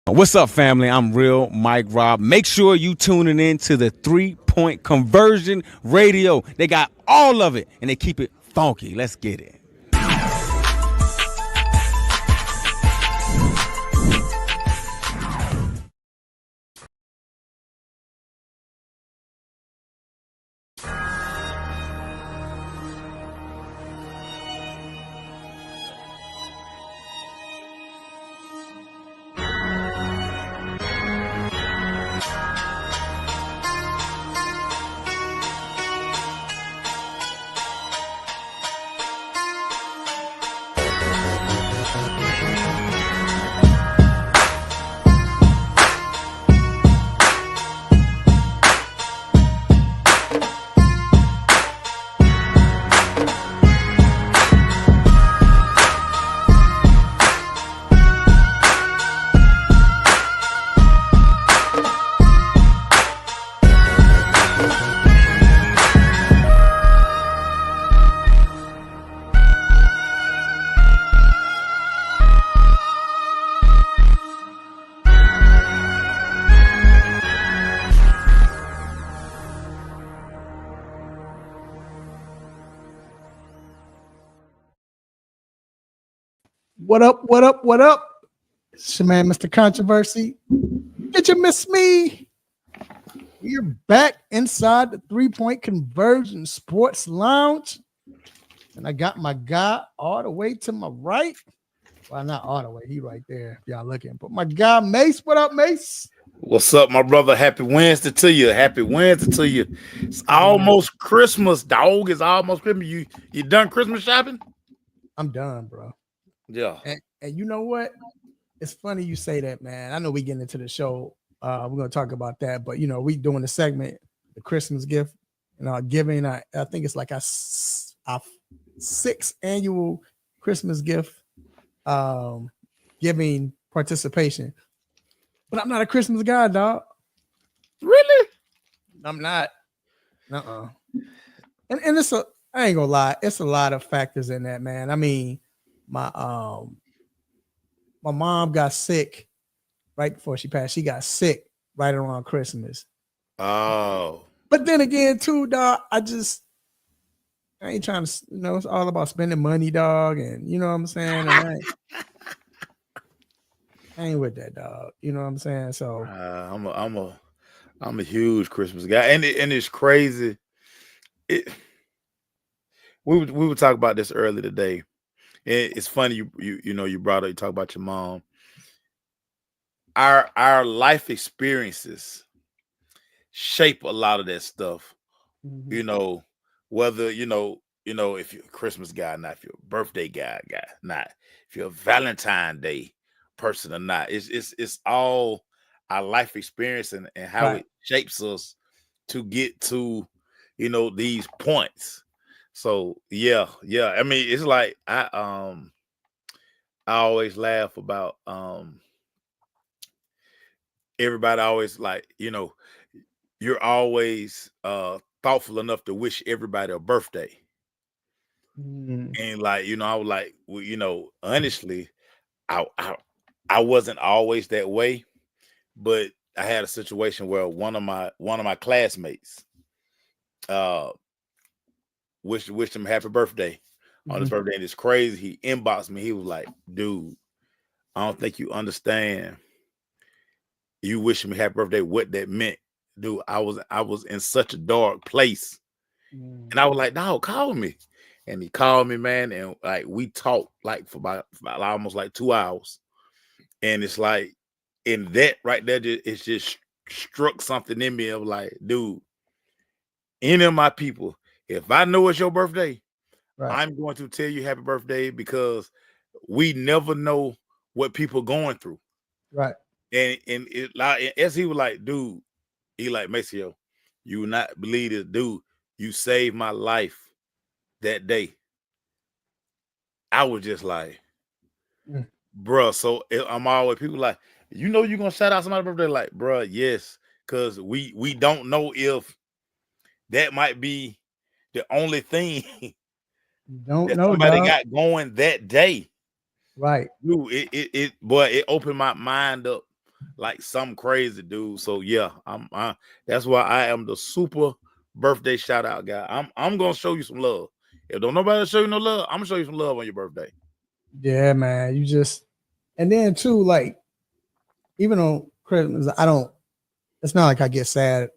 What's up, family? I'm Real Mike Rob. Make sure you tuning in to the 3 Point Conversion Radio. They got all of it and they keep it funky. Let's get it. What up? What up? What up? It's your man, Mr. Controversy. Did you miss me? We're back inside the 3 Point Conversion Sports Lounge. And I got my guy all the way to my right. Well, not all the way. He right there. If y'all looking. But my guy, Mace. What up, Mace? What's up, my brother? Happy Wednesday to you. Happy Wednesday to you. It's almost Christmas, dog. It's almost Christmas. You done Christmas shopping? I'm done, bro. Yeah. And you know what? It's funny you say that, man. I know we getting into the show. We're going to talk about that. But, we doing the segment, the Christmas gift, giving, I think it's like a 6th annual Christmas gift giving participation. But I'm not a Christmas guy, dog. Really? I'm not. And it's I ain't gonna lie, it's a lot of factors in that, man. I mean, my mom got sick right before she passed. She got sick right around Christmas. Oh. But then again, too, dog, I ain't trying to, it's all about spending money, dog, and you know what I'm saying? And I ain't with that, dog. You know what I'm saying? So I'm a huge Christmas guy, and it's crazy. We were talking about this earlier today. It's funny you brought up, you talk about your mom. Our life experiences shape a lot of that stuff. mm-hmm. Whether if you're a Christmas guy, not if you're a birthday guy, not if you're a Valentine Day person or not. It's all our life experience and how Right. it shapes us to get to these points. So yeah. I mean, it's like I always laugh about everybody always like, you're always thoughtful enough to wish everybody a birthday. And like, I was like, well, honestly, I wasn't always that way, but I had a situation where one of my classmates wished him happy birthday on his birthday. And it's crazy. He inboxed me. He was like, dude, I don't think you understand. You wishing me happy birthday, what that meant. Dude, I was in such a dark place. And I was like, no, call me. And he called me, man, and like we talked like for about almost like 2 hours. And it's like, in that right there, it's just struck something in me of like, dude, any of my people, if I know it's your birthday, right, I'm going to tell you happy birthday, because we never know what people going through. Right. And it, like, as he was like, dude, he like, Maceo, you will not believe this, dude. You saved my life that day. I was just like, bruh. So I'm always, people like, you're gonna shout out somebody's birthday, like, bruh, yes, because we don't know if that might be the only thing that somebody got going that day. Right. Dude, it opened my mind up like something crazy, dude. So yeah, that's why I am the super birthday shout out guy. I'm gonna show you some love. If don't nobody show you no love, I'm gonna show you some love on your birthday. Yeah, man. You just, and then too, like, even on Christmas, it's not like I get sad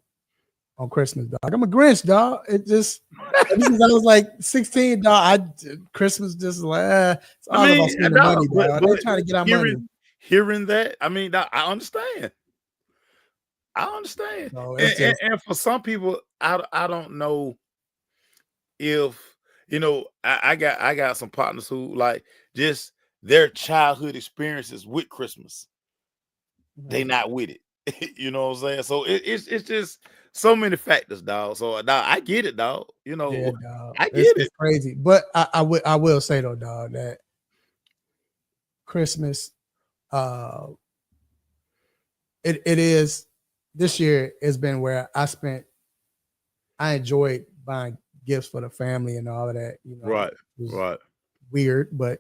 on Christmas, dog. I'm a Grinch, dog. It just, because I was like 16, dog. Christmas just like, it's all about spending money, dog. They're trying to get our money. Hearing that, I mean, I understand. No, and for some people, I don't know if I got some partners who like just their childhood experiences with Christmas. They not with it. You know what I'm saying? So it's just so many factors, dog. So dog, I get it, dog. Yeah, dog. I get it. It's crazy. But I will say though, dog, that Christmas, it is this year has been where I enjoyed buying gifts for the family and all of that. Right. Weird, but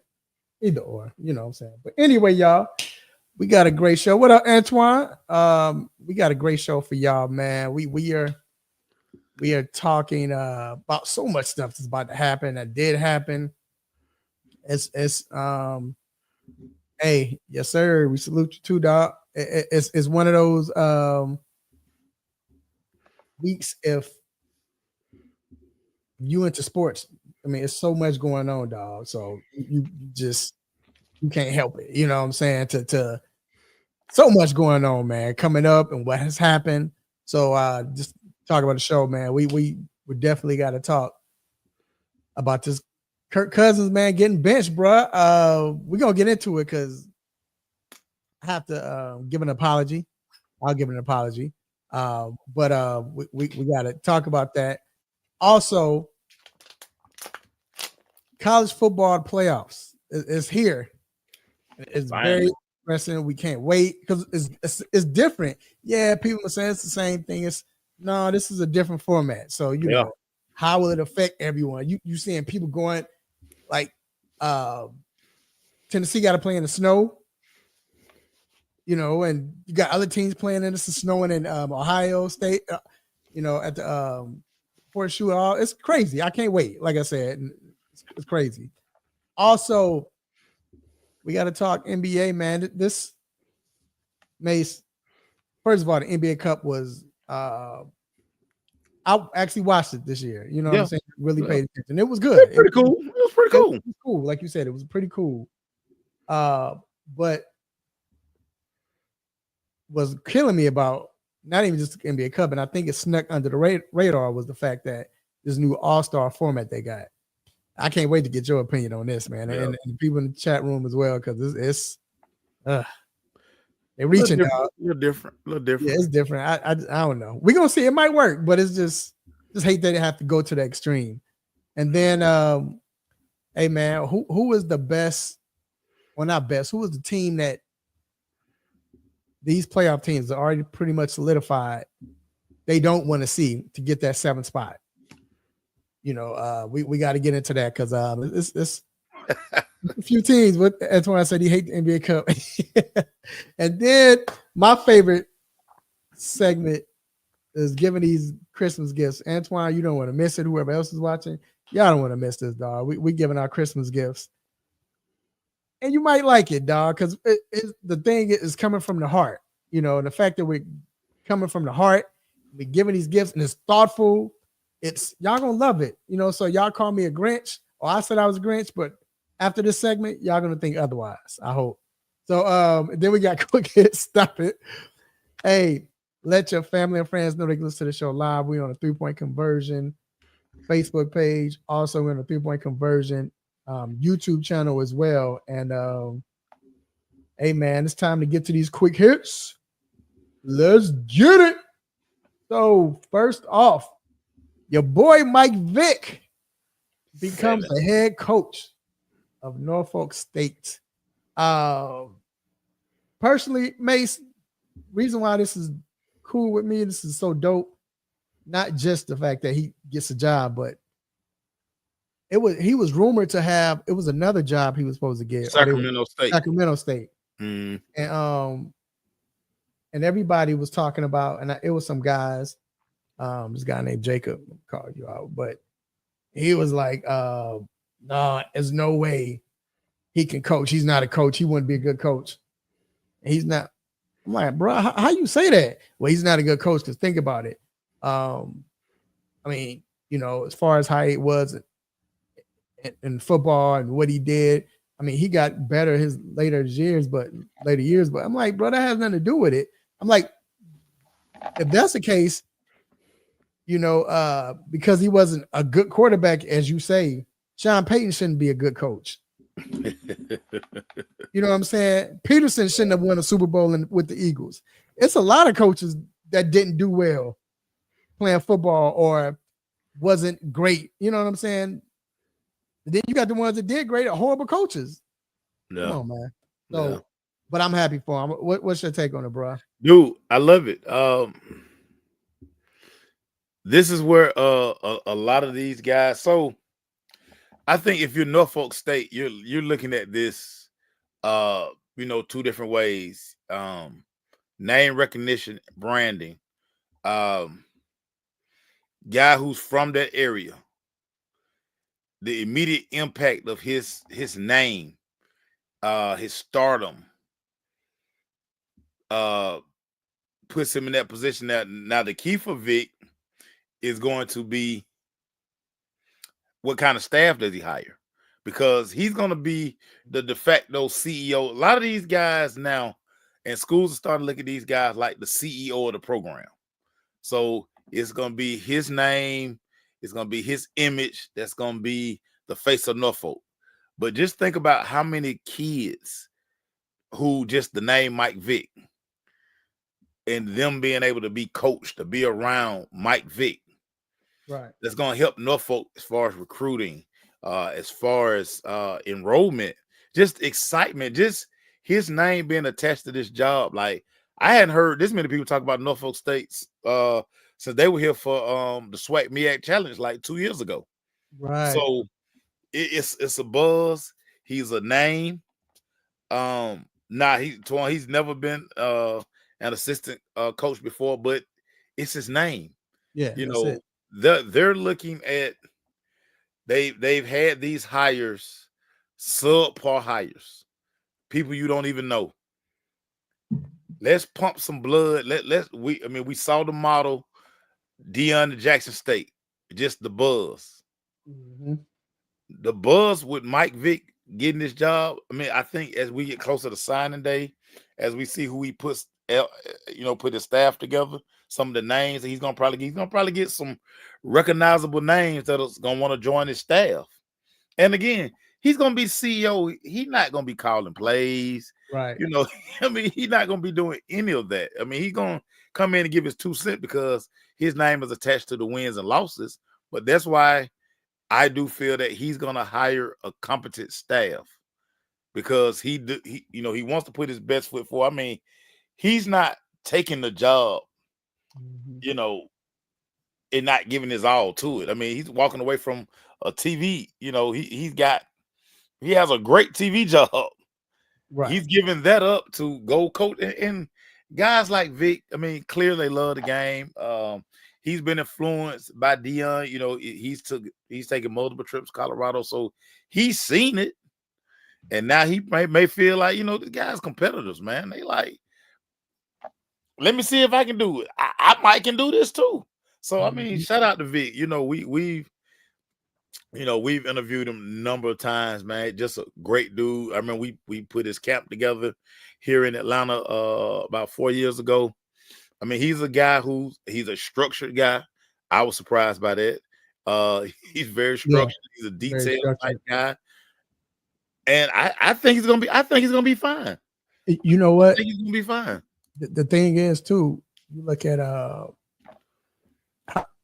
either or, you know what I'm saying. But anyway, y'all, we got a great show. What up, Antoine? We got a great show for y'all, man. We are talking about so much stuff that's about to happen, that did happen. Hey, yes, sir. We salute you too, dog. It's one of those weeks if you into sports. I mean, it's so much going on, dog. So you can't help it. You know what I'm saying? To so much going on, man, coming up and what has happened. So just talk about the show, man. We definitely got to talk about this Kirk Cousins, man, getting benched, bro. We're gonna get into it because I have to give an apology. I'll give an apology. But we got to talk about that. Also, college football playoffs is here. It's very interesting. We can't wait because it's different. Yeah, people are saying it's the same thing. This is a different format. So you know, how will it affect everyone? You seeing people going like Tennessee got to play in the snow, and you got other teams playing in this snowing in Ohio State, at the Horseshoe. It's crazy. I can't wait. Like I said, it's crazy. Also, we got to talk NBA, man. This Mace. First of all, the NBA Cup was. I actually watched it this year. You know what I'm saying? Really paid attention. It was good. It was cool. It was pretty cool. It was cool. Like you said, it was pretty cool. But was killing me about not even just the NBA Cup, and I think it snuck under the radar was the fact that this new All-Star format they got. I can't wait to get your opinion on this, man, and the people in the chat room as well, because it's they're reaching out. A little different. Yeah, it's different. I don't know. We're gonna see. It might work, but it's just hate that they have to go to the extreme. And then, hey man, who was the best? Well, not best. Who was the team that these playoff teams are already pretty much solidified? They don't want to see to get that 7th spot. We got to get into that because it's a few teams. But that's why I said he hates the NBA Cup. And then my favorite segment is giving these Christmas gifts. Antoine, you don't want to miss it. Whoever else is watching, y'all don't want to miss this, dog. We giving our Christmas gifts, and you might like it, dog, because the thing is coming from the heart. And the fact that we're coming from the heart, we're giving these gifts, and it's thoughtful. It's y'all gonna love it. So y'all call me a Grinch, or I said I was a Grinch, but after this segment, y'all gonna think otherwise. I hope. So then we got quick hits. Stop it. Hey, let your family and friends know they can listen to the show live. We're on a 3-point conversion Facebook page. Also, we're on a 3-point conversion YouTube channel as well. And hey man, it's time to get to these quick hits. Let's get it. So first off, your boy Mike Vick becomes the head coach of Norfolk State. Personally, Mace, reason why this is cool with me, this is so dope, not just the fact that he gets a job, but he was rumored to have, it was another job he was supposed to get. Sacramento State. Sacramento State. Mm. And and everybody was talking about, and it was some guys. This guy named Jacob called you out, but he was like, "Nah, there's no way he can coach. He's not a coach. He wouldn't be a good coach. He's not." I'm like, bro, how you say that? Well, he's not a good coach because think about it. I mean, as far as how it was in football and what he did, I mean, he got better his later years, but I'm like, bro, that has nothing to do with it. I'm like, if that's the case, because he wasn't a good quarterback, as you say, Sean Payton shouldn't be a good coach. You know what I'm saying? Peterson shouldn't have won a Super Bowl with the Eagles. It's a lot of coaches that didn't do well playing football or wasn't great. You know what I'm saying? And then you got the ones that did great, horrible coaches. No. Come on, man. So, but I'm happy for him. What's your take on it, bro? Dude, I love it. This is where a lot of these guys. So I think if you're Norfolk State, you're looking at this, two different ways. Name recognition, branding. Guy who's from that area. The immediate impact of his name, his stardom, puts him in that position. Now the key for Vic is going to be what kind of staff does he hire? Because he's going to be the de facto CEO. A lot of these guys now, and schools are starting to look at these guys like the CEO of the program. So it's going to be his name. It's going to be his image. That's going to be the face of Norfolk. But just think about how many kids who just the name Mike Vick and them being able to be coached, to be around Mike Vick. Right. That's going to help Norfolk as far as recruiting, as far as enrollment, just excitement, just his name being attached to this job. Like, I hadn't heard this many people talk about Norfolk State's since they were here for the SWAC MEAC Challenge like 2 years ago. Right. So it's a buzz. He's a name. He's never been an assistant coach before, but it's his name. Yeah, they're looking at they've had these hires, subpar hires, people you don't even know. Let's pump some blood. We saw the model, Deion to Jackson State, just the buzz. Mm-hmm. The buzz with Mike Vick getting this job. I mean, I think as we get closer to signing day, as we see who he put his staff together, some of the names that he's gonna probably get some recognizable names that's gonna want to join his staff. And again, he's gonna be CEO. He's not gonna be calling plays, right? I mean, he's not gonna be doing any of that. I mean, he's gonna come in and give his 2 cents because his name is attached to the wins and losses. But that's why I do feel that he's gonna hire a competent staff because he wants to put his best foot forward. I mean, he's not taking the job, and not giving his all to it. I mean, he's walking away from a TV. He has a great TV job. Right. He's giving that up to go coach and guys like Vic. I mean, clearly they love the game. He's been influenced by Deion. He's taken multiple trips to Colorado, so he's seen it. And now he may feel like, the guys competitors, man. They like, let me see if I can do it. I might can do this too. So I mean, shout out to Vic. We've interviewed him a number of times, man. Just a great dude. I remember we put his camp together here in Atlanta about 4 years ago. I mean, he's a guy he's a structured guy. I was surprised by that. He's very structured. Yeah, he's a detailed type guy. And I think he's gonna be fine. You know what? I think he's gonna be fine. The thing is, too, you look at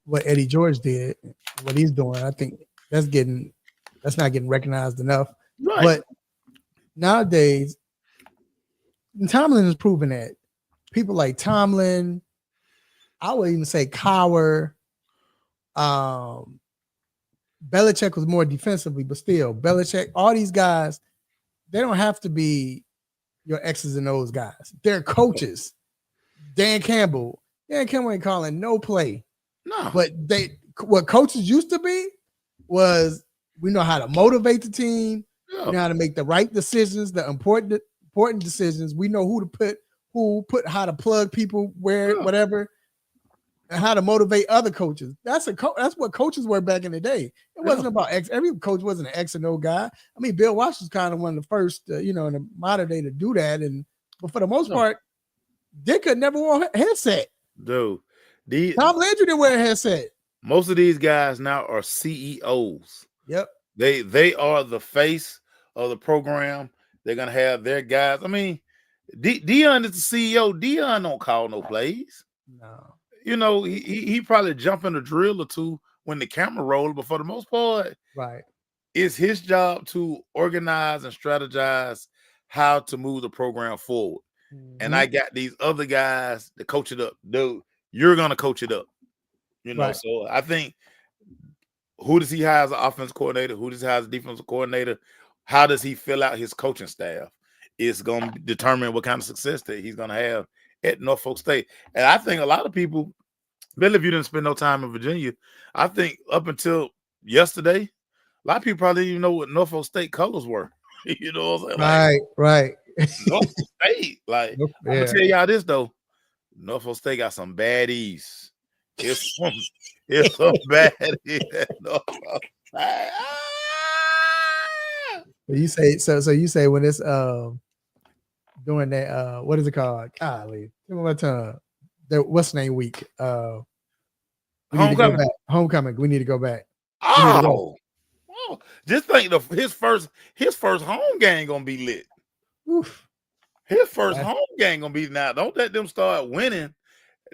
what Eddie George did, what he's doing. I think that's not getting recognized enough. Right. But nowadays, Tomlin has proven that. People like Tomlin, I would even say Cowher. Belichick was more defensively, but still, Belichick, all these guys, they don't have to be your X's and O's guys. They're coaches. Dan Campbell ain't calling no play. No. But what coaches used to be was we know how to motivate the team. Yeah. We know how to make the right decisions, the important decisions. We know who to put how to plug people where, whatever, and how to motivate other coaches. That's what coaches were back in the day. It wasn't about X. Every coach wasn't an X and O guy. I mean, Bill Walsh was kind of one of the first, in the modern day to do that. But for the most part, Dick had never wore a headset. Dude, Tom Landry didn't wear a headset. Most of these guys now are CEOs. Yep. They are the face of the program. They're gonna have their guys. I mean, Dion is the CEO. Dion don't call no plays. No. He probably jump in a drill or two when the camera rolls, but for the most part, right, it's his job to organize and strategize how to move the program forward. Mm-hmm. And I got these other guys to coach it up. Dude, you're gonna coach it up. Right. So I think who does he hire as an offense coordinator? Who does he hire as a defensive coordinator? How does he fill out his coaching staff? It's going to determine what kind of success that he's going to have at Norfolk State. And I think a lot of people, Bill, if you didn't spend no time in Virginia, I think up until yesterday, a lot of people probably didn't even know what Norfolk State colors were. You know what I'm saying? Right. Norfolk State. I'm going to tell y'all this, though. Norfolk State got some baddies. It's some baddies. You say when it's doing that what is it called? Golly, give me my tongue. What's the name week? Homecoming. We need to go back. Just think his first home game gonna be lit. Oof. His first home game gonna be now. Don't let them start winning.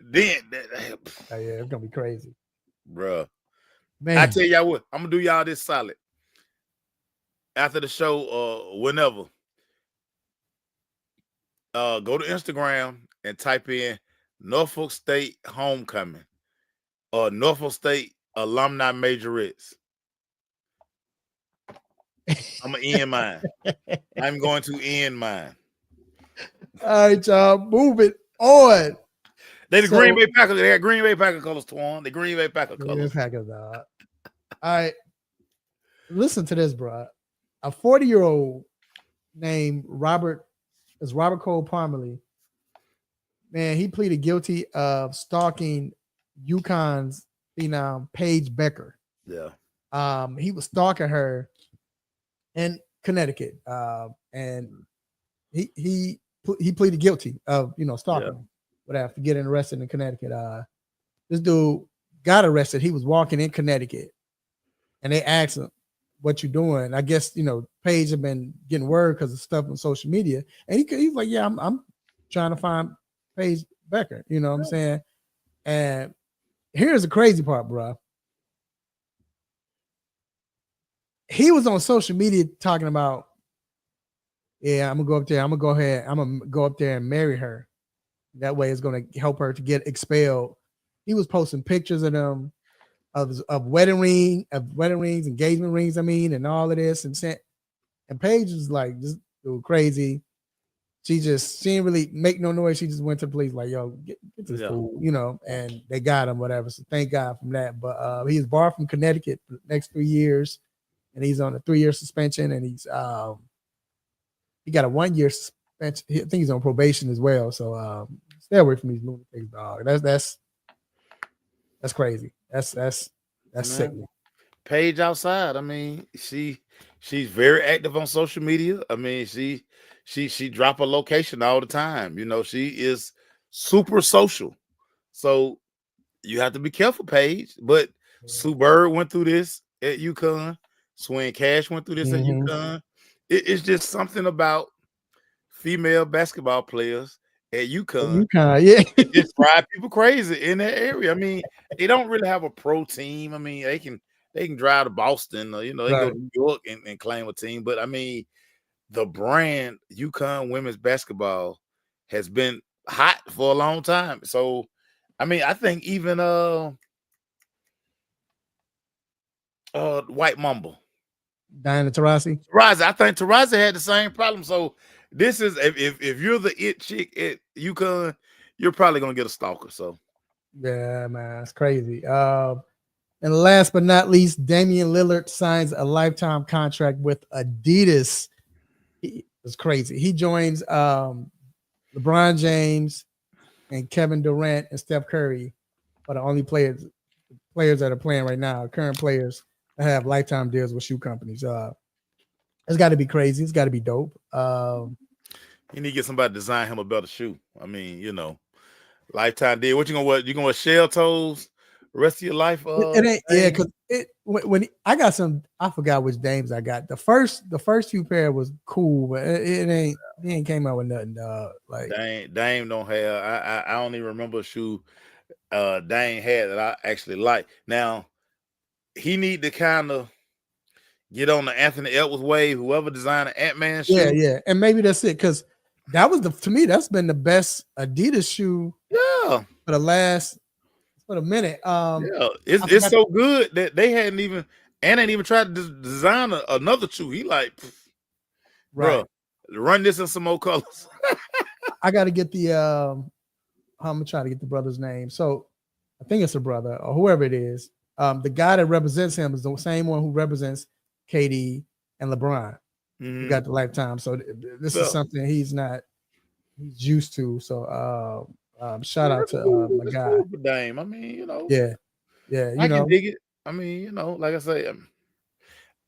Then it's gonna be crazy, bruh. Man, I tell y'all what, I'm gonna do y'all this solid. After the show, whenever, go to Instagram and type in Norfolk State homecoming or Norfolk State alumni majorettes. I'm gonna end mine. I'm going to end mine. All right, y'all, move it on. They Green Bay Packers. They had Green Bay Packer colors, Twan. The Green Bay Packer colors. Packers, all right. Listen to this, bro. A 40-year-old named Robert Cole Parmalee. Man, he pleaded guilty of stalking UConn's phenom Paige Becker. Yeah. He was stalking her in Connecticut. And he pleaded guilty of stalking. Whatever, for getting arrested in Connecticut. This dude got arrested. He was walking in Connecticut, and they asked him, "What you doing?" I guess Paige had been getting word because of stuff on social media, and he's like, "Yeah, I'm trying to find Paige Becker." You know what I'm saying? And here's the crazy part, bro. He was on social media talking about, "Yeah, I'm gonna go up there. I'm gonna go up there and marry her. That way it's going to help her to get expelled." He was posting pictures of them, of wedding rings, engagement rings, and all of this. And Paige was like, just crazy. She didn't really make no noise. She just went to the police like, "Yo, get this fool," and they got him, whatever. So thank God from that. But he is barred from Connecticut for the next 3 years, and he's on a 3-year suspension, and he's he got a 1-year suspension. I think he's on probation as well. So stay away from these lunatics, dog. That's crazy. That's sickening. Paige outside. I mean, she's very active on social media. I mean, she drop a location all the time. She is super social. So you have to be careful, Paige. But Sue Bird went through this at UConn. Swin Cash went through this at UConn. It's just something about female basketball players at UConn, it just drive people crazy in that area. I mean, they don't really have a pro team. I mean, they can drive to Boston, or they go to New York and claim a team. But I mean, the brand UConn women's basketball has been hot for a long time. So, I mean, I think even White Mamba, Diana Taurasi. I think Taurasi had the same problem. So this is if you're the it chick at UConn, you're probably gonna get a stalker. So Yeah, man, it's crazy. And last but not least, Damian Lillard signs a lifetime contract with Adidas. It's crazy. He joins LeBron James and Kevin Durant and Steph Curry are the only players that are playing right now, current players that have lifetime deals with shoe companies. It's got to be crazy. It's got to be dope. you need to get somebody to design him a better shoe. I mean, lifetime deal. What you gonna wear? You gonna wear shell toes the rest of your life? It ain't, yeah, because when I got some, I forgot which Dames I got. The first few pair was cool, but he ain't came out with nothing. Like Dame don't have. I don't even remember a shoe Dame had that I actually like. Now he need to kind of get on the Anthony Edwards wave. Whoever designed the Ant-Man shoe. Yeah, and maybe that's it because that was to me that's been the best Adidas shoe. Yeah, for the minute. It's so good that they ain't even tried to design another shoe. He like, right. Bro, run this in some more colors. I got to get the. I'm gonna try to get the brother's name. So I think it's a brother or whoever it is. The guy that represents him is the same one who represents KD and LeBron. Mm-hmm. Who got the lifetime. So this is something he's used to. So shout out to my guy. Cool for Dame. I mean, Yeah. I can dig it. I mean, like I say,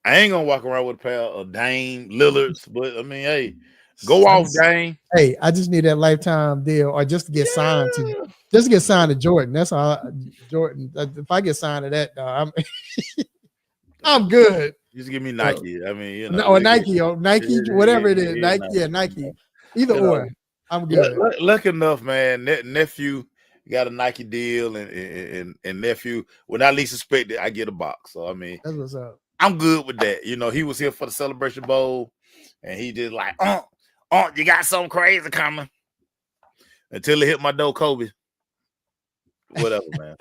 I ain't gonna walk around with a pair of Dame Lillards, but I mean, hey, go off, Dame. Hey, I just need that lifetime deal, or just to get signed to Jordan. That's all. Jordan. If I get signed to that, I'm good. Just give me Nike. I mean, or Nike, whatever it is. Nike, Nike. Either or, I'm good. Lucky enough, man. Nephew got a Nike deal, and nephew, when I least suspect it, I get a box. So I mean, that's what's up. I'm good with that. He was here for the Celebration Bowl, and he just like, you got something crazy coming. Until it hit my door, Kobe. Whatever, man.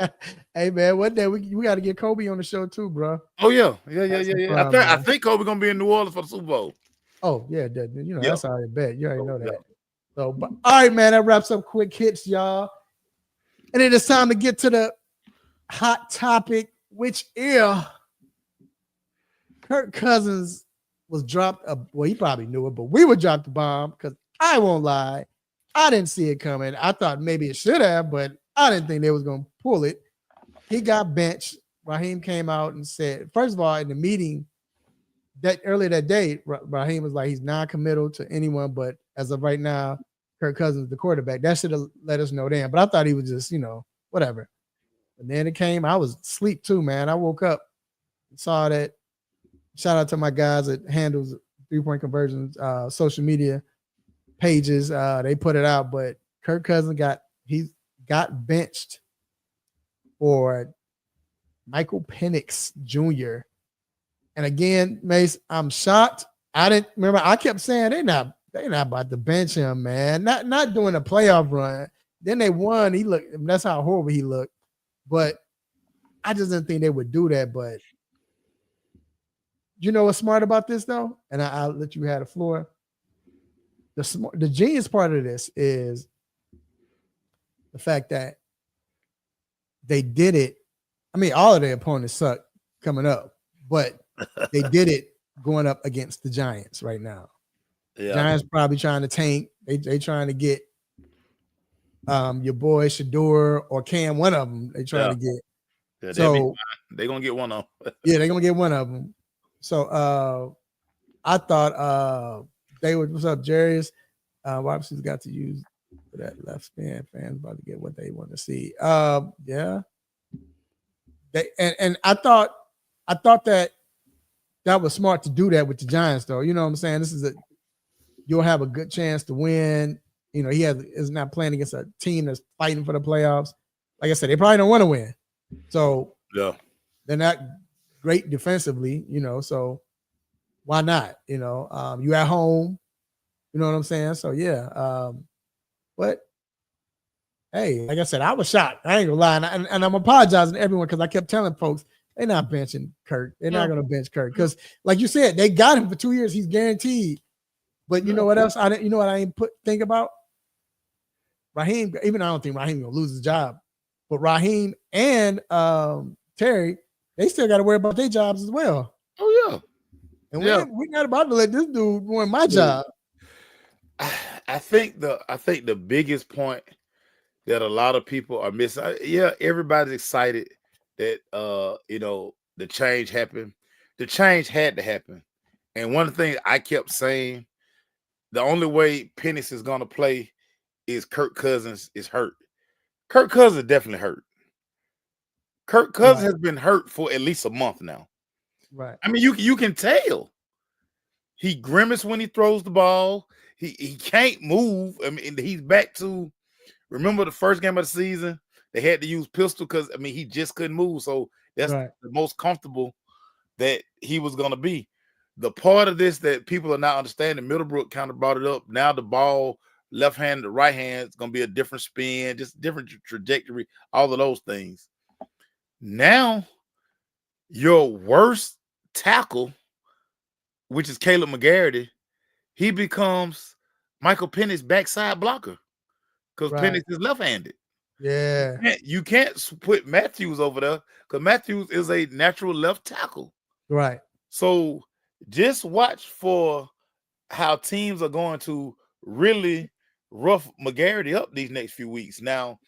Hey, man, one day we got to get Kobe on the show too, bro. Oh yeah. I think Kobe gonna be in New Orleans for the Super Bowl. Oh yeah, that's already bet. You already know that. So, but all right, man, that wraps up quick hits, y'all. And it is time to get to the hot topic, which is Kirk Cousins was dropped. Well, he probably knew it, but we would drop the bomb because I won't lie, I didn't see it coming. I thought maybe it should have, but I didn't think they was going to pull it. He got benched. Raheem came out and said, first of all, in the meeting that earlier that day, Raheem was like, he's non-committal to anyone, but as of right now, Kirk Cousins is the quarterback. That should have let us know then. But I thought he was just, whatever. And then it came. I was asleep too, man. I woke up and saw that. Shout out to my guys that handles 3-point conversions, social media pages. They put it out, but Kirk Cousins got benched for Michael Penix Jr. And again, Mace, I'm shocked. I didn't remember. I kept saying they're not about to bench him, man. Not doing a playoff run. Then they won. That's how horrible he looked. But I just didn't think they would do that. But you know what's smart about this though? And I'll let you have the floor. The genius part of this is the fact that they did it. I mean, all of their opponents suck coming up, but they did it going up against the Giants right now. Yeah. Giants probably trying to tank. They trying to get your boy Shador or Cam, one of them. They trying to get. Yeah, so they're gonna get one of them. Yeah, they're gonna get one of them. So I thought they would. What's up, Jarius? Obviously got to use that left spin. Fans about to get what they want to see. Yeah. And I thought that was smart to do that with the Giants, though. You know what I'm saying? You'll have a good chance to win. He is not playing against a team that's fighting for the playoffs. Like I said, they probably don't want to win. So yeah, they're not great defensively, so why not? You at home, you know what I'm saying? So yeah. But hey, like I said, I was shocked. I ain't gonna lie. And I'm apologizing to everyone because I kept telling folks they're not benching Kirk. They're not gonna bench Kirk. Because like you said, they got him for 2 years, he's guaranteed. But you know what else? You know what I ain't think about? Raheem, even I don't think Raheem gonna lose his job, but Raheem and Terry, they still got to worry about their jobs as well. Oh yeah. And Yeah. we're not about to let this dude ruin my Dude, job. I think the biggest point that a lot of people are missing. Everybody's excited that the change happened. The change had to happen. And one of the things I kept saying, the only way Penix is gonna play is Kirk Cousins is hurt. Kirk Cousins definitely hurt. Kirk Cousins has been hurt for at least a month now. Right. I mean, you can tell. He grimaces when he throws the ball. He can't move. I mean, he's back to, remember the first game of the season, they had to use pistol because, I mean, he just couldn't move. So that's the most comfortable that he was going to be. The part of this that people are not understanding, Middlebrook kind of brought it up. Now the ball, left hand to right hand, it's going to be a different spin, just different trajectory, all of those things. Now, your worst tackle, which is Caleb McGarity, he becomes Michael Penix's backside blocker because Penix is left-handed. Yeah. You can't put Matthews over there because Matthews is a natural left tackle. Right. So just watch for how teams are going to really rough McGarity up these next few weeks. Now,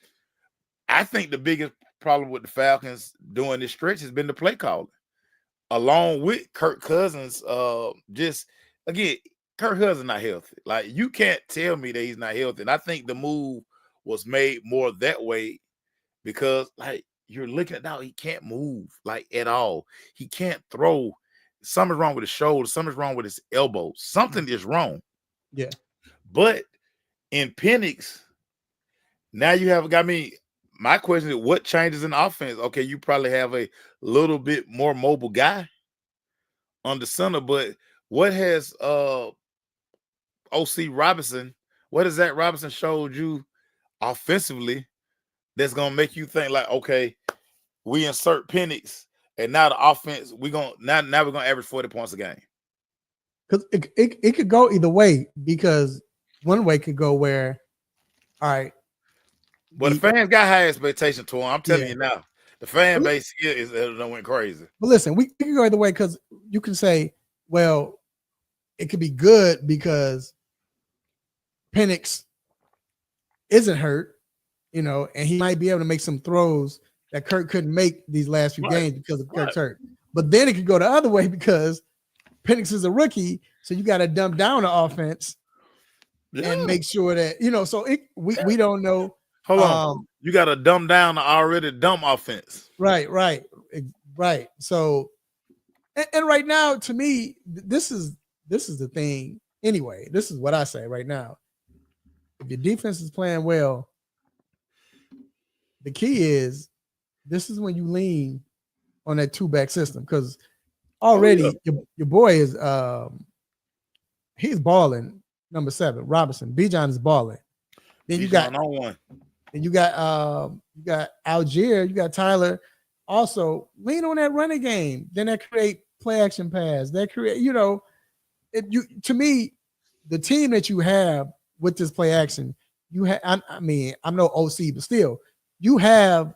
I think the biggest problem with the Falcons during this stretch has been the play calling, along with Kirk Cousins. Just again, Kirk Cousins not healthy. Like, you can't tell me that he's not healthy. And I think the move was made more that way because, like, you're looking at now, he can't move like at all. He can't throw. Something's wrong with his shoulder. Something's wrong with his elbow. Something is wrong. Yeah. But in Penix, now you have got me. My question is, what changes in offense? Okay, you probably have a little bit more mobile guy on the center, but what has OC Robinson, what has Zach Robinson showed you offensively that's gonna make you think like, okay, we insert Penix and now the offense we're gonna average 40 points a game? Because it could go either way, because one way could go where, all right. But the fans got high expectations to him. I'm telling you now, the fan base here went crazy. But listen, we can go either way, because you can say, well, it could be good because Penix isn't hurt, and he might be able to make some throws that Kirk couldn't make these last few games because of Kirk's hurt. But then it could go the other way because Penix is a rookie, so you got to dump down the offense and make sure that So we don't know. Hold on, you got to dumb down the already dumb offense. Right. So, and right now, to me, this is the thing. Anyway, this is what I say right now. If your defense is playing well, the key is this is when you lean on that two-back system, because already your boy is he's balling. Number 7, Robinson. Bijan is balling. Then you got one. And you got Algier, you got Tyler. Also, lean on that running game. Then that create play action pass. That create, to me, the team that you have with this play action, you have. I mean, I'm no OC, but still, you have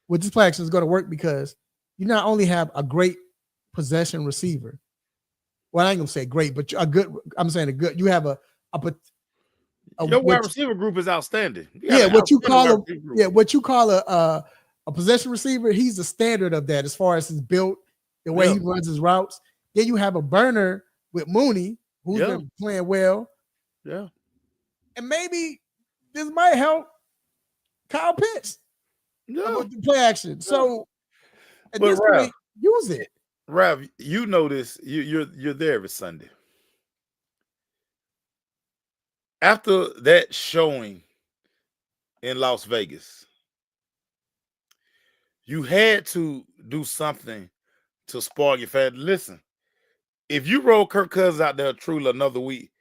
with this play action is going to work because you not only have a great possession receiver. Well, I ain't gonna say great, but a good. I'm saying a good. You have your wide receiver group is outstanding. What you call a possession receiver, he's the standard of that as far as his build, the way he runs his routes. Then you have a burner with Mooney, who's been playing well. Yeah. And maybe this might help Kyle Pitts with the play action. So at this point, use it. Rav, you know this. You're there every Sunday. After that showing in Las Vegas, you had to do something to spark your fan. Listen, if you roll Kirk Cousins out there truly another week,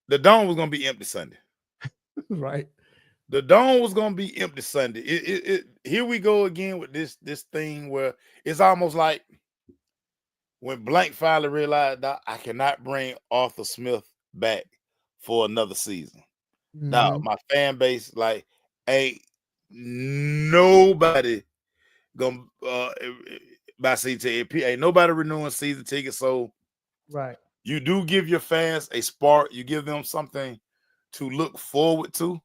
the dome was going to be empty Sunday. Right. The dome was going to be empty Sunday. Here we go again with this thing where it's almost like when Blank finally realized that I cannot bring Arthur Smith back for another season. Now, my fan base, like, ain't nobody gonna buy season ticket. Ain't nobody renewing season tickets. So Right. you do give your fans a spark. You give them something to look forward to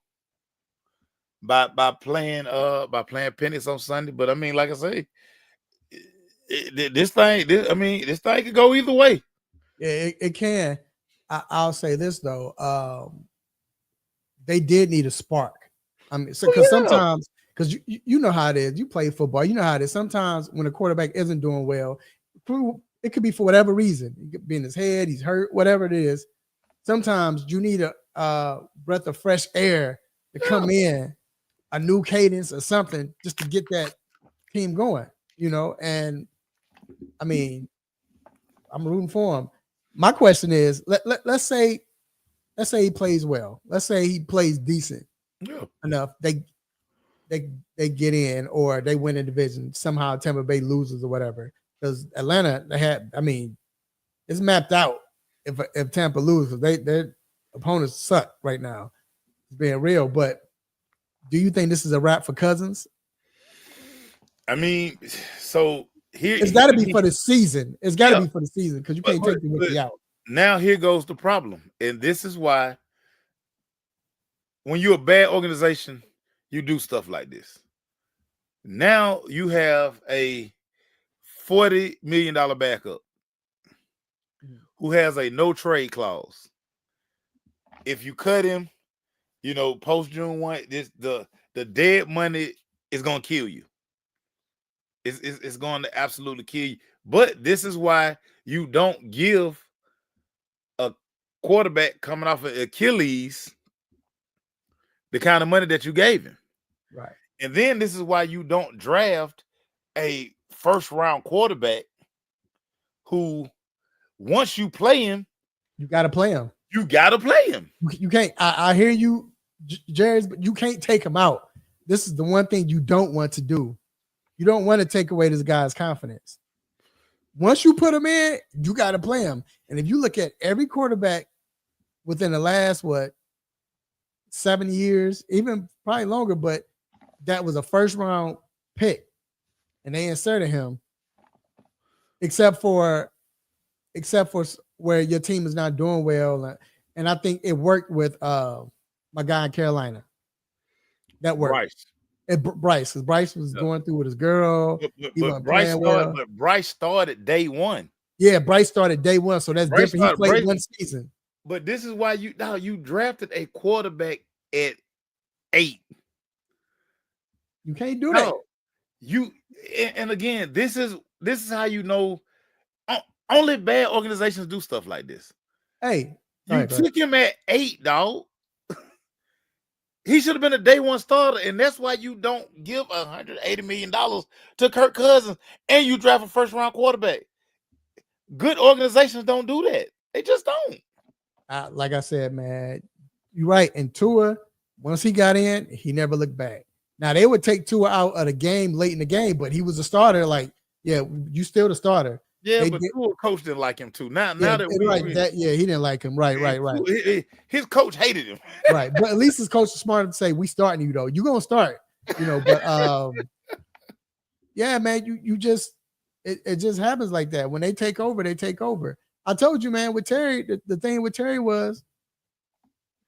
by playing Penix on Sunday. But I mean, like I say, this thing could go either way. Yeah, it can. I'll say this though. They did need a spark. I mean, because sometimes, because you know how it is. You play football. You know how it is. Sometimes when a quarterback isn't doing well, it could be for whatever reason. It could be in his head, he's hurt, whatever it is. Sometimes you need a breath of fresh air to come in, a new cadence or something, just to get that team going. And I mean, I'm rooting for him. My question is, let's say he plays well. Let's say he plays decent enough. They get in, or they win a division. Somehow Tampa Bay loses or whatever. Because Atlanta, it's mapped out if Tampa loses. Their opponents suck right now. It's being real. But do you think this is a wrap for Cousins? I mean, so it's got to be for the season. It's got to be for the season, because you can't take the rookie out. Now here goes the problem, and this is why when you're a bad organization, you do stuff like this. Now you have a $40 million backup who has a no trade clause. If you cut him, post June 1, the dead money is gonna kill you. It's going to absolutely kill you. But this is why you don't give a quarterback coming off of Achilles the kind of money that you gave him. Right. And then this is why you don't draft a first-round quarterback who, once you play him, you got to play him. You got to play him. You can't. I hear you, Jerry, but you can't take him out. This is the one thing you don't want to do. You don't want to take away this guy's confidence. Once you put him in, you got to play him. And if you look at every quarterback within the last, 7 years, even probably longer, but that was a first-round pick, and they inserted him, except for where your team is not doing well. And I think it worked with my guy in Carolina. That worked. Bryce, because Bryce was going through with his girl. But Bryce started day one. Yeah, Bryce started day one, so that's different. He played one season. But this is why you drafted a quarterback at 8. You can't do that. And again, this is how you know only bad organizations do stuff like this. Hey, you took him at 8, dog. He should have been a day one starter, and that's why you don't give $180 million to Kirk Cousin and you draft a first-round quarterback. Good organizations don't do that. They just don't. Like I said, man, you're right. And Tua, once he got in, he never looked back. Now, they would take Tua out of the game late in the game, but he was a starter. Like, yeah, you still the starter. Yeah, but Tua coach didn't like him too. Now that he didn't like him. Right. His coach hated him. Right, but at least his coach is smart to say, "We starting you though. You gonna start." But yeah, man, you just it just happens like that. When they take over, they take over. I told you, man, with Terry, the thing with Terry was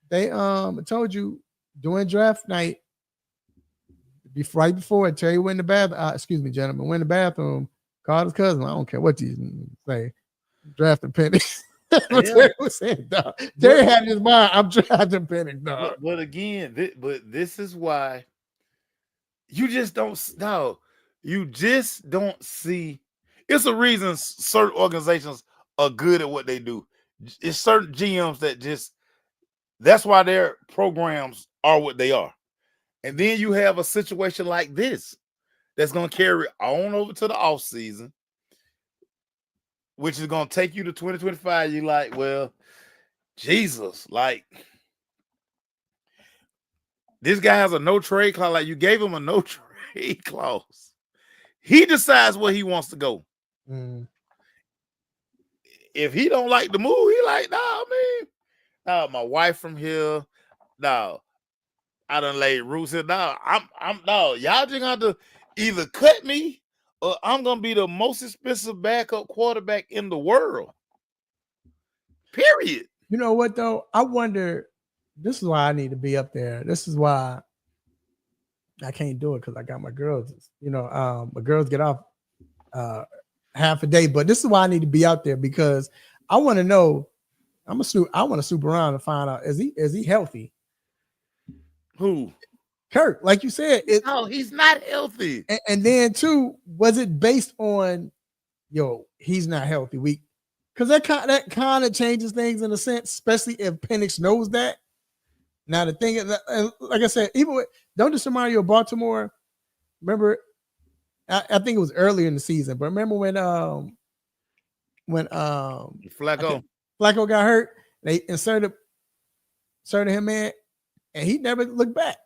they I told you during draft night, right before Terry went in the bathroom. Excuse me, gentlemen, went in the bathroom. Called his cousin. I don't care what you say. Drafting Penix. What Terry was saying, dog. Terry had in his mind, I'm drafting Penix, dog. But again, this is why you just don't. No, you just don't see. It's a reason certain organizations are good at what they do. It's certain GMs that's why their programs are what they are. And then you have a situation like this that's going to carry on over to the offseason, which is going to take you to 2025. You're like, well, Jesus, like, this guy has a no trade clause. Like, you gave him a no trade clause. He decides where he wants to go. If he don't like the move, he like, nah, man, my wife from here, No, I done laid roots here. Now I'm no. Y'all just got to either cut me or I'm gonna be the most expensive backup quarterback in the world. Period. You know what though? I wonder. This is why I need to be up there. This is why I can't do it because I got my girls. My girls get off half a day, but this is why I need to be out there because I want to know. I want to swoop around and find out is he healthy? Who? Kirk, like you said, No, he's not healthy. And then too, was it based on he's not healthy? Because that kind of changes things in a sense, especially if Penix knows that. Now the thing is, like I said, even don't just remind you of Baltimore. Remember, I think it was earlier in the season, but remember when Flacco got hurt, they inserted him in, and he never looked back.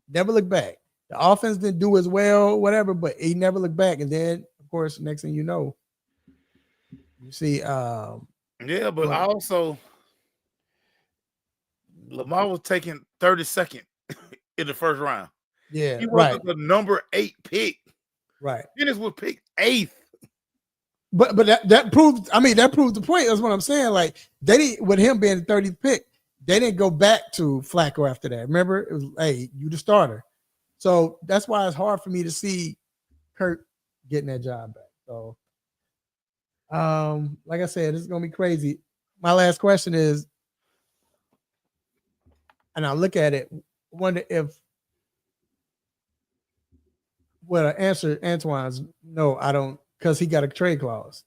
Never looked back. The offense didn't do as well, whatever, but he never looked back. And then, of course, next thing you know, you see. Yeah, but also Lamar was taking 32nd in the first round. Yeah, he was the number 8 pick. Right. Dennis was picked 8th. But that proves. I mean, that proves the point. That's what I'm saying. Like they didn't, with him being the 30th pick, they didn't go back to Flacco after that. Remember, it was, hey, you the starter. So that's why it's hard for me to see Kirk getting that job back. So, like I said, this is gonna be crazy. My last question is, and I look at it, wonder if I answer Antoine's no, I don't, because he got a trade clause.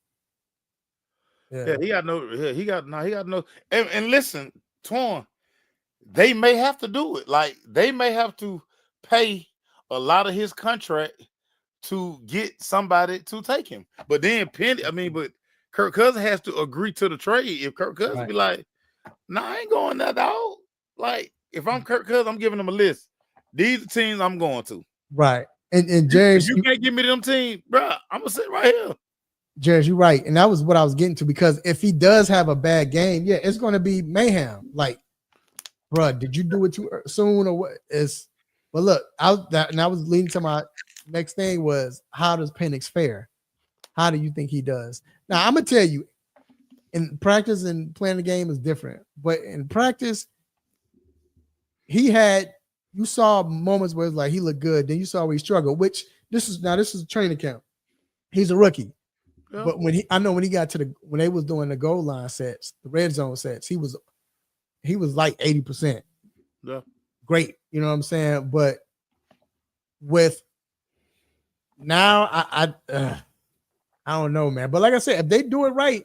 Yeah, he got no. And listen, Twan, they may have to do it. Like they may have to pay a lot of his contract to get somebody to take him. But then but Kirk Cousin has to agree to the trade. If Kirk Cousin be like, "Nah, I ain't going that dog." Like if I'm Kirk Cousin, I'm giving him a list. These are teams I'm going to. Right. And Jerry, you can't give me them teams, bro. I'm gonna sit right here. Jerry, you're right. And that was what I was getting to, because if he does have a bad game, yeah, it's going to be mayhem. Like, bro, did you do it too soon or what? But look, I was leading to my next thing was, how does Penix fare? How do you think he does? Now, I'm going to tell you, in practice and playing the game is different. But in practice, you saw moments where it's like he looked good. Then you saw where he struggled, which this is a training camp. He's a rookie. Yeah. But when he got to when they was doing the goal line sets, the red zone sets, he was like 80%. Yeah. Great. You know what I'm saying? But with now, I don't know, man. But like I said, if they do it right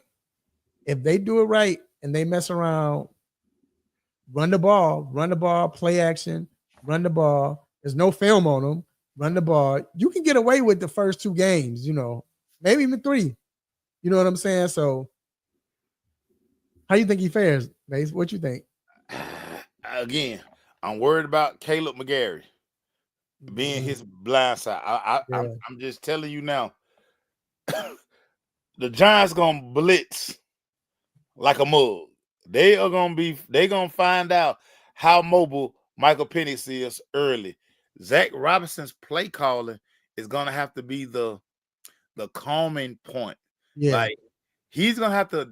and they mess around, run the ball, play action, run the ball. There's no film on them. Run the ball. You can get away with the first 2 games, maybe even 3. You know what I'm saying? So, how you think he fares, Mace? What you think? Again, I'm worried about Caleb McGarry being his blind side. I'm just telling you now. The Giants gonna blitz like a mug. They gonna find out how mobile Michael Penix is early. Zach Robinson's play calling is gonna have to be the calming point. Yeah. Like he's gonna have to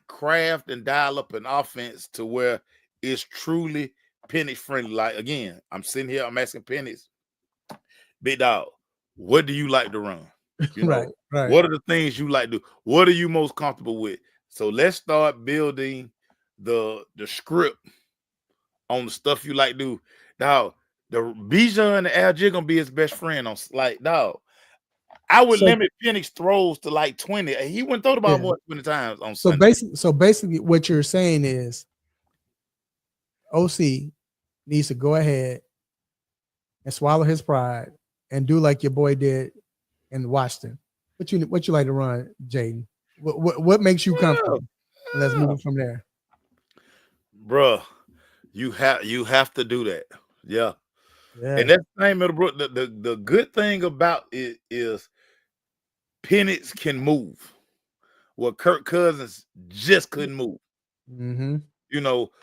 craft and dial up an offense to where it's truly Penix friendly. Like again, I'm sitting here, I'm asking Penix, big dog, what do you like to run? Right. What are the things you like to do? What are you most comfortable with? So let's start building the script on the stuff you like to do. Dog, the Bijan and the Algier gonna be his best friend on dog. I would limit Penix throws to 20. He wouldn't throw the ball more than 20 times on Sunday. So basically, what you're saying is, OC needs to go ahead and swallow his pride and do like your boy did in Washington. What you like to run, Jaden? What makes you comfortable? Let's move from there, bruh. You have to do that, yeah. And that's the same, Middlebrook. The good thing about it is Penix can move. Well, Kirk Cousins just couldn't move. Mm-hmm.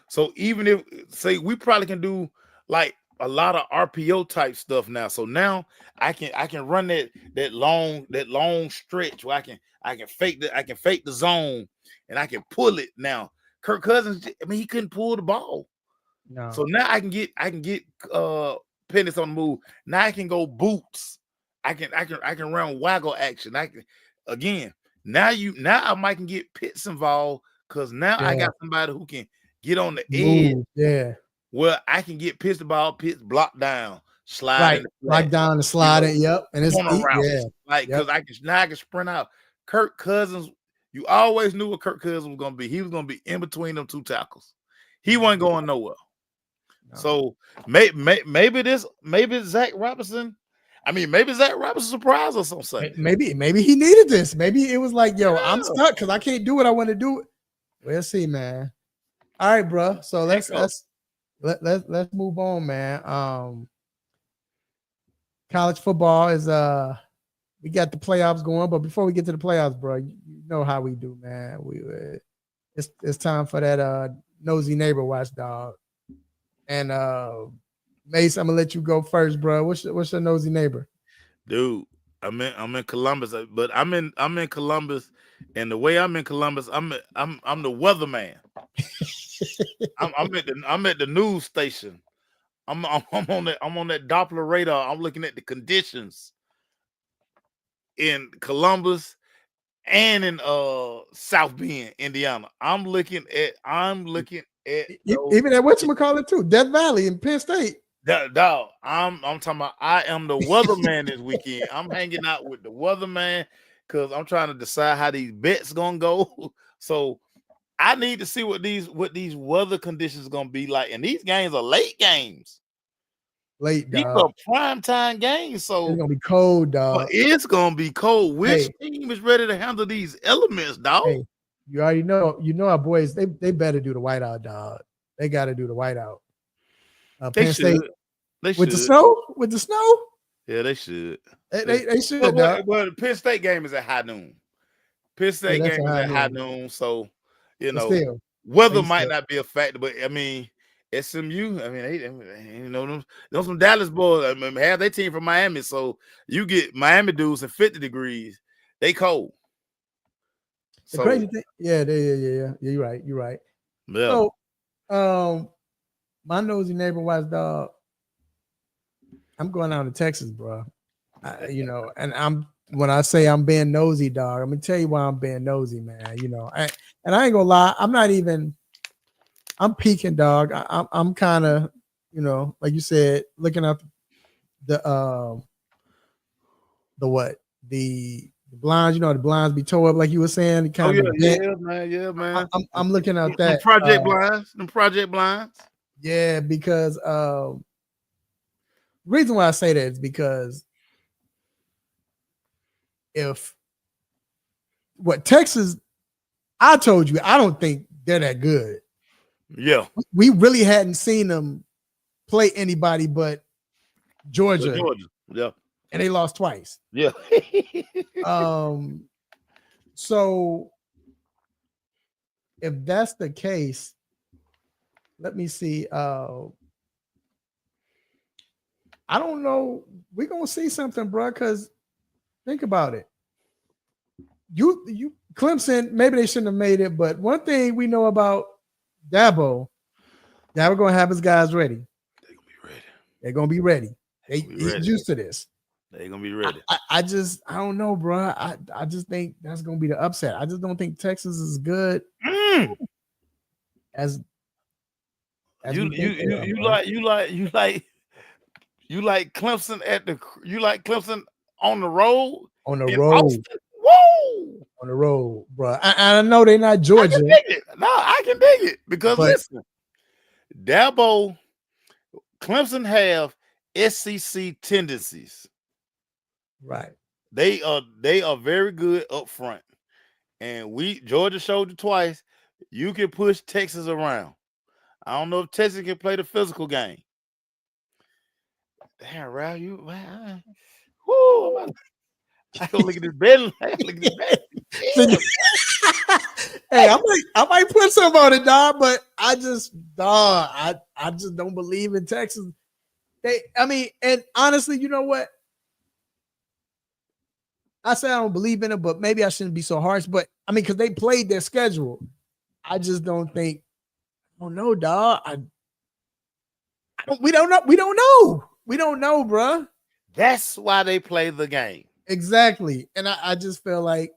So even if say we probably can do like a lot of RPO type stuff now. So now I can run that long stretch where I can fake the zone and I can pull it now. Kirk Cousins, I mean, he couldn't pull the ball. No. So now I can get Penix on the move. Now I can go boots. I can run waggle action. Now I might can get Pitts involved because now I got somebody who can get on the edge. Yeah. Well, I can get Pitts the ball, Pitts block down, slide right down and slide it. Yep, and it's because I can sprint out. Kirk Cousins, you always knew what Kirk Cousins was gonna be. He was gonna be in between them two tackles. He wasn't going nowhere. No. So maybe Zach Robinson. I mean, maybe Zach Robinson surprised us on Sunday. Maybe he needed this. Maybe it was like, yo, I'm stuck because I can't do what I want to do. We'll see, man. All right, bro. So let's move on, man. College football is we got the playoffs going, but before we get to the playoffs, bro, you know how we do, man. It's time for that nosy neighbor watch, dog. And Mace, I'm gonna let you go first, bro. What's your nosy neighbor? Dude, I'm in Columbus, but I'm in Columbus, and the way I'm in Columbus, I'm the weatherman. I'm at the news station. I'm on that Doppler radar. I'm looking at the conditions in Columbus and in South Bend, Indiana. I'm looking at even at whatchamacallit too, Death Valley in Penn State. Dog, I'm talking about I am the weatherman this weekend. I'm hanging out with the weatherman because I'm trying to decide how these bets gonna go. So I need to see what these weather conditions are gonna be like. And these games are late games. These are prime time games. So it's gonna be cold, dog. It's gonna be cold. Which team is ready to handle these elements, dog? Hey, you already know. You know our boys. They better do the whiteout, dog. They got to do the whiteout. Penn State. They should. With the snow. With the snow. Yeah, they should. They should. Well, the Penn State game is at high noon. Penn State game is at high noon. So weather might not be a factor, but I mean. SMU, I mean, those some Dallas boys. I mean, half their team from Miami, so you get Miami dudes in 50 degrees. They cold. The crazy thing, yeah. You're right. Yeah. So, my nosy neighbor watch, dog. I'm going out to Texas, bro. And when I say I'm being nosy, dog, I'm gonna tell you why I'm being nosy, man. And I ain't gonna lie, I'm peeking, dog. I'm kind of, like you said, looking up the blinds. The blinds be towed up, like you were saying. Yeah, man. I'm looking at that. Them project blinds. Yeah, because the reason why I say that is because Texas, I told you, I don't think they're that good. Yeah, we really hadn't seen them play anybody but Georgia. Yeah, and they lost twice. Yeah. So if that's the case, let me see. I don't know. We're gonna see something, bro. Because think about it. You Clemson, maybe they shouldn't have made it, but one thing we know about Dabo gonna have his guys ready. They're gonna be ready. He's used to this. They're gonna be ready. I don't know, bro. I just think that's gonna be the upset. I just don't think Texas is good as you like Clemson on the road. On the road. Austin? Whoa! On the road, bro. I know they're not Georgia. I can dig it. No, I can dig it because listen, Dabo, Clemson have SEC tendencies. Right. They are very good up front. And Georgia showed you twice, you can push Texas around. I don't know if Texas can play the physical game. Damn, Ralph, I go look at this bed. I look at this bed. Hey, I might put some on it, dog, but I just don't believe in Texas. And honestly, you know what? I say I don't believe in it, but maybe I shouldn't be so harsh. But I mean, because they played their schedule. I just don't think. Oh no, dog. We don't know. We don't know, bro. That's why they play the game. Exactly. And I just feel like,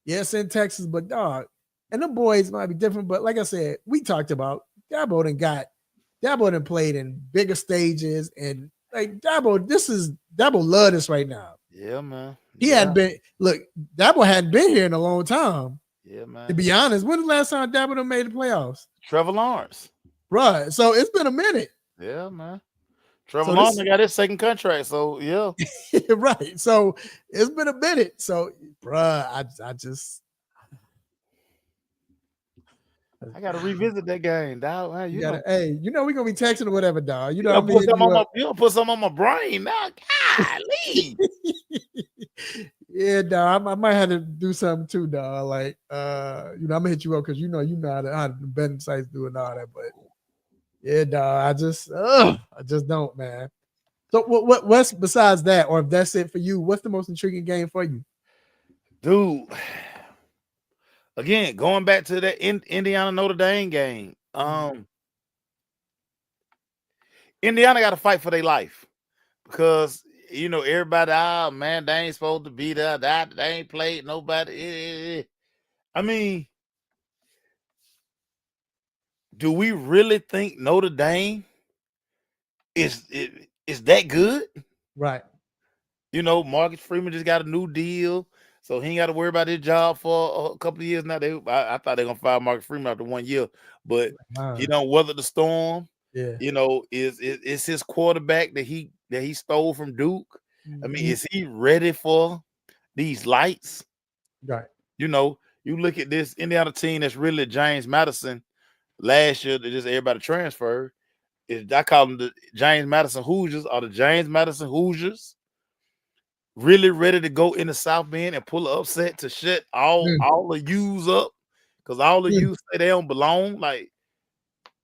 yes, in Texas, but dog, and the boys might be different. But like I said, we talked about Dabo done played in bigger stages, and like Dabo love this right now. Yeah, man. He hadn't been. Look, Dabo hadn't been here in a long time. Yeah, man. To be honest, when was the last time Dabo done made the playoffs? Trevor Lawrence. Right. So it's been a minute. Yeah, man. Trevor Lawrence got his second contract. So yeah. Right. So it's been a minute. So, bruh, I gotta revisit that game, dog. Man, you know. Hey, we're gonna be texting or whatever, dog. You know, you gonna put something on my brain now. Golly. Yeah, dog. I might have to do something too, dog. Like, I'm gonna hit you up because you know how the betting sites do and all that. But yeah, dog. I just don't, man. So what's besides that, or if that's it for you, what's the most intriguing game for you, dude? Again, going back to that Indiana Notre Dame game, Indiana got to fight for their life because everybody, man, they ain't supposed to be there. They ain't played nobody. I mean, do we really think Notre Dame is that good? Right. Marcus Freeman just got a new deal. So he ain't got to worry about his job for a couple of years now. I thought they were gonna fire Marcus Freeman after 1 year, but he don't weather the storm. Yeah, is his quarterback that he stole from Duke. I mean, is he ready for these lights? Right. You look at this Indiana team that's really James Madison last year that just everybody transferred. I call them the James Madison Hoosiers or the James Madison Hoosiers. Really ready to go in the South Bend and pull an upset to shut all the U's up because all the U's say they don't belong. Like,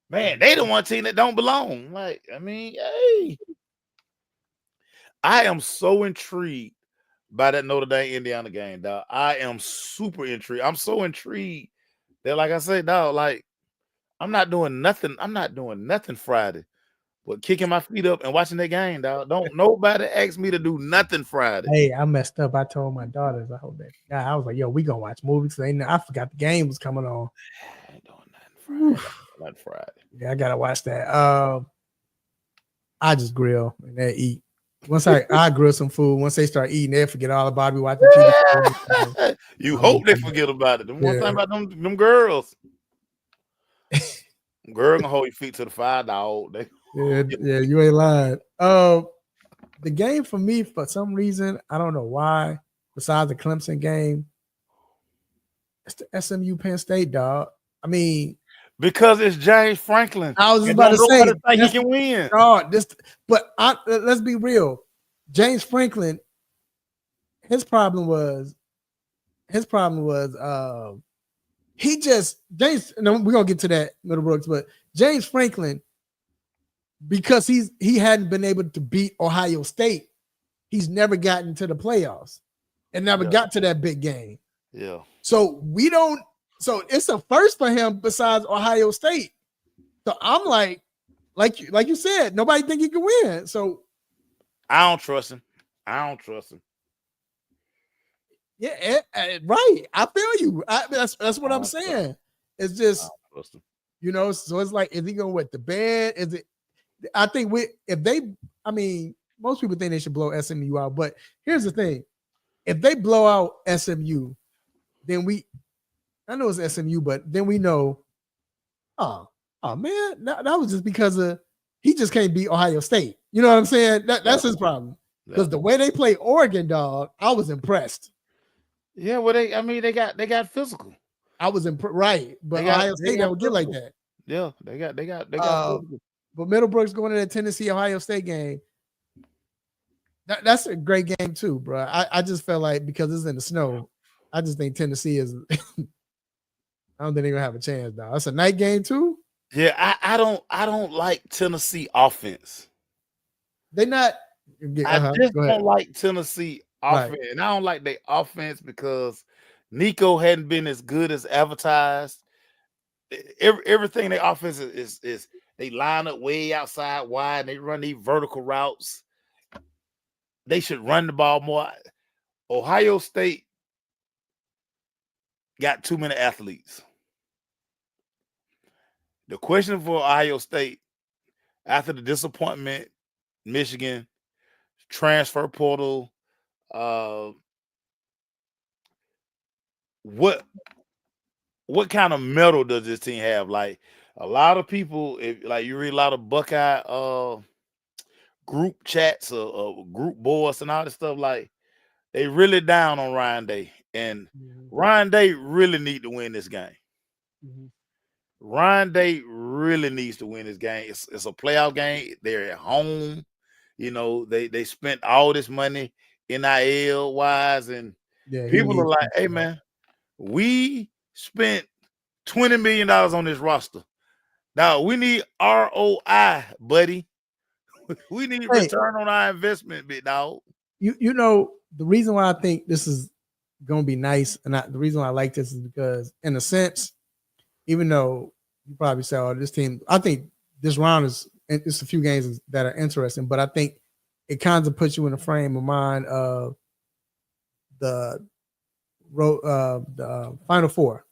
man, they the one team that don't belong. Like, I mean, hey, I am so intrigued by that Notre Dame Indiana game, dog. I am super intrigued. I'm so intrigued that, like I said, dog, like I'm not doing nothing. I'm not doing nothing Friday. But kicking my feet up and watching that game, dog. Don't nobody ask me to do nothing Friday. Hey, I messed up. I told my daughters, I hope that. I was like, yo, we gonna watch movies. I forgot the game was coming on. I ain't doing nothing Friday. Not Friday. Yeah, I gotta watch that. I just grill and they eat. Once I grill some food, once they start eating, they forget all about me watching TV. You hope they forget about it. The one thing about them girls. Girl gonna hold your feet to the fire, dog. Yeah, you ain't lying. The game for me, for some reason, I don't know why, besides the Clemson game, it's the SMU Penn State, dog. I mean, because it's James Franklin. I was just about to say he can win. Let's be real. James Franklin, his problem was James. No, we're gonna get to that, Middlebrooks, but James Franklin, because he hadn't been able to beat Ohio State, he's never gotten to the playoffs and never got to that big game. Yeah. So it's a first for him besides Ohio State. So I'm like you said, nobody think he can win. So I don't trust him. Yeah, right. I feel you. That's what I'm saying. It's just, so it's like, is he going with the bed? Is it? I think most people think they should blow SMU out, but here's the thing: if they blow out SMU, then I know it's SMU, but then we know, oh man, that was just because he just can't beat Ohio State. You know what I'm saying? That's his problem. Because the way they play Oregon, dog, I was impressed. Yeah, well, they got physical. I was impressed, right? But Ohio State never get like that. Yeah, they got physical. But Middlebrooks going to that Tennessee Ohio State game. That's a great game too, bro. I just felt like because it's in the snow, I just think Tennessee is. I don't think they're gonna have a chance now. That's a night game too. Yeah, I don't like Tennessee offense. They not. I just Go don't ahead. like Tennessee offense. Right. And I don't like their offense because Nico hadn't been as good as advertised. Everything their offense is they line up way outside wide and they run these vertical routes. They should run the ball more. Ohio State got too many athletes. The question for Ohio State after the disappointment, Michigan transfer portal, what kind of medal does this team have? Like a lot of people, if like you read a lot of Buckeye group chats or group boards and all this stuff, like they really down on Ryan Day. And Ryan Day really need to win this game. Ryan Day really needs to win this game. It's a playoff game. They're at home. You know, they spent all this money NIL wise, and people are like, hey man, we spent $20 million on this roster. Now we need ROI, buddy. We need return on our investment, big dog. You know, the reason why I think this is gonna be nice, and the reason why I like this is because, in a sense, even though you probably say, "Oh, this team," I think this round is it's a few games that are interesting, but I think it kind of puts you in the frame of mind of the Final Four,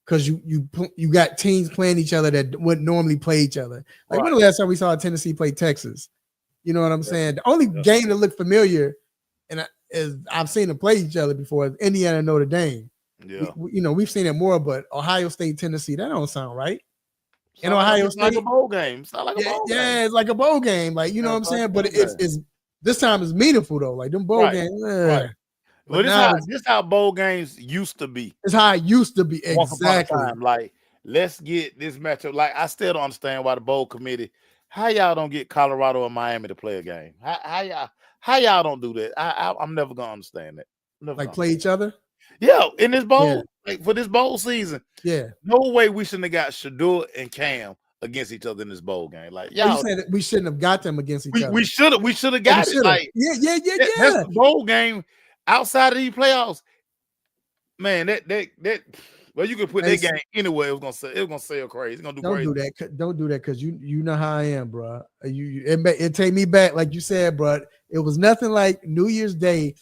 because you got teams playing each other that wouldn't normally play each other. Like when the last time we saw Tennessee play Texas? You know what I'm saying? The only game that looked familiar, and I've seen them play each other before, is Indiana Notre Dame. Yeah, we've seen it more, but Ohio State, Tennessee, that don't sound right. In Ohio State, like a bowl game. It's not like a bowl game. Yeah, it's like a bowl game. Like, you know what I'm saying? But it's this time is meaningful though. Like them bowl games. Right. But this how bowl games used to be. It's how it used to be. Exactly. Like, let's get this matchup. Like, I still don't understand why the bowl committee, how y'all don't get Colorado and Miami to play a game. How y'all don't do that? I'm never gonna understand that. Like play each other? Yeah, in this bowl, like for this bowl season. Yeah. No way we shouldn't have got Shador and Cam against each other in this bowl game. Like, y'all, you said that we shouldn't have got them against each other. We should have got it. Like, yeah. That's the bowl game outside of these playoffs. Man, that well, you could put that game anywhere. It was gonna sell crazy. It's gonna do crazy. Don't do that because you know how I am, bro. It take me back, like you said, bro. It was nothing like New Year's Day.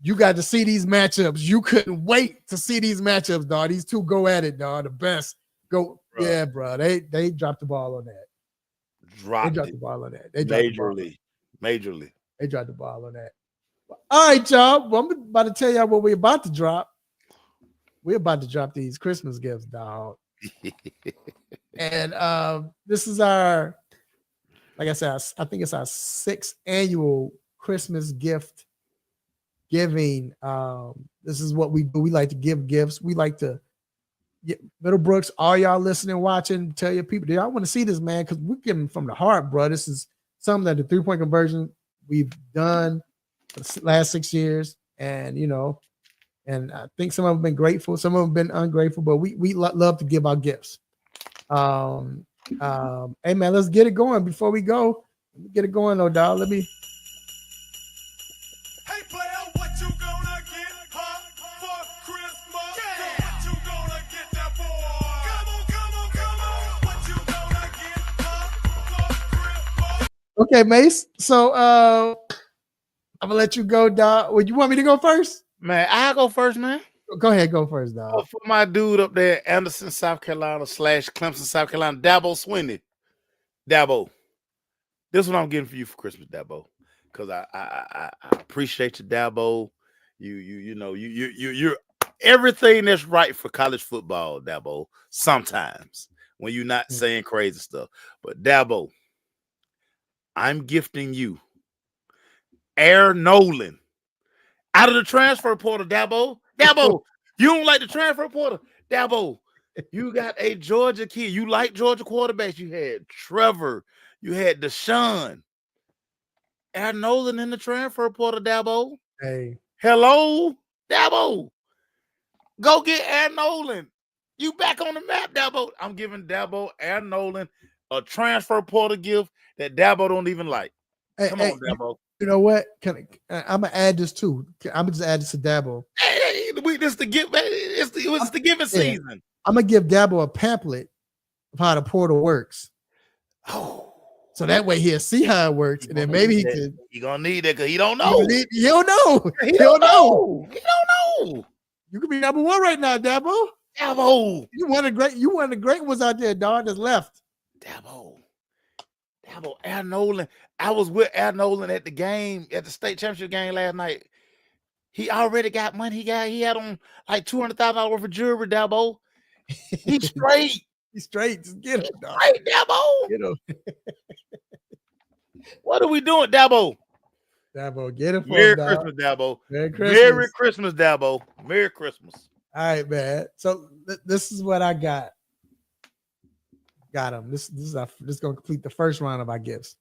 You got to see these matchups. You couldn't wait to see these matchups, dog. These two go at it, dog. The best go. Bro. Yeah, bro. They dropped the ball on that. They dropped the ball on that. Majorly. They dropped the ball on that. All right, y'all. Well, I'm about to tell y'all what we're about to drop. We're about to drop these Christmas gifts, dog. And this is our, like I said, I think it's our 6th annual Christmas gift giving. This is what we do. We like to give gifts. We like to Middlebrooks, all y'all listening, watching, tell your people, y'all want to see this, man, because we're giving from the heart, bro. This is something that the 3-point conversion we've done for the last 6 years, and and I think some of them have been grateful, some of them have been ungrateful, but we love to give our gifts. Hey man, let's get it going before we go. Get it going though, dog. Let me. Hey player, what you gonna get for Christmas? Yeah. What you gonna get that boy? Come on. What you gonna get for Christmas? Okay, Mace. So I'm gonna let you go, dog. Would you want me to go first? Man, I'll go first, man. Go ahead, go first, dog. For my dude up there, Anderson, South Carolina / Clemson, South Carolina, Dabo Swinney. Dabo, this is what I'm getting for you for Christmas, Dabo. Because I appreciate you, Dabo. You're everything that's right for college football, Dabo. Sometimes when you're not saying crazy stuff, but Dabo, I'm gifting you Air Nolan out of the transfer portal, Dabo. Dabo, you don't like the transfer portal, Dabo. You got a Georgia kid. You like Georgia quarterbacks. You had Trevor. You had Deshaun. Aaron Nolan in the transfer portal, Dabo. Hey, Hello, Dabo. Go get Aaron Nolan. You back on the map, Dabo. I'm giving Dabo Aaron Nolan a transfer portal gift that Dabo don't even like. hey, Come hey, on, Dabo. you know what? I'm gonna add this too. I'm gonna just add this to Dabo. Hey, this the give. It's the giving season. I'm gonna give Dabo a pamphlet of how the portal works. Oh, So that way he'll see how it works, and then maybe he could. He gonna need that because he don't know. He don't know. He don't know. He don't know. You could be number one right now, Dabo. Dabo. You one of the great ones out there, dog. That's left. Dabo. Aaron Nolan. I was with Aaron Nolan at the game, at the state championship game last night. He already got money. He had on like $200,000 worth of jewelry, Dabo. He's straight. He's straight. Just get him, dog. Straight, Dabo. Get him. What are we doing, Dabo? Dabo, get him. Merry Christmas, Dabo. Merry Christmas. Merry Christmas, Dabo. Merry Christmas. All right, man. So this is what I got. Got him. This is gonna complete the first round of our gifts.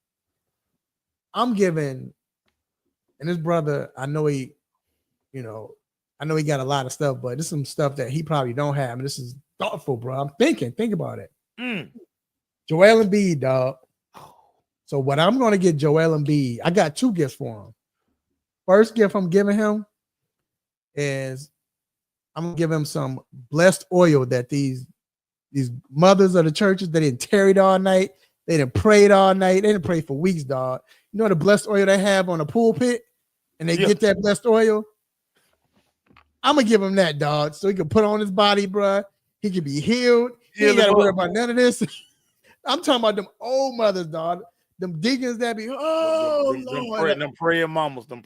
I'm giving, and this brother, I know he got a lot of stuff, but this is some stuff that he probably don't have. And this is thoughtful, bro. I'm thinking. Think about it. Joel Embiid, dog. So what I'm gonna get Joel Embiid, I got two gifts for him. First gift I'm giving him is I'm gonna give him some blessed oil that these mothers of the churches, they didn't tarried all night, they didn't prayed all night, they didn't pray for weeks, dog. You know the blessed oil they have on the pulpit, and they get that blessed oil. I'm gonna give him that, dog, so he can put on his body, bro. He can be healed. He ain't gotta worry about none of this. I'm talking about them old mothers, dog. Them deacons that be, Lord. Them praying mamas, them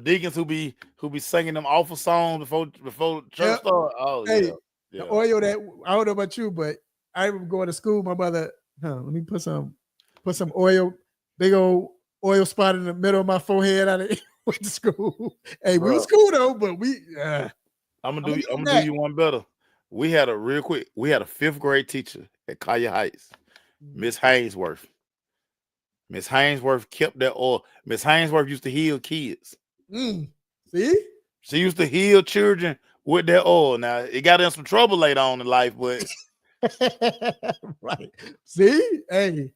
deacons who be singing them awful songs before church start. Oh, hey, the oil that I don't know about you, but I remember going to school. My mother, let me put some oil, big old oil spot in the middle of my forehead. I went to school. Hey, we was cool though, but I'm gonna do you one better. We had a fifth grade teacher at Collier Heights, Miss Hainsworth. Miss Hainsworth kept that oil. Miss Hainsworth used to heal kids. See? She used to heal children with that oil. Now, it got in some trouble later on in life, but right. See? Hey,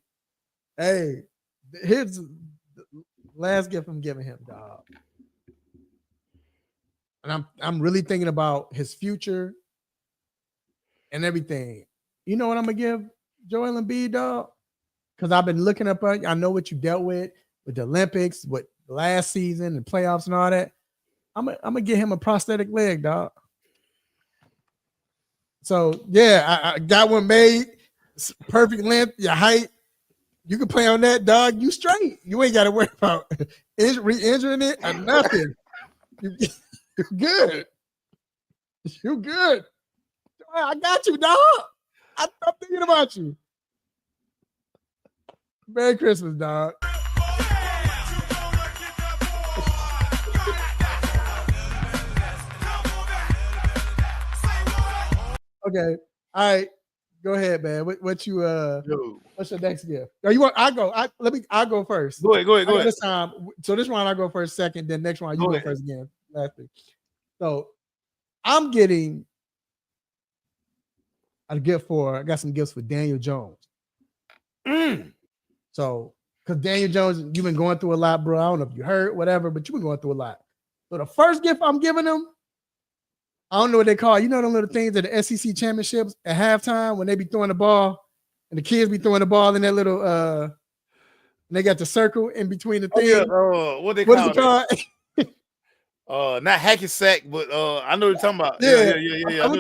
here's the last gift I'm giving him, dog. And I'm really thinking about his future and everything. You know what I'm gonna give Joel Embiid, dog? Because I've been looking up. I know what you dealt with the Olympics, with last season, and playoffs, and all that. I'm gonna get him a prosthetic leg, dog. So yeah, I got one made, perfect length, your height. You can play on that, dog. You straight. You ain't got to worry about re-injuring it or nothing. You're good. You good. I got you, dog. I'm thinking about you. Merry Christmas, dog. Okay. All right. Go ahead, man. What's your next gift? Oh, you want? I'll go first. Go ahead. This time, so this one I go first, second. Then next one you go first again. Lastly. So I'm getting a gift I got some gifts for Daniel Jones. So, because Daniel Jones, you've been going through a lot, bro. I don't know if you heard, whatever, but you've been going through a lot. So the first gift I'm giving him, I don't know what they call it. You know them little things at the SEC championships at halftime when they be throwing the ball and the kids be throwing the ball in that little and they got the circle in between the things. What is it called? Not hacky sack, but I know what you're talking about. Yeah. I'm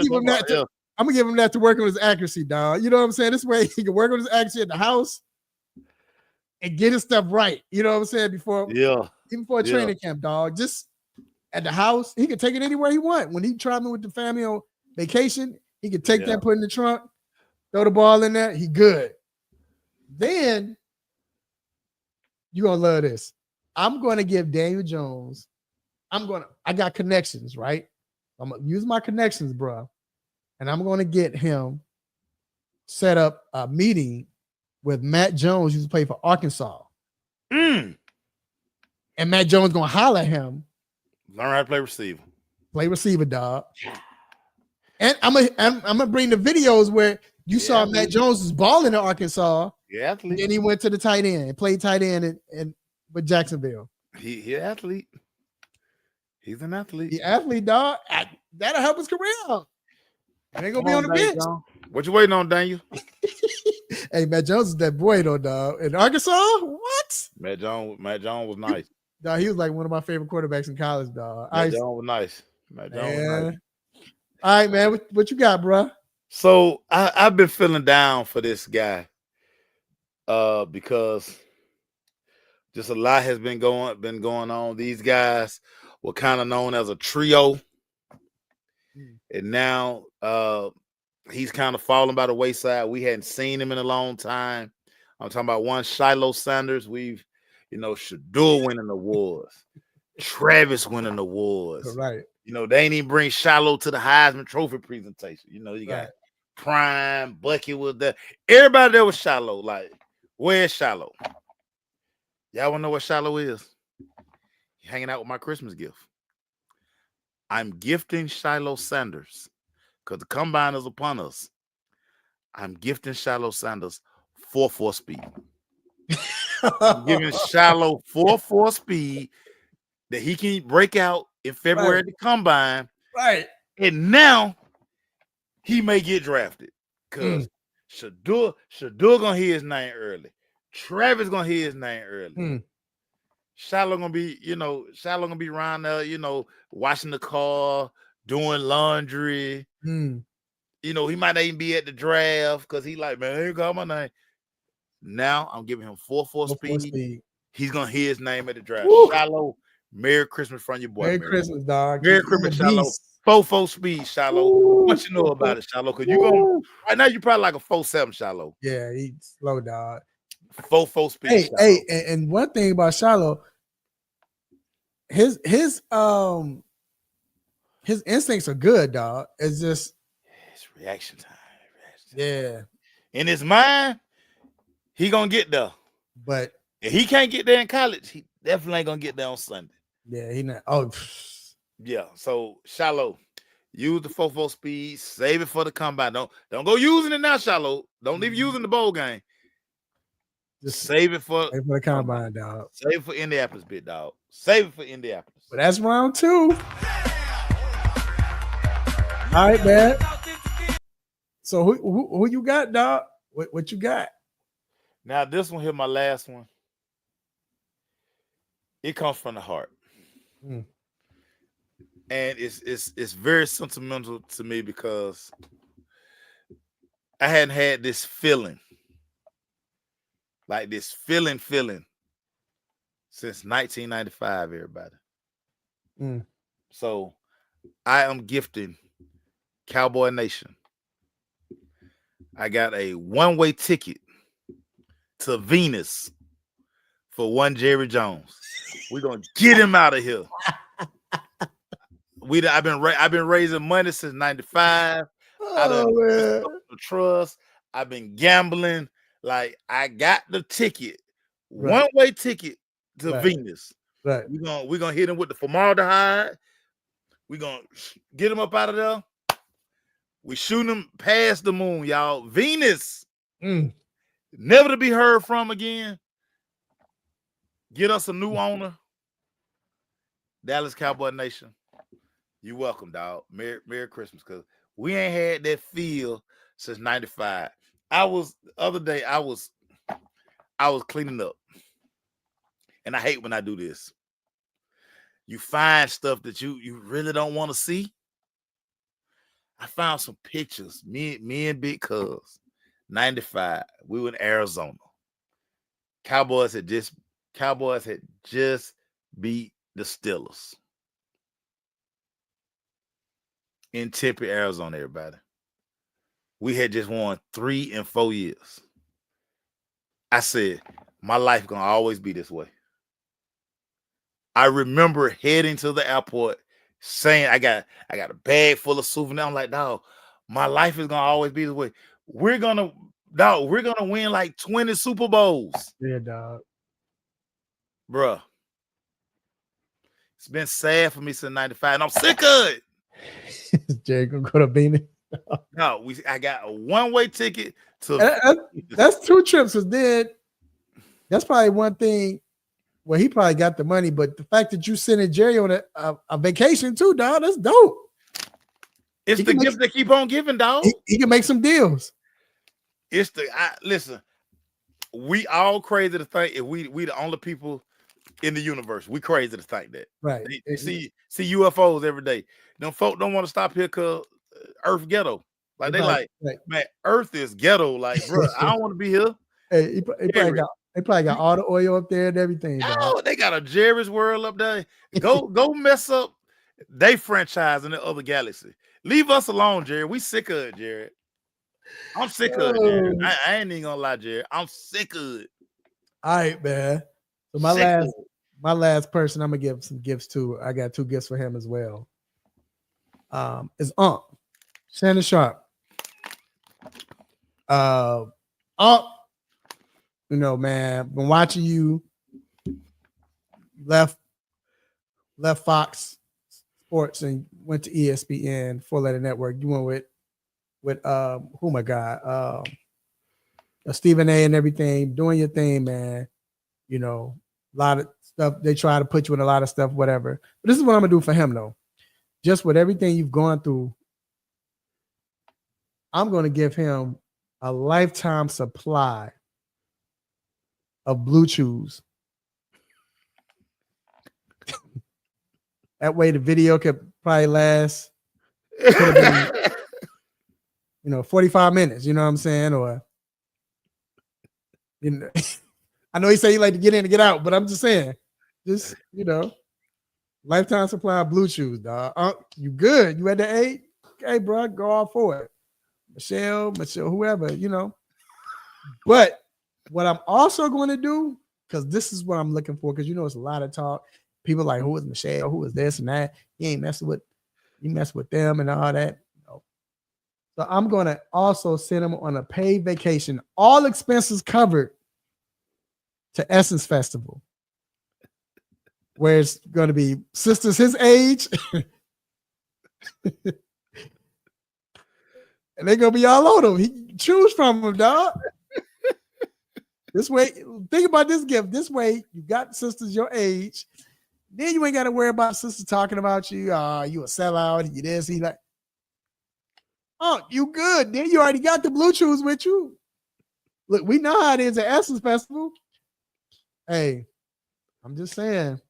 gonna give him that to work on his accuracy, dog. You know what I'm saying? This way he can work on his accuracy at the house and get his stuff right. You know what I'm saying? Even before training camp, dog. Just at the house, he can take it anywhere he want. When he traveling with the family on vacation, he can take that, put it in the trunk, throw the ball in there. He good. Then you're gonna love this. I'm gonna give Daniel Jones. I got connections, right? I'm gonna use my connections, bro, and I'm gonna get him set up a meeting with Matt Jones, who used to play for Arkansas. And Matt Jones gonna holler at him. Learn how to play receiver. Play receiver, dog. And I'm gonna bring the videos where you saw Matt Jones was balling in Arkansas. Yeah, athlete. Then he went to the tight end and played tight end and with Jacksonville. He an athlete. He's an athlete. The athlete, dog. That'll help his career out. They ain't gonna be on the bench. What you waiting on, Daniel? Hey, Matt Jones is that boy though, dog. In Arkansas, what? Matt Jones was nice. Dog, he was like one of my favorite quarterbacks in college, dog. Matt Jones was nice. Matt Jones was nice. All right, man. What you got, bro? So I've been feeling down for this guy, because just a lot has been going on. These guys were kind of known as a trio, and now he's kind of falling by the wayside. We hadn't seen him in a long time. I'm talking about one Shiloh Sanders. We've, Shador winning awards, Travis winning awards. Right. They ain't even bring Shiloh to the Heisman Trophy presentation. You got Prime, Bucky was there. Everybody there was Shiloh. Like, where's Shiloh? Y'all want to know what Shiloh is? He hanging out with my Christmas gift. I'm gifting Shiloh Sanders because the combine is upon us. I'm gifting Shiloh Sanders 4.4 speed. I'm giving Shiloh 4.4 speed that he can break out in February at the combine. Right. And now he may get drafted because Shador gonna hear his name early. Travis gonna hear his name early. Shiloh gonna be around there, washing the car, doing laundry. He might not even be at the draft because he like, man, here got my name. Now I'm giving him 4.4 speed. He's gonna hear his name at the draft. Woo. Shiloh, Merry Christmas from your boy. Merry Christmas, dog. Merry Christmas, Shiloh. 4.4 speed, Shiloh. Woo. What you know about it, Shiloh? Because right now you probably like a 4.7, Shiloh. Yeah, he's slow, dog. 4.4 speed. Hey, and one thing about Shiloh, his instincts are good, dog. It's just it's reaction time. Yeah. In his mind, he gonna get there. But if he can't get there in college, he definitely ain't gonna get there on Sunday. Yeah, he not. Oh, yeah. So Shiloh, use the 4.4 speed. Save it for the combine. Don't go using it now, Shiloh. Don't leave using the bowl game. Just save it for the combine, dog. Save it for Indianapolis, big dog. Save it for Indianapolis. But that's round 2. All right, man. So who you got, dog? What you got? Now this one here, my last one. It comes from the heart, and it's very sentimental to me because I hadn't had this feeling, like this feeling since 1995. Everybody, so I am gifting Cowboy Nation. I got a one-way ticket to Venus for one Jerry Jones. We're gonna get him out of here. I've been raising money since '95. Out of the trust. I've been gambling. Like I got the ticket, one-way ticket to Venus. Right. We're gonna hit him with the formaldehyde. We're gonna get him up out of there. We shooting him past the moon, y'all. Venus, never to be heard from again. Get us a new owner. Dallas Cowboy Nation. You welcome, dog. Merry Christmas, because we ain't had that feel since '95. The other day I was cleaning up, and I hate when I do this. You find stuff that you really don't want to see. I found some pictures. Me and Big Cuz, 95. We were in Arizona. Cowboys had just beat the Steelers in Tempe, Arizona, everybody. We had just won 3 in 4 years. I said, my life gonna always be this way. I remember heading to the airport saying, I got a bag full of souvenirs. I'm like, dog, my life is gonna always be this way. We're gonna win like 20 Super Bowls. Yeah, dog. Bruh. It's been sad for me since '95, and I'm sick of it. Jerry gonna go to Beanie. No, I got a one-way ticket to. That's 2 trips. Cause then that's probably one thing. Well, he probably got the money, but the fact that you sending Jerry on a vacation too, dog, that's dope. It's the gift that keep on giving, dog. He can make some deals. It's listen. We all crazy to think if we the only people in the universe. We crazy to think that. Right. They see UFOs every day. Them folk don't want to stop here because Earth ghetto. Like they like, man, Earth is ghetto. Like, bro, I don't want to be here. Hey, they probably got all the oil up there and everything. Oh, they got a Jerry's World up there. Go mess up they franchise in the other galaxy. Leave us alone, Jerry. We sick of it, Jerry. I'm sick of it, Jerry. I ain't even gonna lie, Jerry. I'm sick of it. All right, man. So my last person I'm gonna give some gifts to. I got 2 gifts for him as well. Is Shannon Sharp. You know, man, been watching you. Left Fox Sports and went to ESPN, 4-letter network. You went with oh my God, Stephen A. and everything, doing your thing, man. You know, a lot of stuff. They try to put you in a lot of stuff, whatever. But this is what I'm gonna do for him, though. Just with everything you've gone through, I'm gonna give him a lifetime supply of Blue Chews. That way the video could probably last, could have been, 45 minutes, you know what I'm saying? Or, I know he said he like to get in and get out, but I'm just saying, lifetime supply of Blue Chews, dog. You good? You at the 8? Okay, bro, go all for it. Michelle, whoever, But what I'm also going to do, because this is what I'm looking for, because it's a lot of talk. People like, who is Michelle? Who is this and that? You ain't messing with, you mess with them and all that. No. So I'm going to also send him on a paid vacation, all expenses covered, to Essence Festival, where it's going to be sisters his age. And they're going to be all on him. He choose from them, dog. This way, think about this gift. This way, you got sisters your age. Then you ain't got to worry about sisters talking about you. You a sellout. You this, he like. Oh, you good. Then you already got the Blue Chews with you. Look, we know how it is at Essence Festival. Hey, I'm just saying.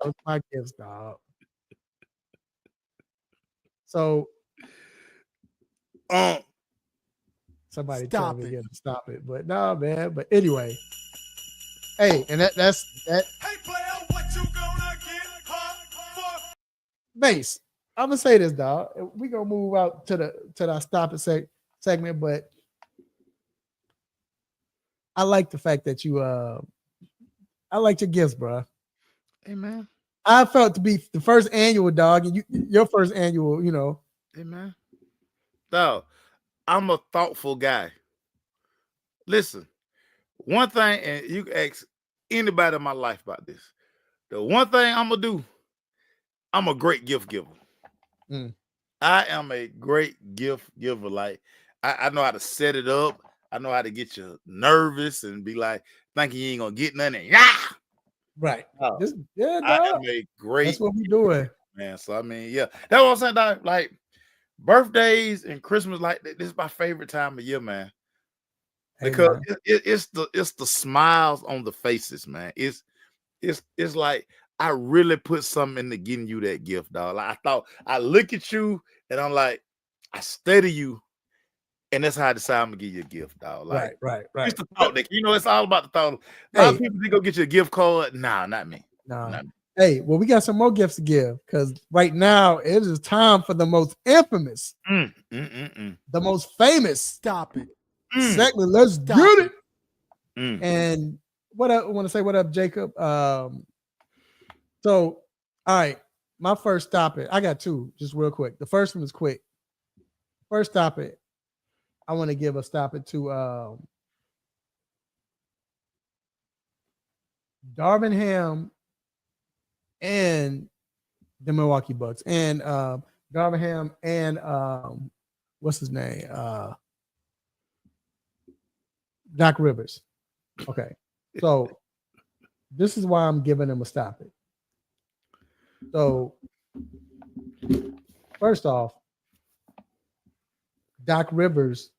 Those my gifts, dog. So, somebody tell me to stop it, but no, man. But anyway, hey, and that's that. Hey, player, what you gonna get for? Base. I'm gonna say this, dog. We gonna move out to the stop it segment, but I like the fact that you I like your gifts, bro. Hey, man. I felt to be the first annual, dog, and your first annual, Hey, man. Dog, I'm a thoughtful guy. Listen, one thing, and you can ask anybody in my life about this. The one thing I'm gonna do, I'm a great gift giver. I am a great gift giver. Like I know how to set it up. I know how to get you nervous and be like thinking you ain't gonna get nothing. Yeah. Right. Oh, dog. I am a great. That's what we doing, man. So I mean, yeah, that's what I'm saying. Dog. Like birthdays and Christmas, like this is my favorite time of year, man. Because it's the smiles on the faces, man. It's like I really put something into getting you that gift, dog. Like I thought I look at you and I'm like, I study you, and that's how I decide I'm gonna give you a gift, dog. Like, right. It's the thought that it's all about the thought. A lot of people think go get you a gift card. Nah, not me. No. Not me. Hey, well, we got some more gifts to give because right now it is time for the most infamous, the most famous. Stop it. Segment. Let's get it. And what I want to say, what up, Jacob? So, all right, my first topic. I got 2, just real quick. The first one is quick. First topic, I want to give a stop it to Darvin Ham and the Milwaukee Bucks and Darvin Ham and what's his name? Doc Rivers. Okay. So this is why I'm giving him a stop it. So first off, Doc Rivers,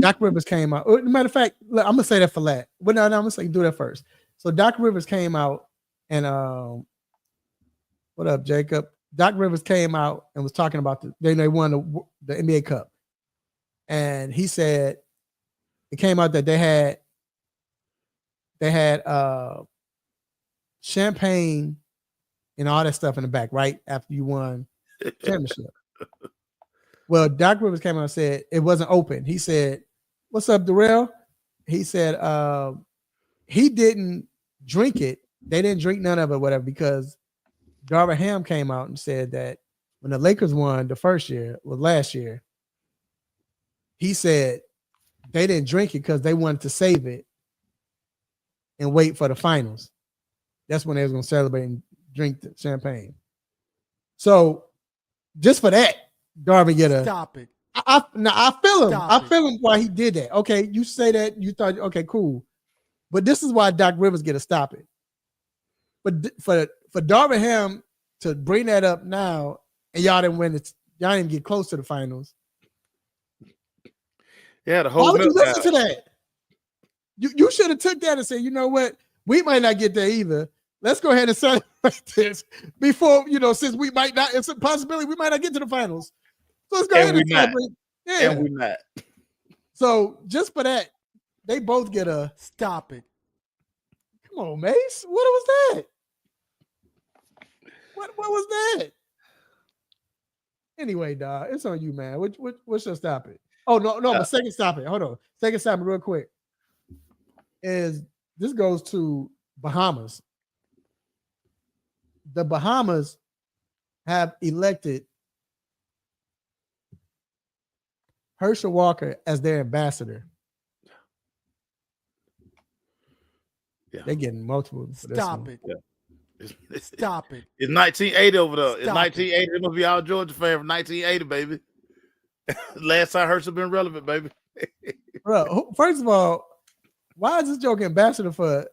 Doc Rivers came out. Matter of fact, look, I'm gonna say that for that. But no, I'm gonna say do that first. So Doc Rivers came out and what up, Jacob? Doc Rivers came out and was talking about they won the NBA Cup, and he said it came out that they had champagne and all that stuff in the back right after you won the championship. Well, Doc Rivers came out and said it wasn't open. He said, "What's up, Darrell?" He said he didn't drink it. They didn't drink none of it, whatever, because Darvin Ham came out and said that when the Lakers won the first year, well, last year, he said they didn't drink it because they wanted to save it and wait for the finals. That's when they was going to celebrate and drink the champagne. So just for that, Darvin get a Stop it. I feel him. Stop I it. feel him why he did that. Okay, you say that you thought, okay, cool. But this is why Doc Rivers get to stop it. But for Darvin Ham to bring that up now and y'all didn't win it, y'all didn't get close to the finals. Yeah, the Why whole would you meltdown. listen to that? You should have took that and said, you know what? We might not get there either. Let's go ahead and celebrate this before, since we might not, it's a possibility we might not get to the finals. So let's go And ahead we and not. celebrate. Yeah. And we not. So just for that, they both get a Stop it. come on, Mace. What was that? What was that? Anyway, dog, it's on you, man. What's your stop it? Oh, no, but second stop it. Hold on. Second stop it real quick. Is this goes to Bahamas. The Bahamas have elected Herschel Walker as their ambassador. Yeah. They're getting multiple. For this Stop one. it. It's Stop it. 1980 over there. It's Stop 1980. It must be all Georgia fan from 1980, baby. Last time Herschel been relevant, baby. Bro, first of all, why is this joke ambassador for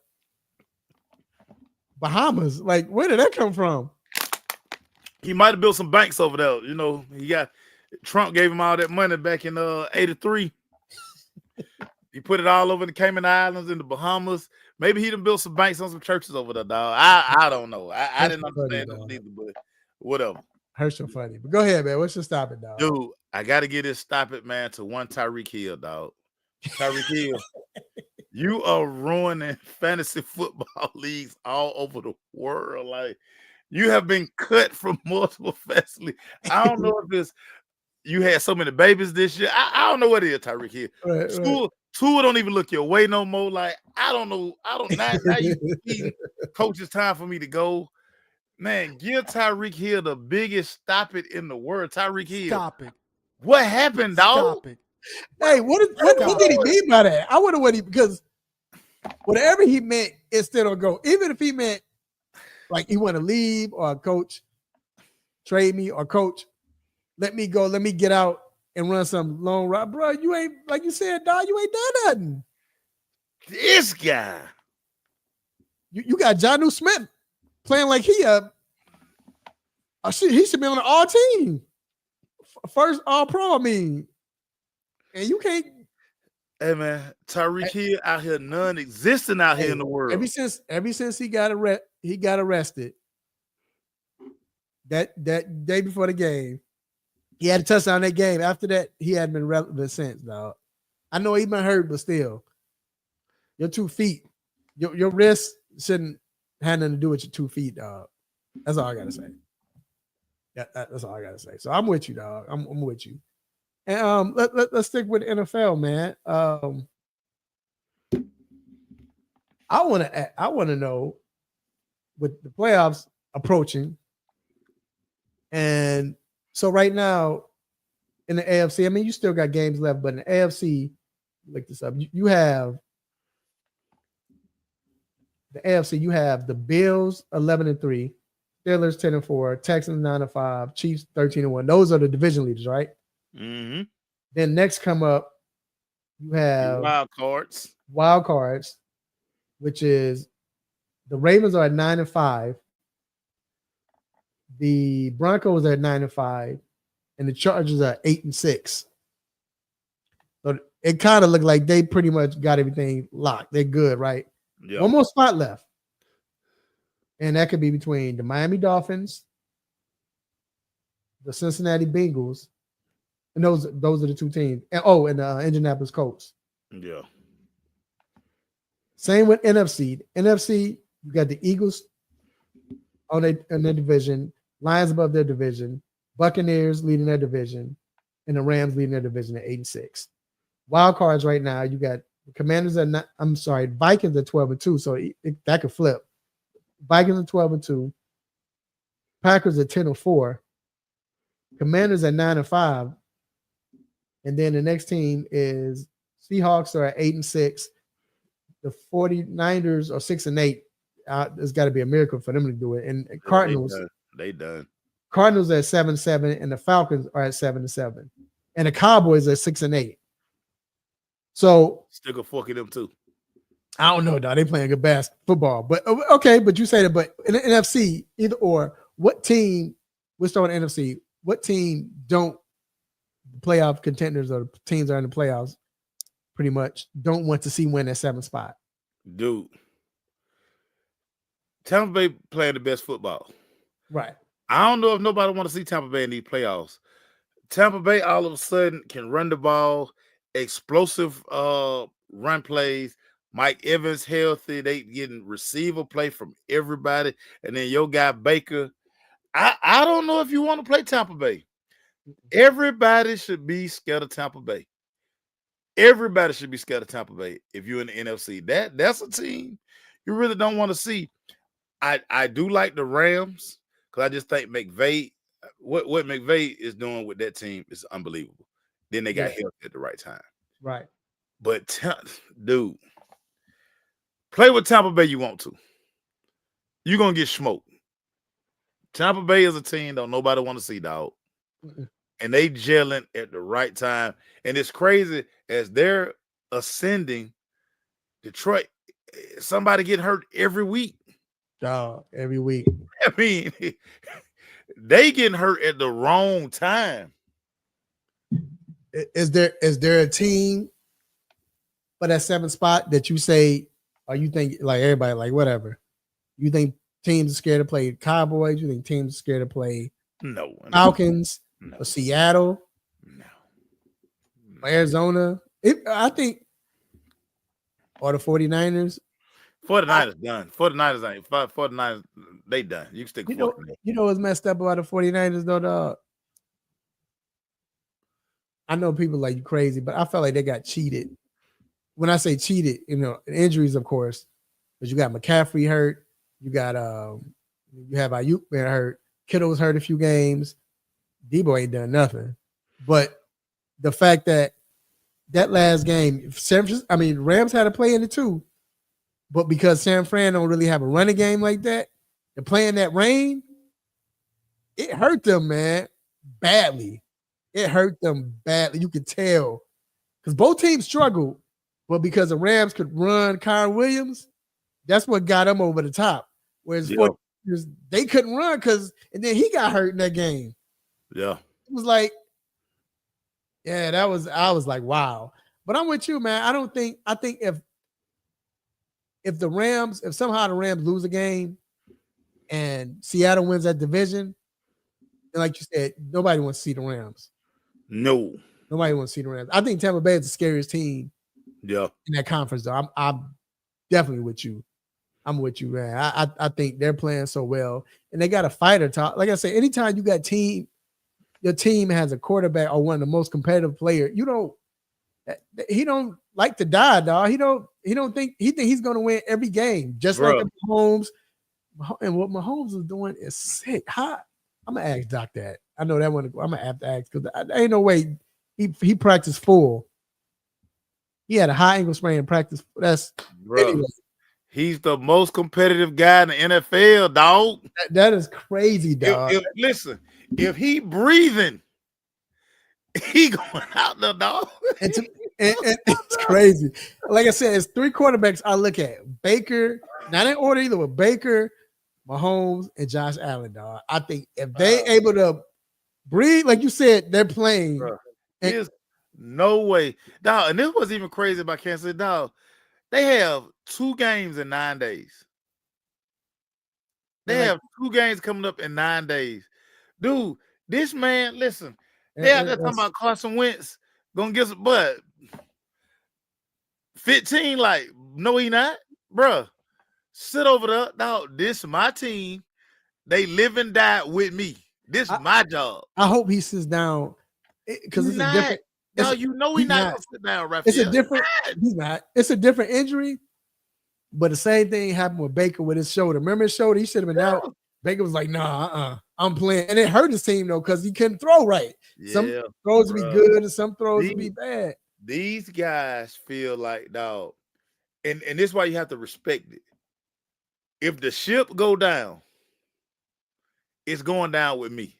Bahamas? Like, where did that come from? He might have built some banks over there. He got Trump gave him all that money back in 83. He put it all over the Cayman Islands and the Bahamas. Maybe he done built some banks on some churches over there, dog. I don't know. I didn't understand funny, this either, but whatever. Herschel funny. But go ahead, man. What's your stop it, dog? Dude, I got to get this stop it, man, to one Tyreek Hill, dog. Tyreek Hill, you are ruining fantasy football leagues all over the world. Like, you have been cut from multiple fantasy leagues. I don't know if it's you had so many babies this year. I don't know what it is, Tyreek Hill. Right. Tua don't even look your way no more. Like, I don't know. Now you see coach, it's time for me to go. Man, give Tyreek Hill the biggest stop it in the world. Tyreek Hill. Stop it. What happened, dog? Stop it. Hey, what did he mean by that? I wonder because whatever he meant, it still don't go. Even if he meant like he want to leave or coach trade me or coach let me go, let me get out and run some long ride, bro. You ain't like you said, dog. You ain't done nothing. This guy. You got Jonnu Smith playing like he should be on the all team. First all pro, I mean. And you can't. Hey man, Tyreek Hill out here non-existent out here in the world. Ever since he got arrested that day before the game, he had a touchdown that game. After that, he hadn't been relevant since, dog. I know he been hurt, but still, your 2 feet, your wrist shouldn't have nothing to do with your 2 feet, dog. That's all I gotta say. Yeah, that's all I gotta say. So I'm with you, dog. I'm with you. And let's stick with NFL, man. I want to know with the playoffs approaching, and so right now in the AFC, I mean, you still got games left, but in the AFC, look this up. You have the AFC, you have the Bills 11-3, Steelers 10-4, Texans 9-5, Chiefs 13-1. Those are the division leaders, right? Mm-hmm. Then next come up, you have Wild cards. wild cards, which is the Ravens are at 9-5, the Broncos are at 9-5, and the Chargers are 8-6. So it kind of looked like they pretty much got everything locked. They're good, right? Yeah. One more spot left. And that could be between the Miami Dolphins, the Cincinnati Bengals, and those are the two teams. And the Indianapolis Colts. Yeah. Same with NFC. NFC, you got the Eagles on their division, Lions above their division, Buccaneers leading their division, and the Rams leading their division at 8-6. Wild cards right now, you got the Commanders at Vikings at 12-2, so that could flip. Vikings at 12-2, Packers at 10-4, Commanders at 9-5, and then the next team is Seahawks are at 8-6. The 49ers are 6-8. There's got to be a miracle for them to do it. And Cardinals, they done. Cardinals at 7-7, and the Falcons are at 7-7, and the Cowboys are 6-8. So Still a fork in them too. I don't know, dog. They playing good football, but okay. But you say that. But in the NFC, either or, what team? We're starting NFC. What team don't playoff contenders or teams that are in the playoffs? Pretty much don't want to see win that 7th spot. Dude, Tampa Bay playing the best football. Right. I don't know if nobody want to see Tampa Bay in these playoffs. Tampa Bay all of a sudden can run the ball, explosive run plays. Mike Evans healthy. They getting receiver play from everybody. And then your guy Baker. I don't know if you want to play Tampa Bay. Everybody should be scared of Tampa Bay. Everybody should be scared of Tampa Bay if you're in the NFC. That's a team you really don't want to see. I do like the Rams because I just think McVay, what McVay is doing with that team is unbelievable. Then they got help at the right time. Right. But, dude, play with Tampa Bay you want to. You're going to get smoked. Tampa Bay is a team that nobody want to see, dog. Mm-mm. And they gelling at the right time. And it's crazy as they're ascending, Detroit, somebody get hurt every week. Dog, every week. I mean, they getting hurt at the wrong time. Is there a team for that 7th spot that you say, or you think like everybody, like whatever? You think teams are scared to play Cowboys? You think teams are scared to play Falcons or Seattle? No. Or Arizona? I think, or the 49ers. 49ers done. 49ers, they done. You can stick with 49ers. You know what's messed up about the 49ers though, dog? I know people like you crazy, but I felt like they got cheated. When I say cheated, injuries, of course, because you got McCaffrey hurt, you got you have Ayuk been hurt, Kittle was hurt a few games, Debo ain't done nothing. But the fact that last game, Rams had to play in it too, but because San Fran don't really have a running game like that, they're playing that rain, it hurt them, man, badly. It hurt them badly. You could tell because both teams struggled, but because the Rams could run Kyron Williams, that's what got them over the top. Whereas they couldn't run and then he got hurt in that game. Yeah. It was like, I was like, wow. But I'm with you, man. I think if somehow the Rams lose a game and Seattle wins that division, then like you said, nobody wants to see the Rams. No. Nobody wants to see the Rams. I think Tampa Bay is the scariest team in that conference, though. I'm definitely with you. I'm with you, man. I think they're playing so well. And they got a fighter top. Like I say, anytime you got your team has a quarterback or one of the most competitive players, he don't like to die, dog. He think he's gonna win every game, just like Mahomes. And what Mahomes is doing is sick. I'm gonna ask Doc that. I know that one. I'm gonna have to ask because ain't no way he practiced full. He had a high ankle sprain in practice. That's anyway. He's the most competitive guy in the NFL, dog. That is crazy, dog. Listen, if he breathing, he going out the dog. And it's crazy. Like I said, it's 3 quarterbacks I look at. Baker, not in order either, but Baker, Mahomes, and Josh Allen, dog. I think if they able to breathe, like you said, they're playing. Bro, there's no way. Dog, and this was even crazy about Kansas City, dog. They have 2 games in 9 days. They have 2 games coming up in 9 days. Dude, this man, listen, they're talking about Carson Wentz gonna get some butt. 15, like, no, he not, bruh. Sit over there. Dog, this is my team. They live and die with me. This is my job. I hope he sits down because it's not, a different. No, you know he's not gonna sit down, Raphael. It's a different. He's not. It's a different injury, but the same thing happened with Baker with his shoulder. Remember his shoulder? He should have been out. Baker was like, "Nah, I'm playing," and it hurt his team though because he couldn't throw right. Yeah, some throws would be good, and some throws would be bad. These guys feel like, dog, and this is why you have to respect it. If the ship go down, it's going down with me.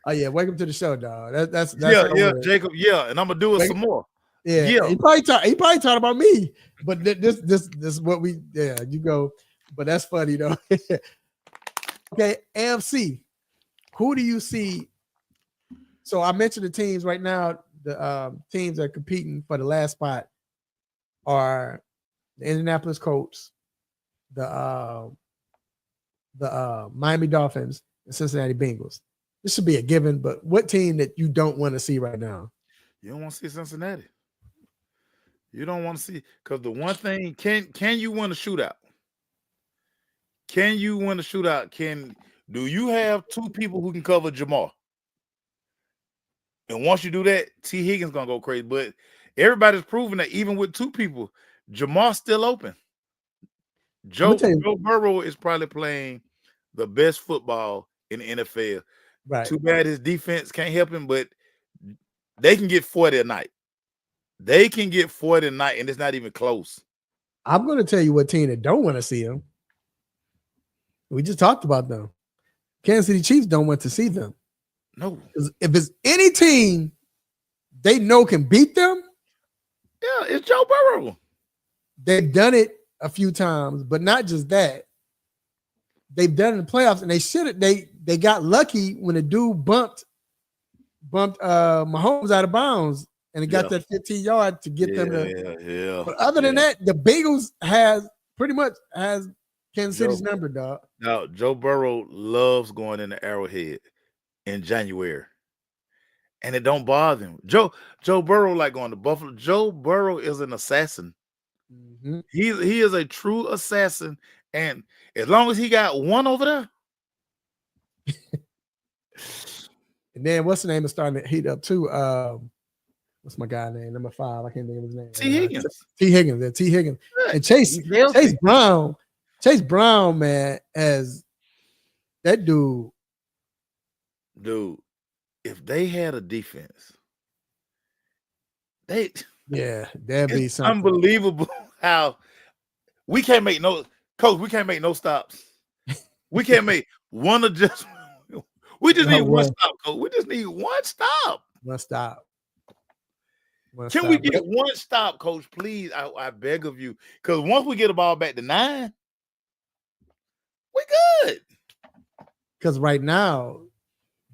Oh yeah, welcome to the show, dog. That's yeah, Jacob. Yeah, and I'm gonna do it some more. Yeah. He probably talked about me, but this is what we. Yeah, you go. But that's funny though. Okay, AFC. Who do you see? So I mentioned the teams right now. The teams that are competing for the last spot are the Indianapolis Colts, the Miami Dolphins, and Cincinnati Bengals. This should be a given, but what team that you don't want to see right now? You don't want to see Cincinnati. You don't want to see, because the one thing, can you win a shootout? Can you win a shootout? Do you have 2 people who can cover Jamar? And once you do that, T. Higgins gonna go crazy. But everybody's proving that even with 2 people, Jamar's still open. Joe Burrow is probably playing the best football in the NFL. Right. Too bad his defense can't help him, but they can get 40 a night. They can get 40 a night, and it's not even close. I'm going to tell you what team that don't want to see him. We just talked about them. Kansas City Chiefs don't want to see them. No. If it's any team they know can beat them, yeah, it's Joe Burrow. They've done it a few times, but not just that. They've done it in the playoffs, and they should have. They got lucky when the dude bumped Mahomes out of bounds, and it got that 15-yard to get them to. Yeah. But other than that, the Bengals pretty much has Kansas City's number, dog. Now, Joe Burrow loves going in the Arrowhead in January, and it don't bother him. Joe Burrow like going to Buffalo. Joe Burrow is an assassin. Mm-hmm. He is a true assassin, and as long as he got one over there. And then what's the name is starting to heat up too? What's my guy name? Number 5. I can't think of his name. T. Higgins. T. Higgins. And Chase Brown, man, as that dude. Dude, if they had a defense, that'd be something unbelievable. How we can't make no stops. We can't make one adjustment. We just need one stop, coach. We just need one stop. Can we get one stop, coach? Please, I beg of you. Because once we get the ball back to 9, we good. Because right now,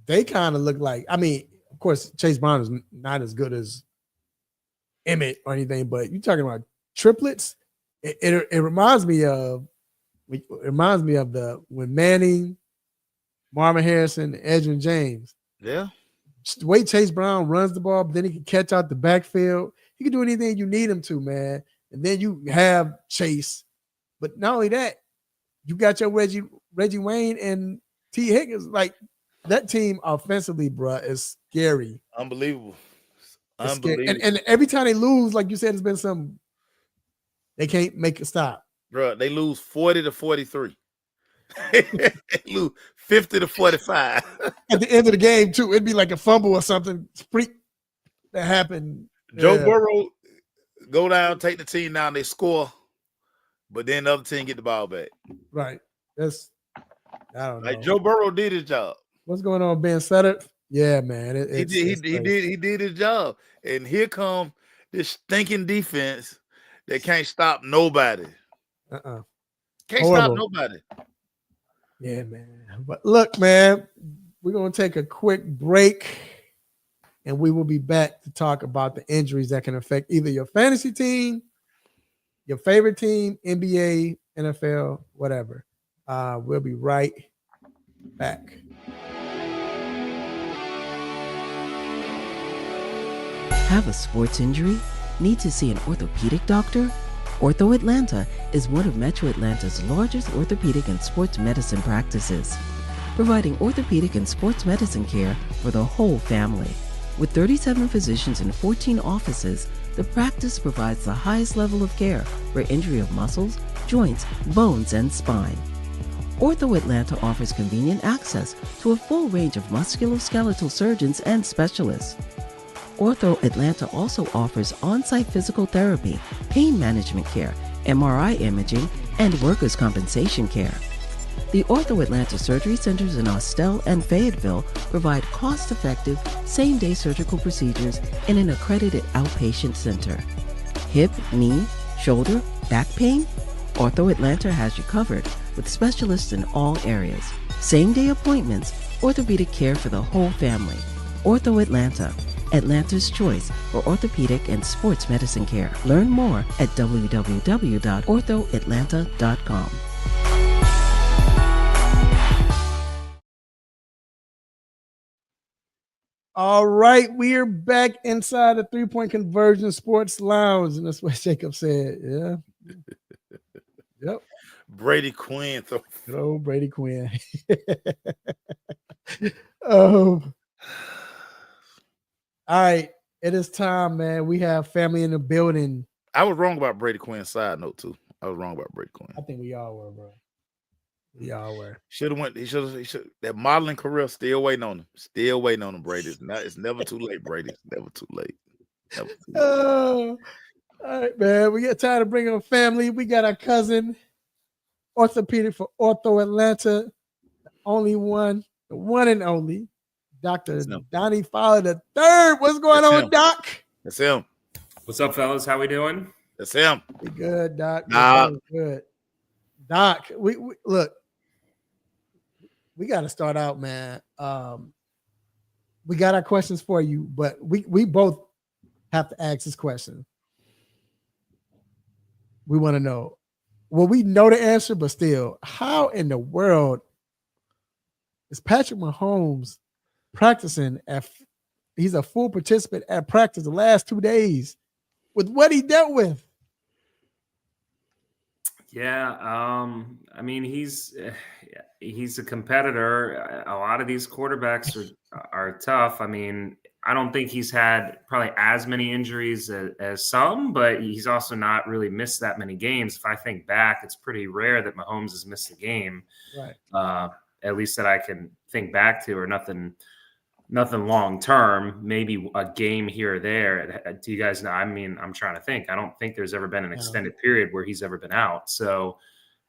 they kind of look like, I mean, of course, Chase Brown is not as good as Emmett or anything, but you're talking about triplets. It reminds me of when Manning, Marvin Harrison, Edgerrin James. Yeah. Just the way Chase Brown runs the ball, but then he can catch out the backfield. He can do anything you need him to, man. And then you have Chase. But not only that, you got your Reggie Wayne and T. Higgins. Like, that team offensively, bro, is scary. Unbelievable. Unbelievable. And every time they lose, like you said, it's been some – they can't make it stop. Bro, they lose 40-43. They lose 50-45. At the end of the game, too, it'd be like a fumble or something freak that happened. Joe Burrow, go down, take the team down, they score, but then the other team get the ball back. Right. That's I don't know. Like Joe Burrow did his job. What's going on, Ben Sutter? Yeah, man. He did his job. And here come this stinking defense that can't stop nobody. Can't stop Horrible. nobody. Yeah, man. But look, man, we're going to take a quick break and we will be back to talk about the injuries that can affect either your fantasy team, your favorite team, NBA, NFL, whatever. We'll be right back. Have a sports injury? Need to see an orthopedic doctor? Ortho Atlanta is one of Metro Atlanta's largest orthopedic and sports medicine practices, providing orthopedic and sports medicine care for the whole family. With 37 physicians and 14 offices, the practice provides the highest level of care for injury of muscles, joints, bones, and spine. Ortho Atlanta offers convenient access to a full range of musculoskeletal surgeons and specialists. Ortho Atlanta also offers on-site physical therapy, pain management care, MRI imaging, and workers' compensation care. The Ortho Atlanta surgery centers in Austell and Fayetteville provide cost-effective, same-day surgical procedures in an accredited outpatient center. Hip, knee, shoulder, back pain? Ortho Atlanta has you covered with specialists in all areas. Same-day appointments, orthopedic care for the whole family. Ortho Atlanta, Atlanta's choice for orthopedic and sports medicine care. Learn more at www.orthoatlanta.com. All right, we are back inside the 3-Point Conversion Sports Lounge, and that's what Jacob said. Yeah. Yep. Brady Quinn. Good old Brady Quinn. All right, it is time, man. We have family in the building. I was wrong about Brady Quinn's side note too. I was wrong about Brady Quinn. I think we all were, bro. We all were. Should have went. He should. That modeling career still waiting on him. Still waiting on him, Brady. It's never too late, Brady. It's never too late. Never too late. All right, man. We got time to bring on family. We got our cousin, orthopedic for Ortho Atlanta, the only one, the one and only, Dr. Donnie Fowler the third. What's going on, Doc? That's him. What's up, fellas? How we doing? That's him. We good, Doc. Good. Doc, we look. We got to start out, man. We got our questions for you, but we both have to ask this question. We want to know. Well, we know the answer, but still, how in the world is Patrick Mahomes practicing he's a full participant at practice the last 2 days with what he dealt with? Yeah, I mean he's a competitor. A lot of these quarterbacks are tough. I mean, I don't think he's had probably as many injuries as some, but he's also not really missed that many games. If I think back, it's pretty rare that Mahomes has missed a game, right? At least that I can think back to, or nothing long term. Maybe a game here or there. Do you guys know? I mean, I'm trying to think. I don't think there's ever been an extended period where he's ever been out. So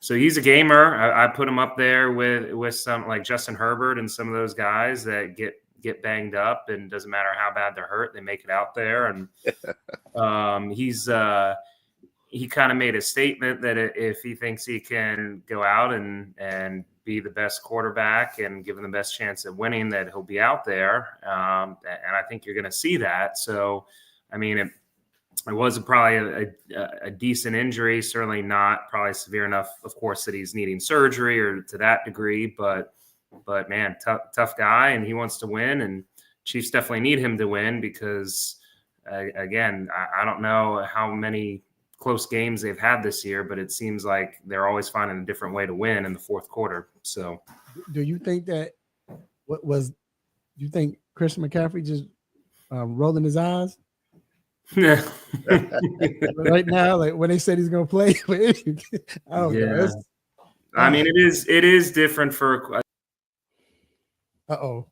he's a gamer. I put him up there with some like Justin Herbert and some of those guys that get banged up, and doesn't matter how bad they're hurt, they make it out there. And he kind of made a statement that if he thinks he can go out and be the best quarterback and give him the best chance at winning, that he'll be out there. And I think you're going to see that. So, I mean, it was probably a decent injury, certainly not probably severe enough, of course, that he's needing surgery or to that degree, but man, tough guy, and he wants to win, and Chiefs definitely need him to win because, again, I don't know how many close games they've had this year, but it seems like they're always finding a different way to win in the fourth quarter. So, do you think that do you think Christian McCaffrey just rolling his eyes? Yeah. Right now, like when they said he's going to play, I don't know. I mean, it is different for.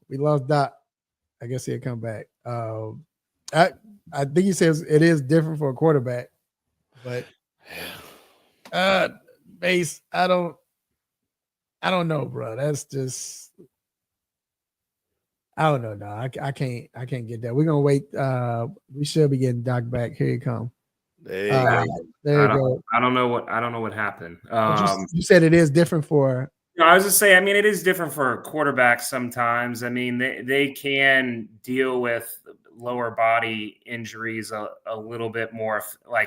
We lost Doc. I guess he'll come back. I think he says it is different for a quarterback. But Base, I don't know, bro. That's just I don't know, dog. I can't get that. We're gonna wait. We should be getting Doc back. Here you come. There you go. There you go. I don't know what happened. But you said it is different for. No, I was just saying, I mean, it is different for quarterbacks sometimes. I mean, they can deal with lower body injuries a little bit more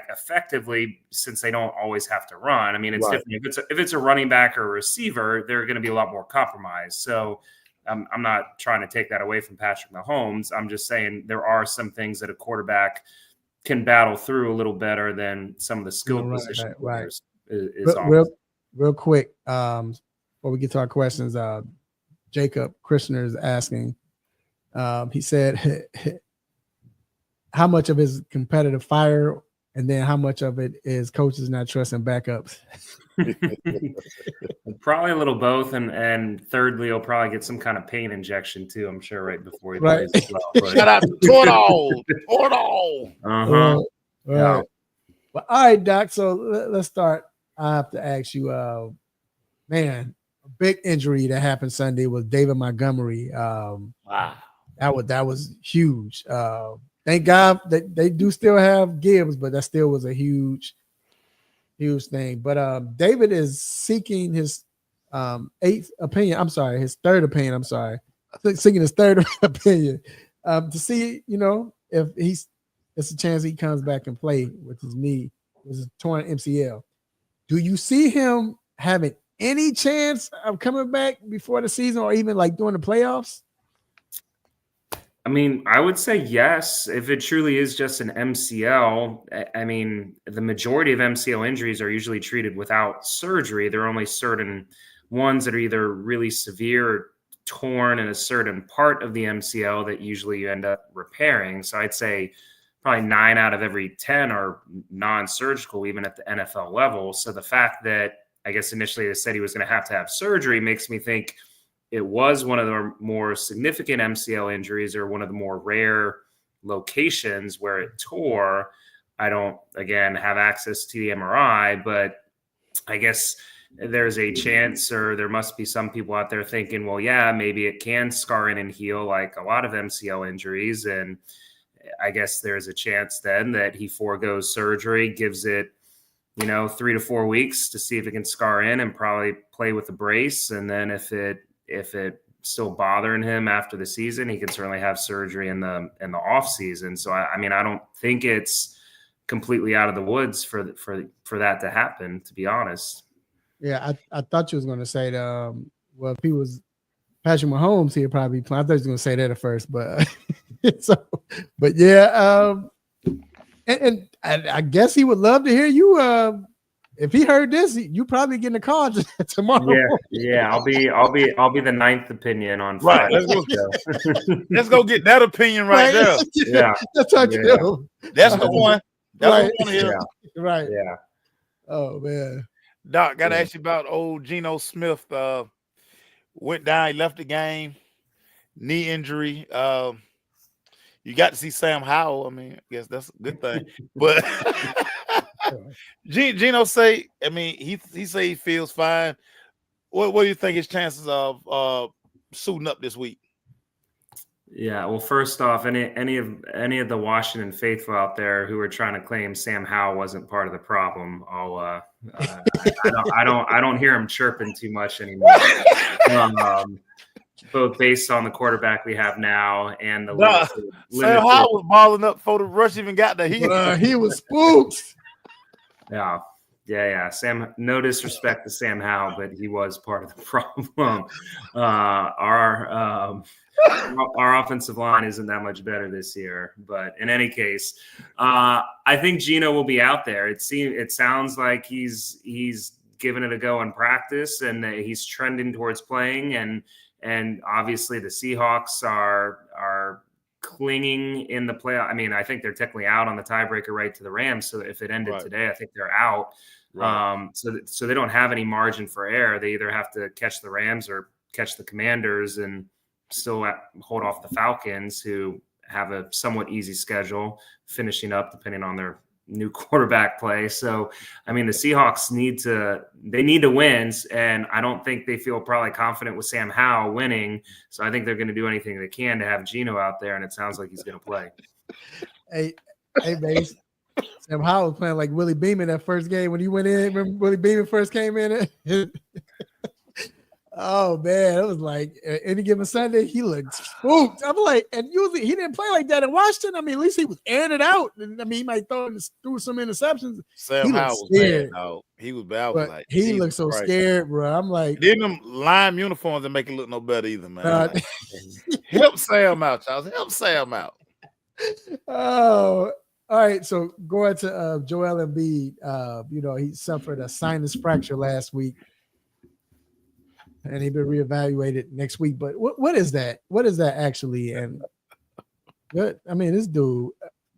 effectively since they don't always have to run. I mean, it's Right. different. If it's a running back or a receiver, they're going to be a lot more compromised. So I'm not trying to take that away from Patrick Mahomes. I'm just saying there are some things that a quarterback can battle through a little better than some of the skilled position players. Real quick, before we get to our questions, Jacob Krishner is asking. He said, "How much of his competitive fire, and then how much of it is coaches not trusting backups?" Probably a little both, and thirdly, he'll probably get some kind of pain injection too. I'm sure right before he Right. plays as well. But, Shout out to Tordo. Tordo. uh-huh. Right. Well, all right, Doc. So let's start. I have to ask you, man, a big injury that happened Sunday was David Montgomery. Wow. That was huge. Thank God that they do still have Gibbs, but that still was a huge thing. But David is seeking his his third opinion. I'm sorry, seeking his third opinion to see, if it's a chance he comes back and play with his knee, with his torn MCL. Do you see him having any chance of coming back before the season or even like during the playoffs? I mean, I would say yes, if it truly is just an MCL. I mean, the majority of MCL injuries are usually treated without surgery. There are only certain ones that are either really severe or torn in a certain part of the MCL that usually you end up repairing. So I'd say probably 9 out of every 10 are non-surgical, even at the NFL level. So the fact that I guess initially they said he was going to have surgery makes me think it was one of the more significant MCL injuries or one of the more rare locations where it tore. I don't, again, have access to the MRI, but I guess there's a chance, or there must be some people out there thinking, well, yeah, maybe it can scar in and heal like a lot of MCL injuries. And I guess there's a chance then that he foregoes surgery, gives it, 3 to 4 weeks to see if it can scar in and probably play with a brace. And then if it still bothering him after the season, he can certainly have surgery in the off season. So I mean, I don't think it's completely out of the woods for that to happen, to be honest. Yeah, I thought you was going to say that. Well, if he was Patrick Mahomes, he'd probably play. I thought he was going to say that at first, but but yeah. And I guess he would love to hear you. If he heard this, you probably getting a call tomorrow. Yeah. I'll be the ninth opinion on Right. Friday. Let's go get that opinion right there. Yeah. That's what you do. That's the one. That's Right. what I want to hear. Right. Yeah. Oh man. Doc, got to ask you about old Geno Smith. Went down, he left the game, knee injury. You got to see Sam Howell. I mean, I guess that's a good thing. But Geno say, I mean, he say he feels fine. What do you think his chances of suiting up this week? Yeah, well, first off, any of the Washington faithful out there who are trying to claim Sam Howell wasn't part of the problem, I don't hear him chirping too much anymore. Both based on the quarterback we have now and the Sam Howell was balling up before the rush even got there. He was spooked. Yeah. Sam, no disrespect to Sam Howell, but he was part of the problem. Our offensive line isn't that much better this year, but in any case, I think Geno will be out there. It sounds like he's given it a go in practice, and he's trending towards playing. And obviously, the Seahawks are clinging in the playoff. I mean, I think they're technically out on the tiebreaker right to the Rams. So if it ended today, I think they're out. Right. So they don't have any margin for error. They either have to catch the Rams or catch the Commanders and still hold off the Falcons, who have a somewhat easy schedule, finishing up depending on their new quarterback play. So, I mean, the Seahawks need to win, and I don't think they feel probably confident with Sam Howell winning. So I think they're going to do anything they can to have Geno out there, and it sounds like he's going to play. Hey, Mace. Sam Howell was playing like Willie Beeman that first game when he went in. Remember Willie Beeman first came in? Oh man, it was like any given Sunday he looked spooked. I'm like, and usually he didn't play like that in Washington. I mean, at least he was airing it out. And I mean, he might throw some interceptions. Sam Howell was bad, dog. He was bad. But Like, he looked so scared, bro. I'm like, didn't them lime uniforms that make it look no better either, man. Like, help Sam out, y'all. Help Sam out. Oh, all right. So going to Joel Embiid, he suffered a sinus fracture last week. And he'll be reevaluated next week. But what is that? What is that actually? And good. I mean, this dude,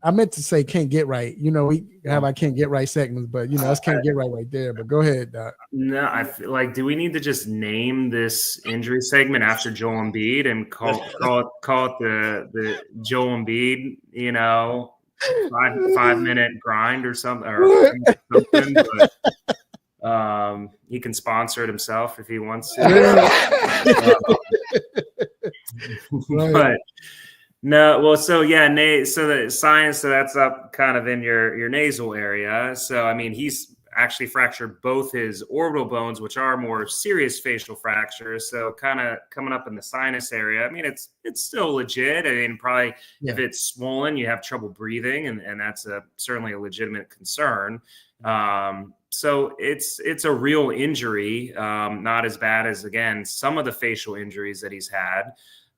I meant to say can't get right. We have our can't get right segments, but that's can't get right there. But go ahead, Doc. No, I feel like, do we need to just name this injury segment after Joel Embiid and call it the Joel Embiid, 5-minute grind or something, but he can sponsor it himself if he wants to. But no, well, so yeah, so the sinus, so that's up kind of in your nasal area. So I mean, he's actually fractured both his orbital bones, which are more serious facial fractures. So kind of coming up in the sinus area. I mean, it's still legit. I mean, probably if it's swollen, you have trouble breathing, and that's certainly a legitimate concern. So it's a real injury, not as bad as, again, some of the facial injuries that he's had,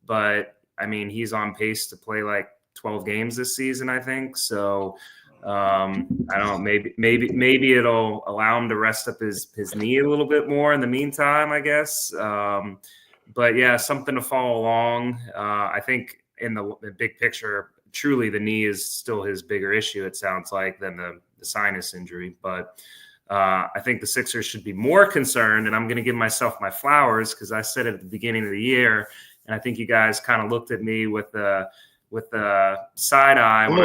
but I mean, he's on pace to play like 12 games this season, I think. So I don't know, maybe it'll allow him to rest up his knee a little bit more in the meantime, I guess. But yeah, something to follow along. I think in the big picture, truly the knee is still his bigger issue, it sounds like, than the sinus injury. But I think the Sixers should be more concerned, and I'm going to give myself my flowers because I said it at the beginning of the year, and I think you guys kind of looked at me with the side eye when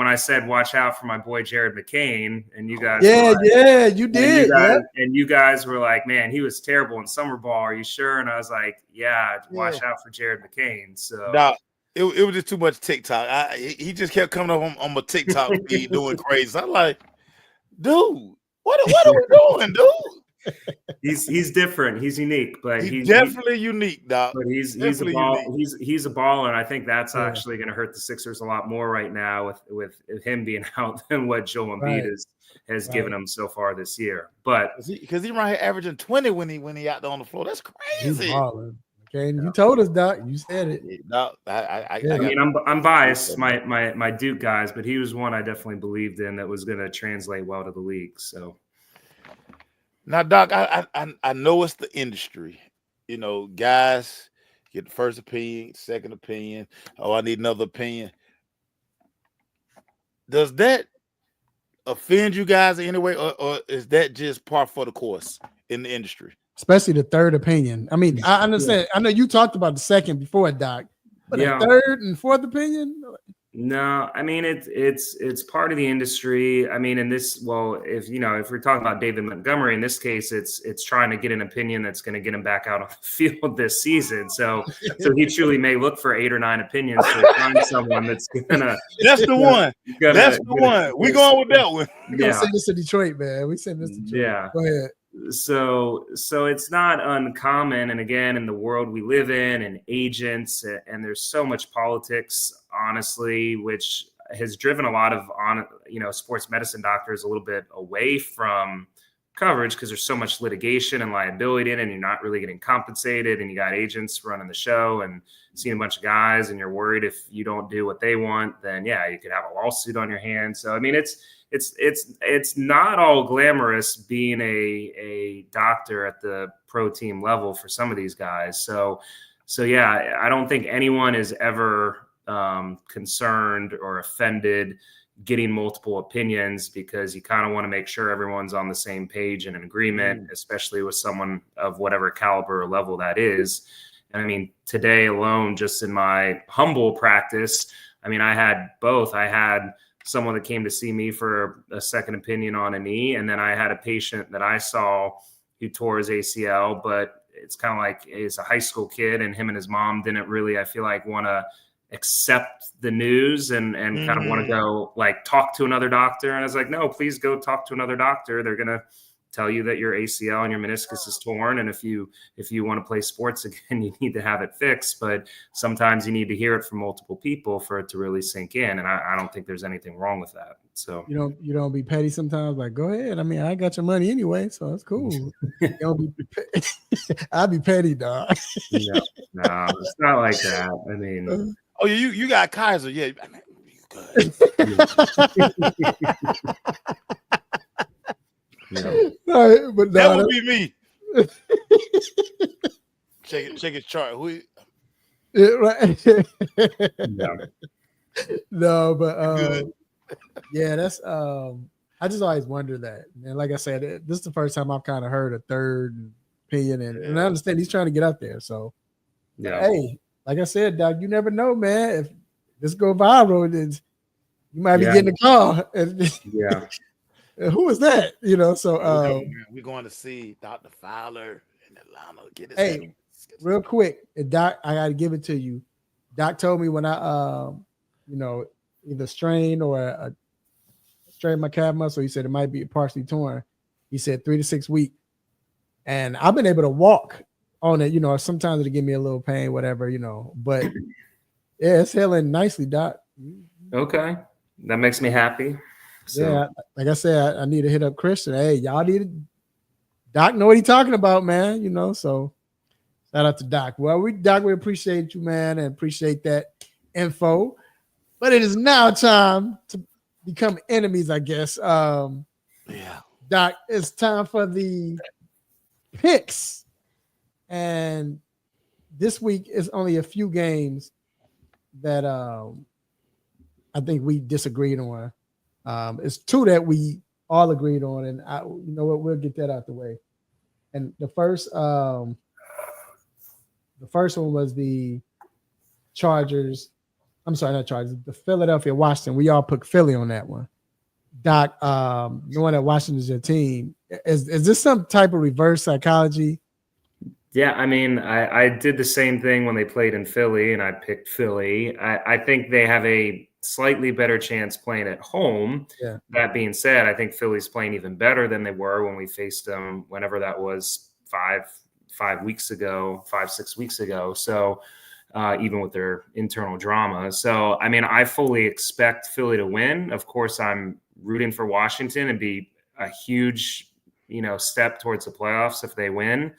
I said watch out for my boy Jared McCain, and you guys you did, and you guys were like, man, he was terrible in summer ball. Are you sure? And I was like, yeah, watch out for Jared McCain. So. No. It was just too much TikTok. He just kept coming up on my TikTok feed doing crazy. I'm like, dude, what are we doing, dude? He's different. He's unique, but he's definitely unique, Doc. But he's a baller, and I think that's actually going to hurt the Sixers a lot more right now with him being out than what Joel Embiid has given him so far this year. But because he right here averaging 20 when he out there on the floor, that's crazy. He's balling. Okay, and you told us, Doc. You said it. No, I mean, I'm biased, my Duke guys, but he was one I definitely believed in that was going to translate well to the league. So now, Doc, I know it's the industry. Guys get the first opinion, second opinion. Oh, I need another opinion. Does that offend you guys in any way, or is that just par for the course in the industry? Especially the third opinion. I mean, I understand. I know you talked about the second before, Doc, but the third and fourth opinion. No, I mean it's part of the industry. I mean, in this, if we're talking about David Montgomery in this case, it's trying to get an opinion that's going to get him back out on the field this season. So he truly may look for 8 or 9 opinions to find someone that's gonna. That's the one. That's the one. We going with that one. We're gonna send this to Detroit, man. We send this to Detroit. Yeah. Go ahead. So it's not uncommon, and again, in the world we live in, and agents, and there's so much politics, honestly, which has driven a lot of sports medicine doctors a little bit away from coverage because there's so much litigation and liability in it, and you're not really getting compensated, and you got agents running the show and seeing a bunch of guys, and you're worried if you don't do what they want, then you could have a lawsuit on your hands. So I mean, it's not all glamorous being a doctor at the pro team level for some of these guys. So yeah, I don't think anyone is ever concerned or offended getting multiple opinions because you kind of want to make sure everyone's on the same page and in agreement, especially with someone of whatever caliber or level that is. And I mean, today alone, just in my humble practice, I mean, I had both. I had someone that came to see me for a second opinion on a knee. And then I had a patient that I saw who tore his ACL, but it's kind of like he's a high school kid, and him and his mom didn't really, I feel like, want to accept the news and kind of want to go like talk to another doctor. And I was like, no, please go talk to another doctor. They're going to tell you that your ACL and your meniscus is torn. And if you want to play sports again, you need to have it fixed. But sometimes you need to hear it from multiple people for it to really sink in. And I don't think there's anything wrong with that. So you don't be petty sometimes. Like, go ahead. I mean, I got your money anyway, so it's cool. You don't be I'll be petty, dog. no, it's not like that. I mean, oh, you got Kaiser, yeah. I mean, you good. All right, but That would be me. check his chart. yeah, right. yeah. No, but yeah, that's I just always wonder that. And like I said, this is the first time I've kind of heard a third opinion, and I understand he's trying to get out there. So Yeah. hey, like I said, Doc, you never know, man. If this go viral, then you might be getting a call. Yeah. Who is that? You know, so we're going to see Dr. Fowler in Atlanta. Get his hey, real quick, Doc, I gotta give it to you. Doc told me when I either strained or strained my calf muscle, he said it might be partially torn. He said 3 to 6 weeks. And I've been able to walk on it, sometimes it'll give me a little pain, whatever, but yeah, it's healing nicely, Doc. Okay. That makes me happy. So. Yeah, like I said, I need to hit up Christian. Hey, y'all need Doc know what he's talking about, man. So shout out to Doc. Well, Doc, we appreciate you, man, and appreciate that info. But it is now time to become enemies, I guess. Yeah. Doc, it's time for the picks. And this week is only a few games that I think we disagreed on. It's 2 that we all agreed on, and you know what? We'll get that out the way. And the first one was the Chargers. I'm sorry, not Chargers. The Philadelphia Washington. We all put Philly on that one. Doc, knowing that Washington is your team, is this some type of reverse psychology? Yeah, I mean, I did the same thing when they played in Philly, and I picked Philly. I think they have a slightly better chance playing at home. Yeah. That being said, I think Philly's playing even better than they were when we faced them, whenever that was 5 weeks ago, 6 weeks ago. So even with their internal drama. So, I mean, I fully expect Philly to win. Of course, I'm rooting for Washington and be a huge, step towards the playoffs if they win.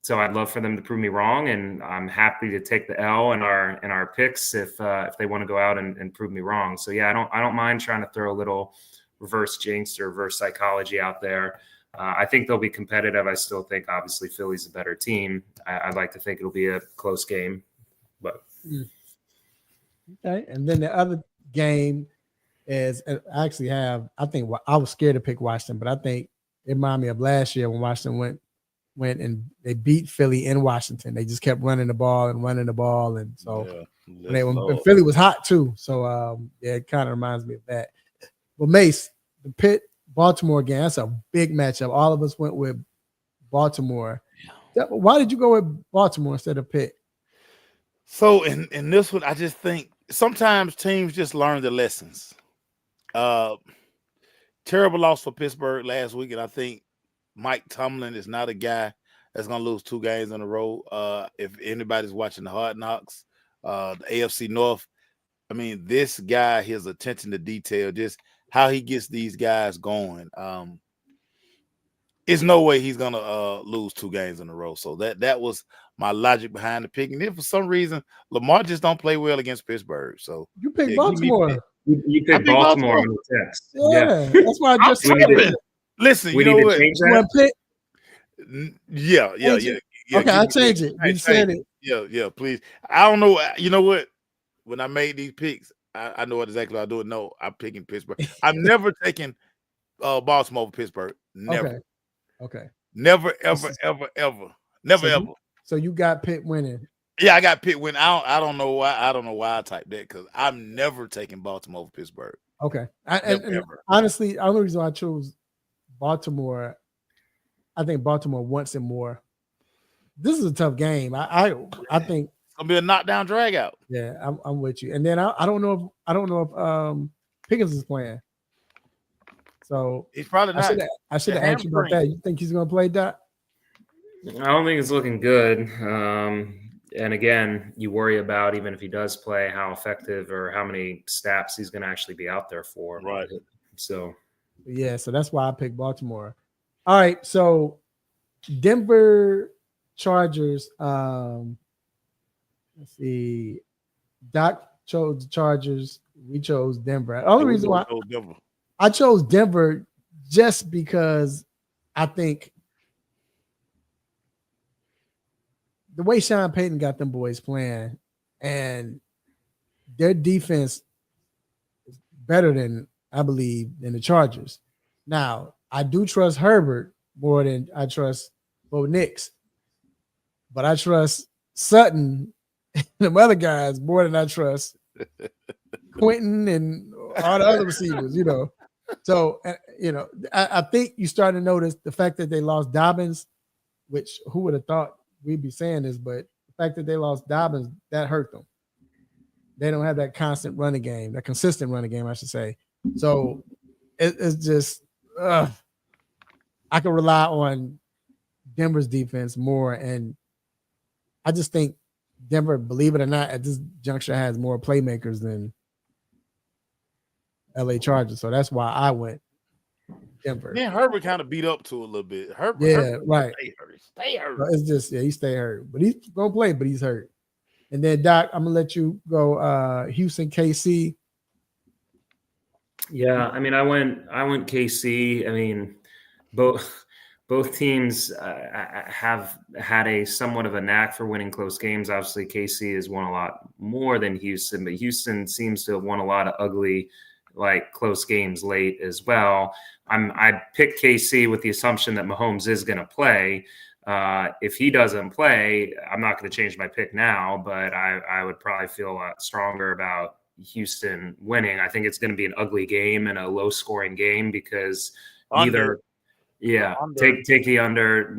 So I'd love for them to prove me wrong, and I'm happy to take the L in our picks if they want to go out and prove me wrong. So yeah, I don't mind trying to throw a little reverse jinx or reverse psychology out there. I think they'll be competitive. I still think obviously Philly's a better team. I'd like to think it'll be a close game, but okay. And then the other game is I think I was scared to pick Washington, but I think it reminded me of last year when Washington went and they beat Philly in Washington. They just kept running the ball, and so when Philly was hot too. So it kind of reminds me of that. Well, Mace, the Pitt Baltimore game, that's a big matchup. All of us went with Baltimore. Why did you go with Baltimore instead of Pitt? So in this one, I just think sometimes teams just learn the lessons. Terrible loss for Pittsburgh last week, and I think Mike Tomlin is not a guy that's going to lose 2 games in a row. If anybody's watching the Hard Knocks, the AFC North, I mean, this guy, his attention to detail, just how he gets these guys going. There's no way he's going to lose 2 games in a row. So that was my logic behind the pick. And then for some reason, Lamar just don't play well against Pittsburgh. So you picked Baltimore. You picked Baltimore on the text. Yeah, that's why I just listen, we you know need what? to change that. Yeah. Okay, I'll change it. You said it. Yeah, please. I don't know. You know what? When I made these picks, I know exactly what I'm doing. No, I'm picking Pittsburgh. I've never taken Baltimore over Pittsburgh. Never. Okay. Never, ever. Never, ever. So you got Pitt winning. Yeah, I got Pitt win. I don't know why. I don't know why I typed that because I'm never taking Baltimore over Pittsburgh. Okay. Never, And ever. honestly, the only reason I chose Baltimore, I think Baltimore wants it more. This is a tough game. I think It's gonna be a knockdown drag out. yeah, I'm with you. And then I don't know if Pickens is playing. So He's probably not. I should have The asked you about hamstring. that. You think he's gonna play, Doc? I don't think it's looking good. And again, you worry about, even if he does play, how effective or how many snaps he's going to actually be out there for. Right. So, Yeah, so that's why I picked Baltimore. All right, so Denver Chargers. Let's see. Doc chose the Chargers. We chose Denver. The only reason why I chose Denver just because I think the way Sean Payton got them boys playing and their defense is better than, I believe, than the Chargers. Now, I do trust Herbert more than I trust Bo Nix, but I trust Sutton and them other guys more than I trust Quentin and all the other receivers, So, I think you start to notice the fact that they lost Dobbins, which who would have thought we'd be saying this, but the fact that they lost Dobbins, that hurt them. They don't have that constant running game, that consistent running game, I should say. So it's just I can rely on Denver's defense more. And I just think Denver, believe it or not, at this juncture has more playmakers than LA Chargers. So that's why I went Denver. Man, Herbert kind of beat up to a little bit. Herbert, Yeah, right. Stay hurt. But it's just, he stay hurt. But he's gonna play, but he's hurt. And then Doc, I'm gonna let you go Houston KC. yeah, I mean, I went KC. I mean, both teams have had a somewhat of a knack for winning close games. Obviously, KC has won a lot more than Houston, but Houston seems to have won a lot of ugly, close games late as well. I picked KC with the assumption that Mahomes is going to play. If he doesn't play, I'm not going to change my pick now, but I would probably feel a lot stronger about Houston winning. I think it's going to be an ugly game and a low scoring game because take the under.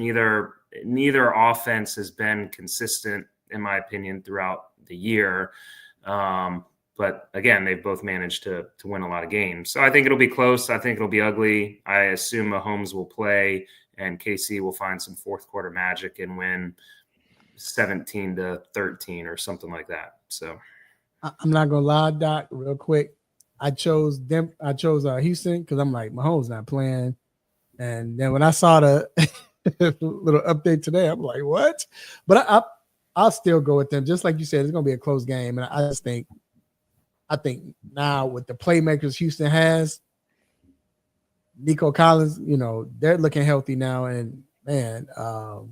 Neither offense has been consistent, in my opinion, throughout the year. But again, they've both managed to win a lot of games. So I think it'll be close. I think it'll be ugly. I assume Mahomes will play and KC will find some fourth quarter magic and win 17-13 or something like that. So I'm not gonna lie, Doc, real quick. I chose Houston because I'm like, Mahomes not playing. And then when I saw the little update today, I'm like, what? But I'll still go with them. Just like you said, it's gonna be a close game. And I think now with the playmakers Houston has, Nico Collins, they're looking healthy now. And man, the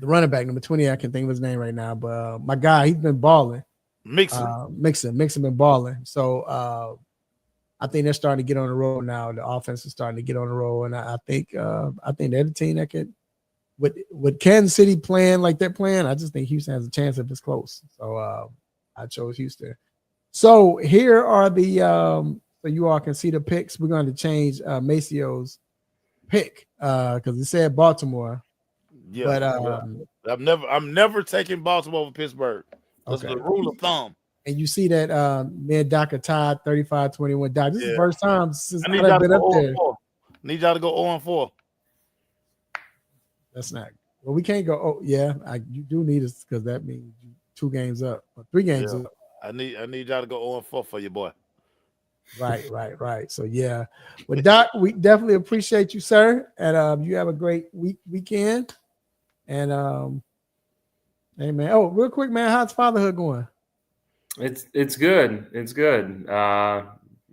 running back, number 20, I can't think of his name right now, but my guy, he's been balling. Mixon been balling. So I think they're starting to get on the road now. The offense is starting to get on the road. And I think they're the team that could, with Kansas City playing like they're playing, I just think Houston has a chance if it's close. So I chose Houston. So here are the so you all can see the picks. We're going to change Macio's pick because it said Baltimore. Yeah, but I'm never taking Baltimore over Pittsburgh. That's the rule of thumb. And you see that me and Doc are tied 35-21. Doc, this is the first time since I need y'all been to up go there. 0-4. Need y'all to go 0-4. That's not. Well, we can't go. Oh, yeah, you do need us because that means 2 games up or 3 games up. I need y'all to go 0-4 for your boy. Right. So yeah, well, Doc, we definitely appreciate you, sir, and you have a great weekend. And hey, man. Oh, real quick, man, how's fatherhood going? It's good. It's good. I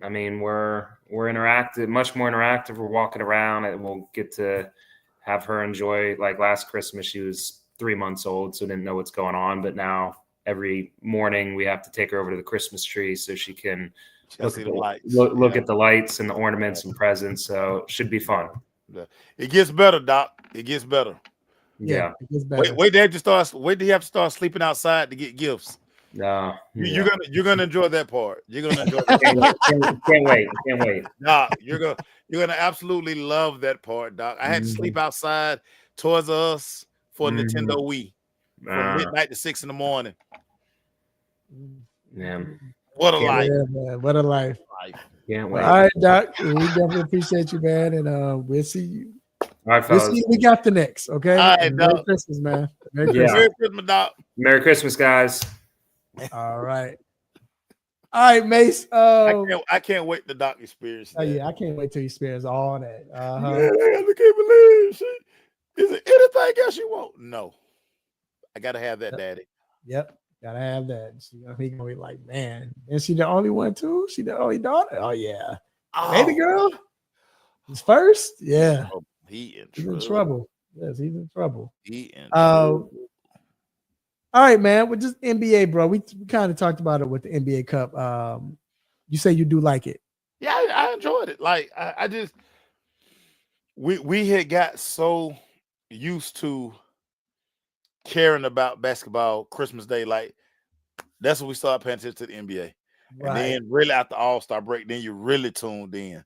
mean, we're interactive, much more interactive. We're walking around, and we'll get to have her enjoy. Like last Christmas, she was 3 months old, so didn't know what's going on. But now every morning we have to take her over to the Christmas tree so she can look at the lights and the ornaments and presents. So it should be fun. It gets better, Doc. It gets better. Yeah. It gets better. Wait till you have to start sleeping outside to get gifts. Yeah. You're gonna enjoy that part. You're gonna enjoy that. Can't wait. Can't wait. Doc, you're gonna absolutely love that part, Doc. I had to sleep outside Toys R Us for Nintendo Wii from midnight to 6 a.m. Yeah. What a Can't life! Yeah, man. What a life. Can't All wait. right, Doc. We definitely appreciate you, man. And we'll see you. All right, We'll fellas. see you week after next. Okay. All right, And Merry Doc. Christmas, man. Merry Yeah. Christmas. Merry Christmas, Doc. Merry Christmas, guys. All right. All right, Mace. I can't wait the Doc experience. Oh, yeah, I can't wait till you experience all that. Yeah, I can't believe shit. Is there anything else you want? No. I gotta have that, Daddy. Yep. Gotta have that. He gonna be like, man, and she the only one too? She the only daughter? Oh yeah. Baby girl? He's first? Yeah. Oh, he's in trouble. Yes, he's in trouble. Trouble. All right, man. With just NBA, bro. We kind of talked about it with the NBA Cup. You say you do like it. Yeah, I enjoyed it. Like I just we had got so used to caring about basketball Christmas Day. Like that's when we started paying attention to the NBA. And then really after All-Star break, then you really tuned in.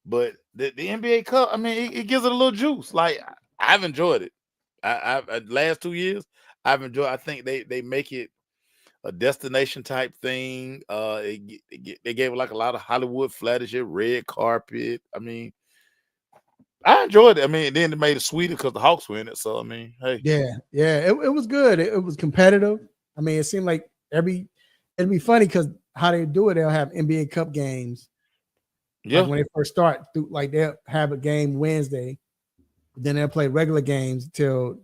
But the NBA Cup, I mean, it gives it a little juice. Like I've enjoyed it. I last 2 years, I've enjoyed. I think they make it a destination type thing. They gave it like a lot of Hollywood flatter shit, red carpet. I mean, I enjoyed it. I mean, then it made it sweeter because the Hawks were in it. So I mean, hey, yeah, it was good. It was competitive. I mean, it seemed like it'd be funny because how they do it, they'll have NBA Cup games. Yeah, like when they first start, like they'll have a game Wednesday, then they'll play regular games till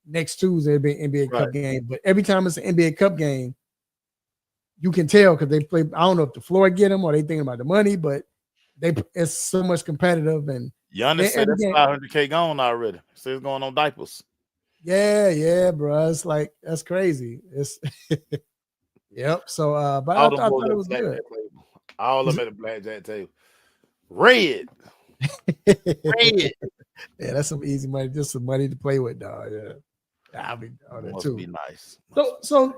next Tuesday. It'll be an NBA Cup game. But every time it's an NBA Cup game, you can tell because they play. I don't know if the floor get them or they thinking about the money, but it's so much competitive. And Giannis said that's $500K gone already. So it's going on diapers. Yeah, bro. It's like that's crazy. It's yep. So, but I thought it was good. All of them at the blackjack table. Red. Yeah, that's some easy money. Just some money to play with, dog. Yeah, I'll be on that too. Be nice. So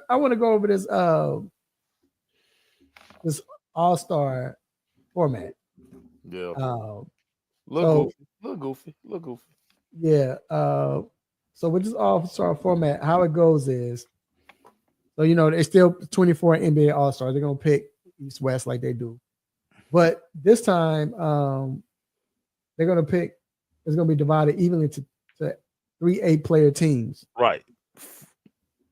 I want to go over this this all-star format. Yeah. Little goofy. Yeah. So with this all-star format, how it goes is, so there's still 24 NBA all-stars. They're gonna pick East West like they do, but this time they're gonna pick. It's gonna be divided evenly to 3 8-player teams. Right.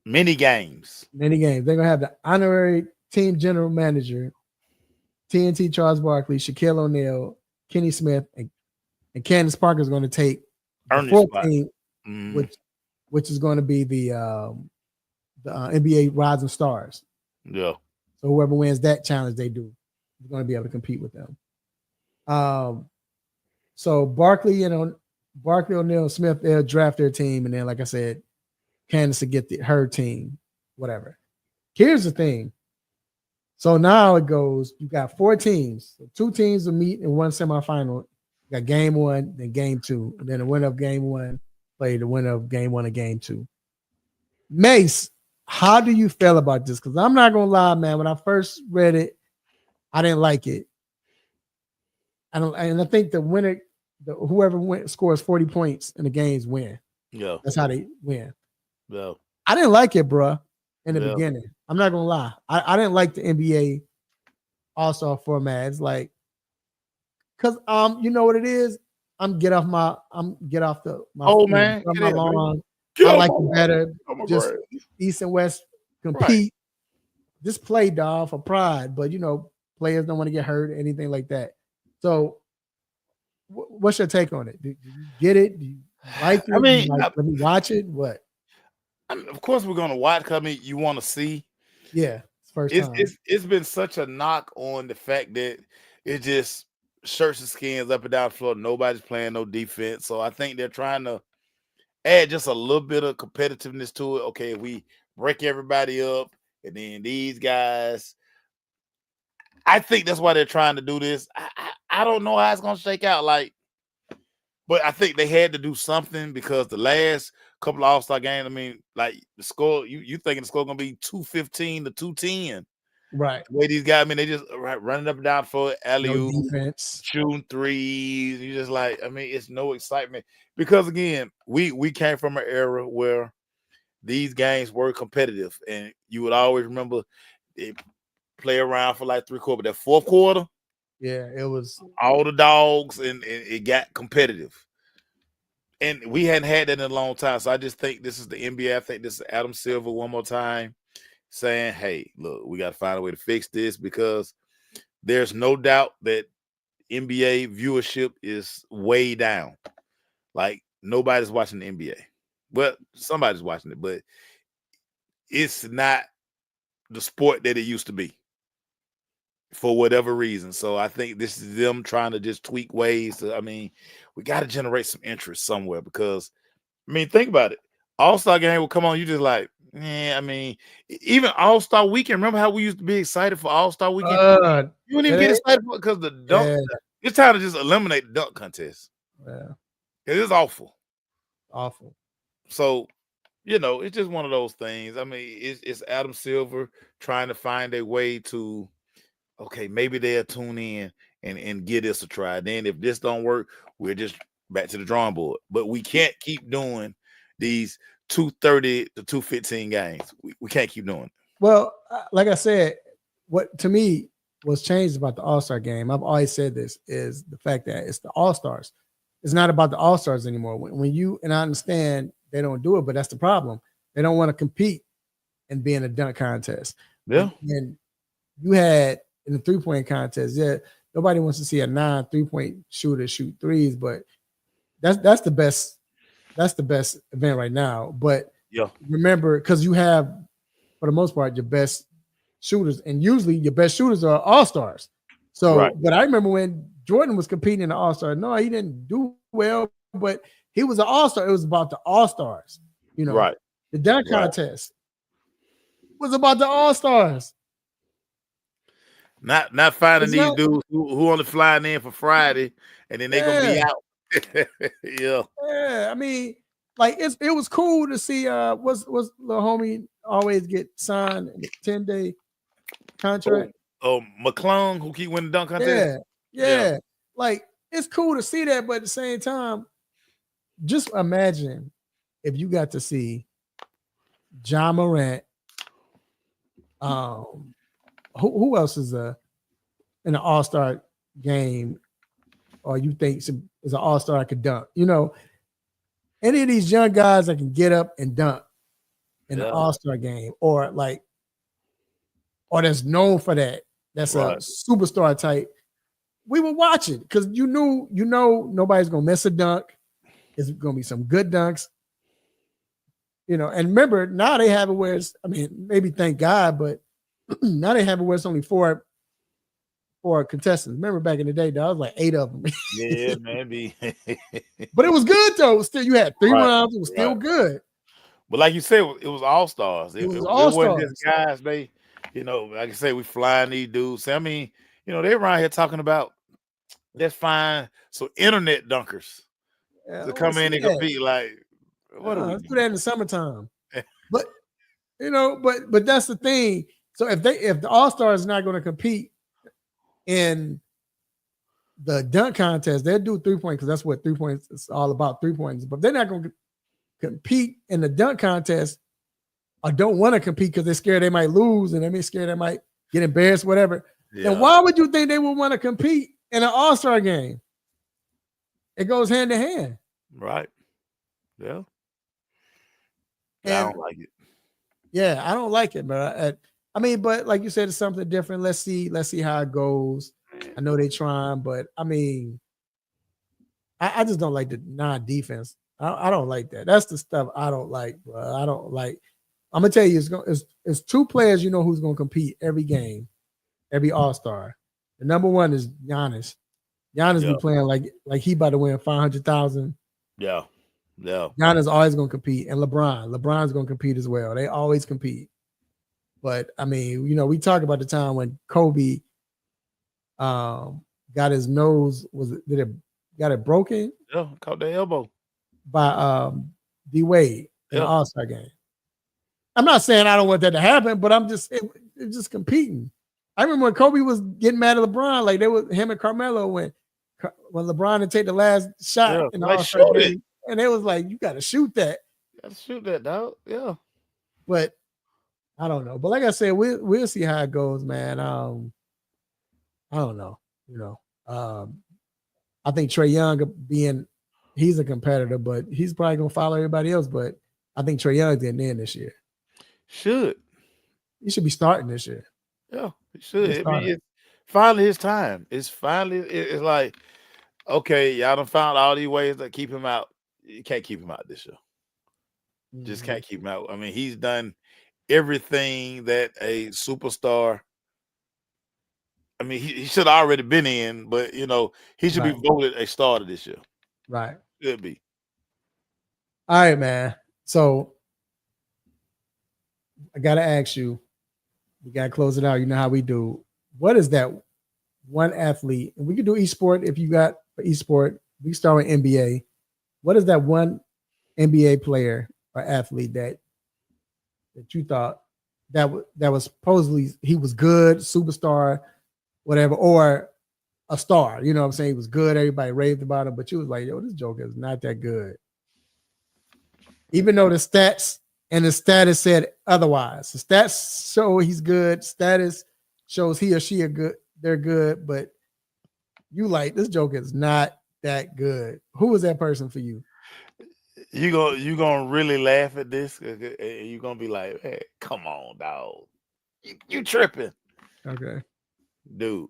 Many games. They're gonna have the honorary team general manager, TNT Charles Barkley, Shaquille O'Neal, Kenny Smith, and Candace Parker is going to take the fourth team, which is going to be the NBA Rising Stars. Yeah. So whoever wins that challenge, they do. Is going to be able to compete with them. So Barkley, O'Neal, Smith, they'll draft their team, and then, like I said, Candace will get her team, whatever. Here's the thing. So now it goes, you got 4 teams. So 2 teams will meet in one semifinal. You got game 1, then game 2. And then the winner of game 1 play the winner of game 1 and game 2. Mace, how do you feel about this? Because I'm not going to lie, man. When I first read it, I didn't like it. And I think the winner, whoever scores 40 points in the games win. Yeah. That's how they win. Yeah. I didn't like it, bro, in the beginning. I'm not gonna lie. I didn't like the NBA All-Star format. It's like, cause you know what it is? I'm get off my man. My lawn. I like it better. Just East and West compete. Right. Just play, dog, for pride. But players don't want to get hurt or anything like that. So what's your take on it? Do you get it? Do you like it? I mean, let me watch it. What? I mean, of course we're gonna watch. I mean, you want to see. Yeah, first time. It's been such a knock on the fact that it just shirts and skins up and down the floor. Nobody's playing no defense. So I think they're trying to add just a little bit of competitiveness to it. Okay, we break everybody up, and then these guys. I think that's why they're trying to do this. I don't know how it's gonna shake out. Like But I think they had to do something because the last couple of All-Star games, I mean, like the score, you thinking the score gonna be 215 to 210. Right. The way these guys, I mean, they just running up and down for No alley-oop, defense. shooting threes. You just like, I mean, it's no excitement because again, we came from an era where these games were competitive, and you would always remember they play around for like 3 quarters. But that fourth quarter, Yeah, it was. all the dogs, and it got competitive. And we hadn't had that in a long time. So I just think this is the NBA. I think this is Adam Silver one more time saying, hey, look, we got to find a way to fix this because there's no doubt that NBA viewership is way down. Like nobody's watching the NBA. Well, somebody's watching it, but it's not the sport that it used to be for whatever reason. So I think this is them trying to just tweak ways to, I mean, we got to generate some interest somewhere because, I mean, think about it. All-Star game will come on, you just like, I mean, even All-Star weekend. Remember how we used to be excited for All-Star weekend? You wouldn't even get excited because the dunk. Yeah. It's time to just eliminate the dunk contest. Yeah. It is awful. Awful. So, it's just one of those things. I mean, it's Adam Silver trying to find a way to, okay, maybe they'll tune in and give this a try. Then if this don't work, we're just back to the drawing board. But we can't keep doing these 230 to 215 games. We can't keep doing it. Well, like I said, what to me was changed about the All-Star game, I've always said this, is the fact that it's the All-Stars. It's not about the All-Stars anymore. When you, and I understand they don't do it, but that's the problem. They don't want to compete and be in a dunk contest. Yeah. And you had in the three-point contest, nobody wants to see a 9 3-point shooter shoot threes, but that's the best. That's the best event right now. But remember, because you have, for the most part, your best shooters, and usually your best shooters are all-stars. So, But I remember when Jordan was competing in the all-star. No, he didn't do well, but he was an all-star. It was about the all-stars. The dunk contest was about the all-stars. Not finding these dudes who only flying in for Friday, and then they're gonna be out. Yeah. I mean, like it was cool to see what's little homie always get signed in a 10-day contract. McClung, who keep winning dunk contest. Yeah. Like it's cool to see that, but at the same time, just imagine if you got to see John Morant. Who else is in an all-star game, or you think is an all-star I could dunk? Any of these young guys that can get up and dunk in an all-star game, or that's known for that. That's a superstar type. We will watch it because you know nobody's gonna miss a dunk. It's gonna be some good dunks. And remember, now they have it where it's, I mean, maybe thank God, but now they have it where it's only four contestants. Remember back in the day, there was like 8 of them. Yeah, maybe. But it was good though. Still, you had 3 rounds. It was still good. But like you said, it was all-stars. It was all-stars. It wasn't just guys. They, like I say, we flying these dudes. I mean, they're around here talking about let's find internet dunkers to come in and compete. Like, what are we do that in the summertime? But but that's the thing. So if the All-Star is not going to compete in the dunk contest, they'll do 3-point because that's what 3 points is all about, 3 points. But they're not going to compete in the dunk contest, or don't want to compete because they're scared they might lose, and they're scared they might get embarrassed, whatever. Yeah. And why would you think they would want to compete in an All-Star game? It goes hand in hand. Right. Yeah. And I don't like it. Yeah, I don't like it, but but like you said, it's something different. Let's see how it goes. I know they're trying, but I mean, I just don't like the non-defense. I don't like that. That's the stuff I don't like, bro. I don't like. I'm gonna tell you, it's 2 players who's gonna compete every game, every All-Star. The number 1 is Giannis. Giannis be playing like he about to win 500,000. Yeah. Giannis always gonna compete, and LeBron's gonna compete as well. They always compete. But I mean, we talk about the time when Kobe got his nose, did got it broken Yeah, caught the elbow. by D Wade in the Yeah. All-Star game. I'm not saying I don't want that to happen, but it's just competing. I remember when Kobe was getting mad at LeBron, like they was him and Carmelo when LeBron would take the last shot Yeah, in the like, All-Star shoot it. game, and it was like, you got to shoot that. Gotta shoot that, dog. Yeah. But I don't know. But like I said, we'll see how it goes, man. I don't know. I think Trae Young he's a competitor, but he's probably gonna follow everybody else. But I think Trae Young's getting in this year. Should. He should be starting this year. Yeah, he should. It's I mean, it's finally his time. It's like, okay, y'all done found all these ways to keep him out. You can't keep him out this year. Just can't keep him out. I mean, he's done everything that a superstar. I mean, he should have already been in, but he should be voted a starter this year. Right. Should be. All right, man. So I gotta ask you, we gotta close it out. You know how we do. What is that one athlete? And we can do each sport if you got each sport. We start with NBA. What is that one NBA player or athlete that you thought that was supposedly he was good, superstar, whatever, or a star? You know what I'm saying? He was good. Everybody raved about him, but you was like, yo, this joker is not that good. Even though the stats and the status said otherwise. The stats show he's good. Status shows he or she are good. They're good, but you like, this joker is not that good. Who was that person for you? You gonna really laugh at this? You're gonna be like, hey, come on, dog. You tripping. Okay. Dude.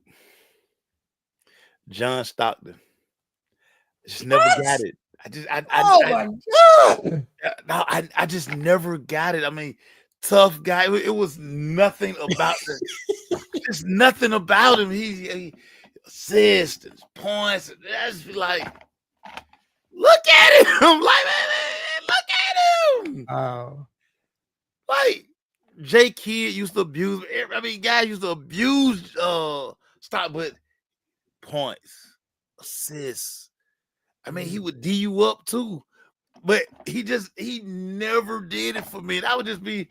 John Stockton. Just never got it. I just never got it. I mean, tough guy. It was nothing about just nothing about him. He assists and points. That's like, look at him. Like, man, look at him. Oh. Like, J Kidd used to abuse. I mean, guys used to abuse Stock, but points, assists. I mean, he would D you up too, but he never did it for me. That would just be.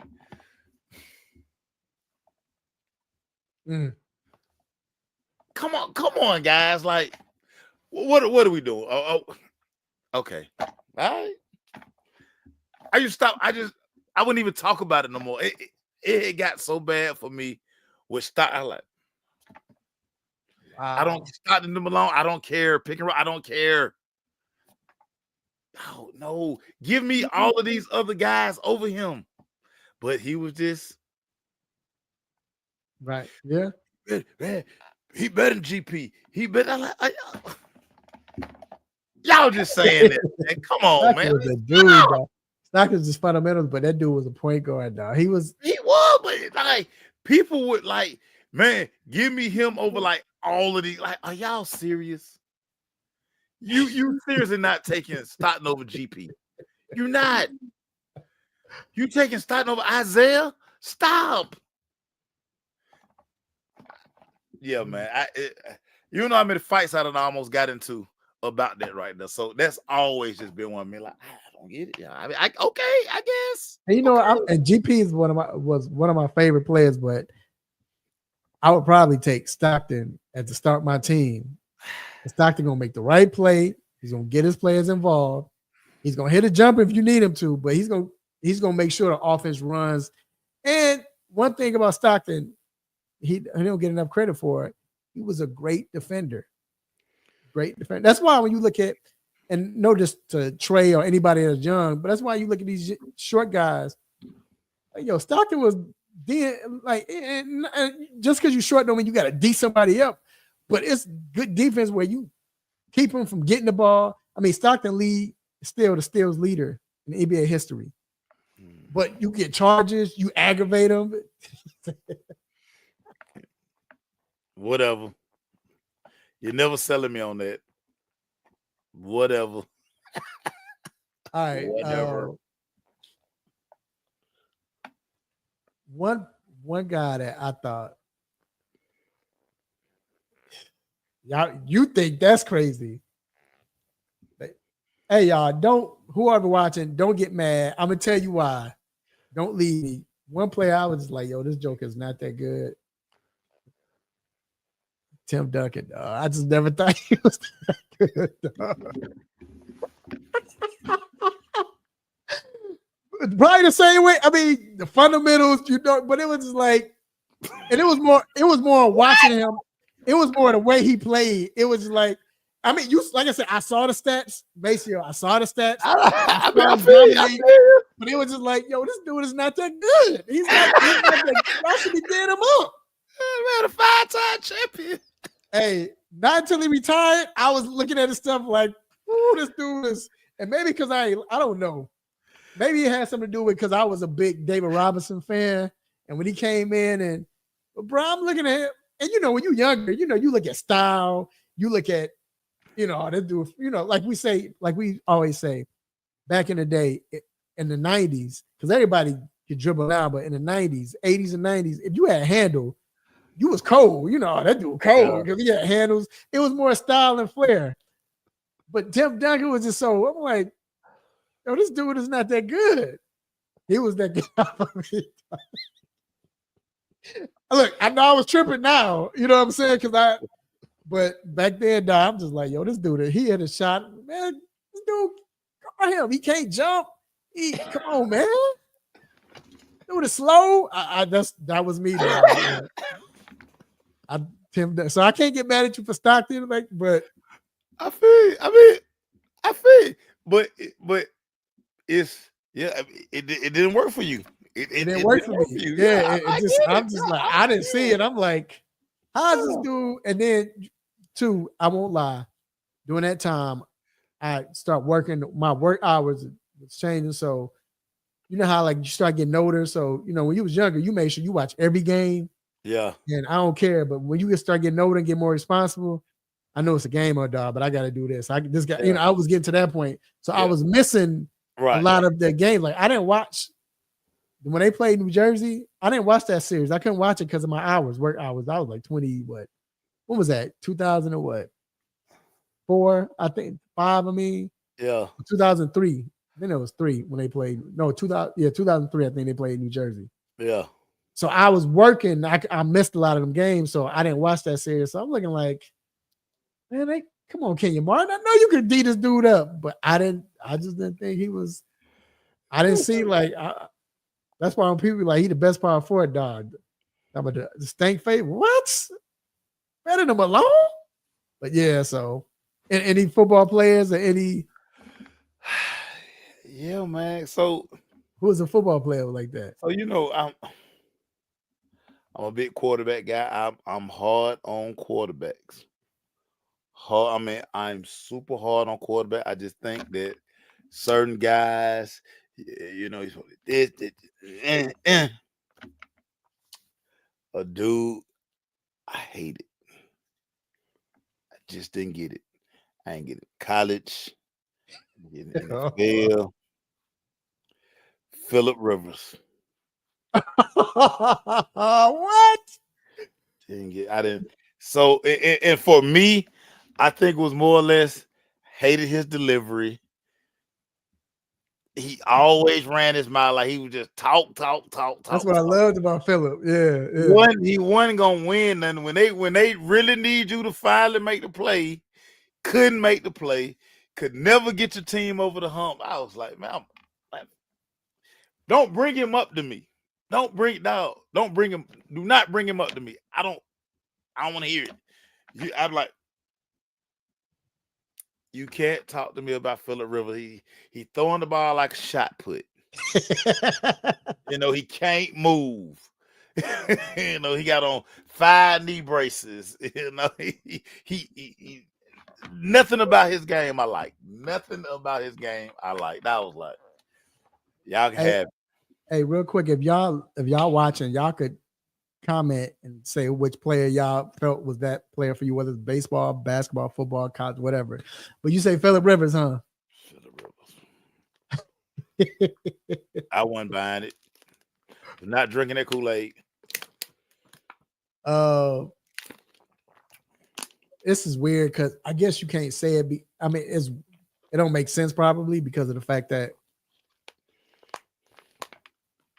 Come on, guys! Like, what are we doing? Okay, all right. I wouldn't even talk about it no more. It got so bad for me with Stock. I like. Wow. I don't start them alone. I don't care. Pick and roll. I don't care. No. Give me all of these other guys over him. But he was just right. Yeah. Man, he better than GP. He better. Y'all just saying that. Man. Come on, man. Was a dude, Stock was just fundamentals, but that dude was a point guard, dog. He was, but like people would like, man, give me him over like all of these. Like, are y'all serious? You seriously not taking Stockton over GP? You're not. You taking Stockton over Isaiah? Stop. Yeah, man. How many fights I almost got into about that right now. So that's always just been one of me. Like, I don't get it. Yeah, I mean, okay, I guess. And and GP is was one of my favorite players, but I would probably take Stockton at the start of my team. Stockton gonna make the right play. He's gonna get his players involved. He's gonna hit a jumper if you need him to, but he's gonna make sure the offense runs. And one thing about Stockton, he don't get enough credit for it. He was a great defender. Great defender. That's why when you look at, and no just to Trae or anybody that's young, but that's why you look at these short guys. Like, yo, Stockton was like, and just because you short don't mean you got to D somebody up. But it's good defense where you keep him from getting the ball. I mean, Stockton still the steals leader in NBA history. But you get charges, you aggravate them. Whatever. You're never selling me on that. Whatever. All right. Whatever. One guy that I thought, y'all, you think that's crazy. Hey, y'all, whoever watching, don't get mad. I'm going to tell you why. Don't leave me. One player, I was just like, yo, this joke is not that good. Tim Duncan, I just never thought he was that good. Probably the same way. I mean, the fundamentals, but it was just like, and it was more watching him. It was more the way he played. It was just like, I mean, like I said, I saw the stats, basically. I saw the stats. I feel you. But it was just like, yo, this dude is not that good. He's not that good. Y'all should be getting him up. Man, a 5-time champion. Hey, not until he retired, I was looking at his stuff like, ooh, this dude is, and maybe because I don't know. Maybe it had something to do with because I was a big David Robinson fan. And when he came in bro, I'm looking at him, and when you're younger, you look at style, you look at, this dude, like we always say, back in the day, in the 90s, because everybody could dribble now, but in the 90s, 80s and 90s, if you had a handle, you was cold. That dude cold because he had handles. It was more style and flair. But Tim Duncan was just so, I'm like, yo, this dude is not that good. He was that guy for me. Look, I know I was tripping now. You know what I'm saying? But back then, I'm just like, yo, this dude, he had a shot. Man, this dude, come on him. He can't jump. Come on, man. Dude is slow. That was me. So I can't get mad at you for Stockton, but I feel. But it's it didn't work for you. It didn't work for me. Yeah, I'm just like, I didn't see it. I'm like, how's this dude? And then, two, I won't lie. During that time, I start working. My work hours was changing. So, you know how you start getting older. So, when you was younger, you made sure you watch every game. Yeah. And I don't care. But when you start getting older and get more responsible, I know it's a game or dog, but I got to do this. I was getting to that point. So I was missing a lot of the game. Like, I didn't watch when they played New Jersey. I didn't watch that series. I couldn't watch it because of my work hours. I was like 20, what was that? 2000 or what? 4, I think 5. I mean, 2003. Then it was 3 when they played. No, 2003. I think they played New Jersey. Yeah. So I was working. I missed a lot of them games, so I didn't watch that series. So I'm looking like, man, come on, Kenya Martin. I know you could D this dude up, but I just didn't think he was. I didn't see that's why when people be like, he the best power forward dog. I'm a stank face. What? Better than Malone? But yeah, so and any football players or any. Yeah, man. So who's a football player like that? So I'm a big quarterback guy. I'm hard on quarterbacks. I'm super hard on quarterback. I just think that certain guys, a dude, I hate it. I just didn't get it. I ain't get it. College, NFL, Phillip Rivers. What? I didn't. So, and for me, I think it was more or less hated his delivery. He always ran his mouth like he would just talk. That's what I loved about Phillip. Yeah. He wasn't gonna win nothing when they really need you to finally make the play. Couldn't make the play. Could never get your team over the hump. I was like, man, don't bring him up to me. Don't bring him. Do not bring him up to me. I don't want to hear it. I'm like, you can't talk to me about Phillip Rivers. He throwing the ball like a shot put. He can't move. He got on 5 knee braces. He nothing about his game I like. Nothing about his game I like. That was like, y'all can have it. Hey, real quick, if y'all watching, y'all could comment and say which player y'all felt was that player for you, whether it's baseball, basketball, football, college, whatever. But you say Phillip Rivers, huh? Phillip Rivers. I wasn't buying it. Not drinking that Kool-Aid. This is weird because I guess you can't say it. It's it don't make sense probably because of the fact that,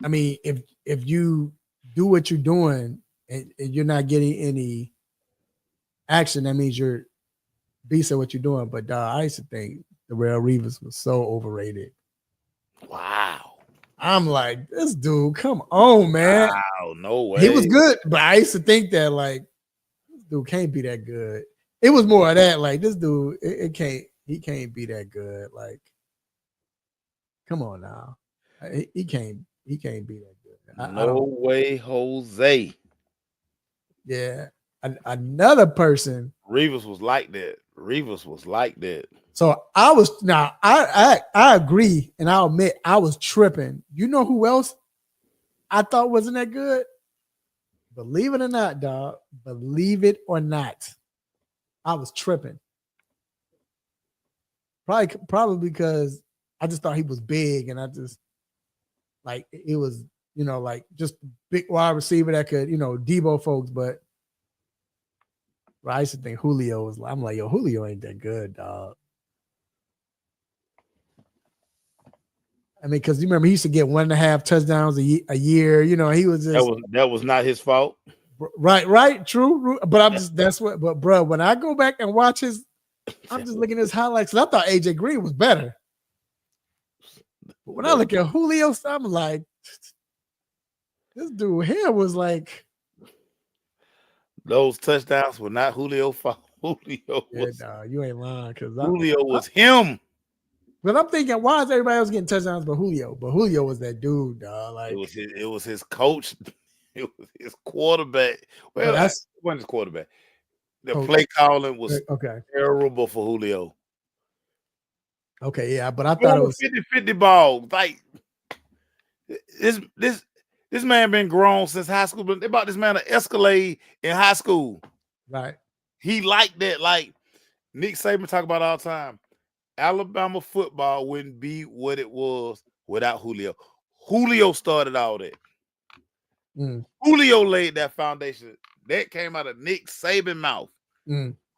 I mean, if you do what you're doing and you're not getting any action, that means you're beast at what you're doing. But I used to think Darrelle Revis was so overrated. Wow. I'm like, this dude, come on, man. Wow, no way. He was good, but I used to think that like this dude can't be that good. It was more of that, like this dude, he can't be that good. Like, come on now. He can't be that good. I No don't way, Jose. yeah. Another person. Revis was like that. Revis was like that. So I was now I agree and I'll admit I was tripping. You know who else I thought wasn't that good? Believe it or not, dog. Believe it or not. I was tripping. Probably because I just thought he was big and I just like it was, like just big wide receiver that could, Debo folks, but I used to think Julio was I'm like, yo, Julio ain't that good, dog. I mean, because you remember he used to get 1.5 touchdowns a year. He was just that was not his fault. Right, true. But I'm just but bro, when I go back and watch I'm just looking at his highlights. And I thought AJ Green was better. But when I look at Julio, I'm like, this dude here was like, those touchdowns were not Julio's fault. Julio was you ain't lying because Julio was him. But I'm thinking, why is everybody else getting touchdowns but Julio? But Julio was that dude, dog. Like it was his coach. It was his quarterback. Well, that's wasn't his quarterback. The play calling was terrible for Julio. Okay, yeah, but I thought it was 50-50 ball. Like this man been grown since high school, but they bought this man an Escalade in high school. Right. He liked that. Like Nick Saban talk about all the time. Alabama football wouldn't be what it was without Julio. Julio started all that. Julio laid that foundation. That came out of Nick Saban's mouth.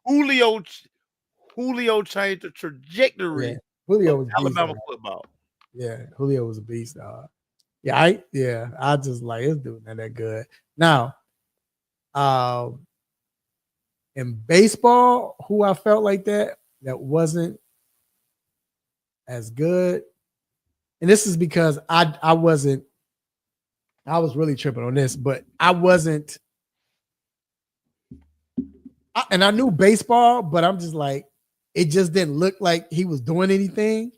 Julio changed the trajectory of Alabama football. Yeah, Julio was a beast, dog. I just like this dude not that good. Now, in baseball, who I felt like that wasn't as good, and this is because I was really tripping on this, but I wasn't, and I knew baseball, but I'm just like, it just didn't look like he was doing anything.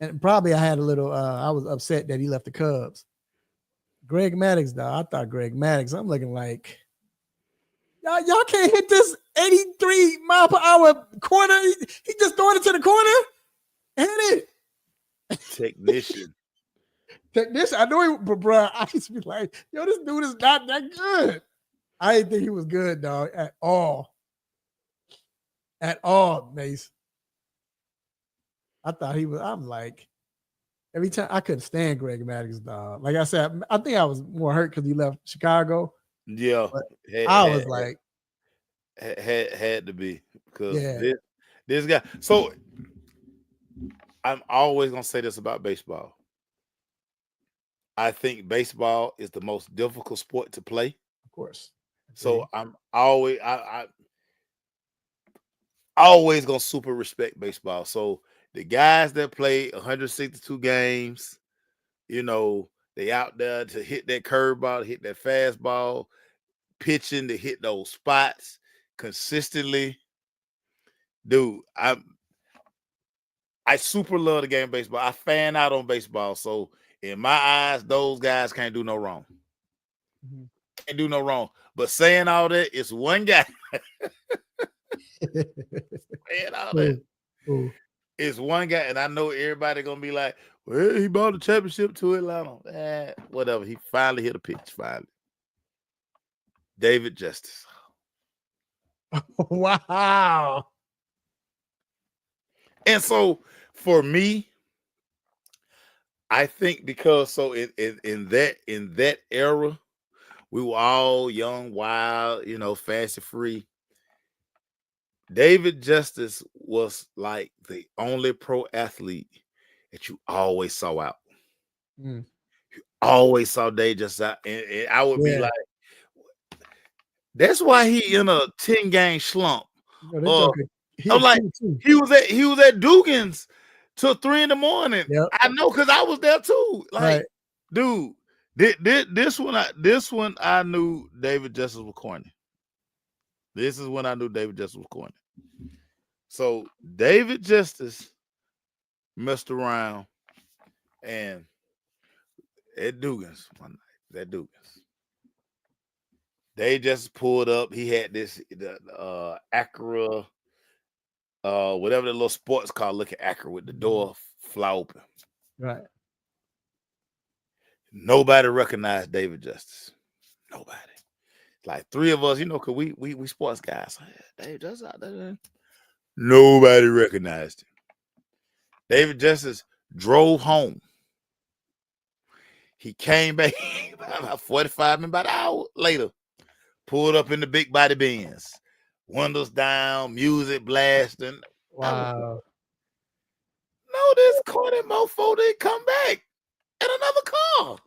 And probably I had a little, I was upset that he left the Cubs. Greg Maddux, though, I thought Greg Maddux, I'm looking like, y'all can't hit this 83 mile per hour corner. He just throwing it to the corner. Hit it. Technician. I know he, but bro, I used to be like, yo, this dude is not that good. I didn't think he was good, dog, at all. At all, Mace. I thought he was, I'm like, every time I couldn't stand Greg Maddux, dog. Like I said, I think I was more hurt because he left Chicago. Yeah. I was like, had to be because this guy. So I'm always gonna say this about baseball. I think baseball is the most difficult sport to play. Of course. So I'm always I always gonna super respect baseball. So the guys that play 162 games, they out there to hit that curveball, hit that fastball, pitching to hit those spots consistently. Dude, I super love the game of baseball. I fan out on baseball. So in my eyes, those guys can't do no wrong. Can't do no wrong. But saying all that, it's one guy. Saying all that. It's one guy, and I know everybody gonna be like, well, he brought the championship to Atlanta. Whatever. He finally hit a pitch. Finally. David Justice. Wow. And so for me, I think because in that era, we were all young, wild, fast and free. David Justice was like the only pro athlete that you always saw out. Mm. Always saw David Justice out. And I would be Yeah. like, that's why he in a 10-game slump. You know, that joker, he I'm a like, cute too. he was at Dugan's till 3 in the morning. Yep. I know because I was there too. Like, Right. dude, this one I knew David Justice was corny. This is when I knew David Justice was corny. So David Justice messed around and at Dugan's one night. That Dugan's. They just pulled up. He had the Acura, whatever the little sports car looking Acura with the door fly open. Right. Nobody recognized David Justice. Nobody. Like 3 of us, you know, cause we sports guys. David Justice out there. Nobody recognized him. David Justice drove home. He came back about 45 minutes, about an hour later. Pulled up in the big body Benz. Windows down, music blasting. Wow. No, this corny mofo didn't come back in another car.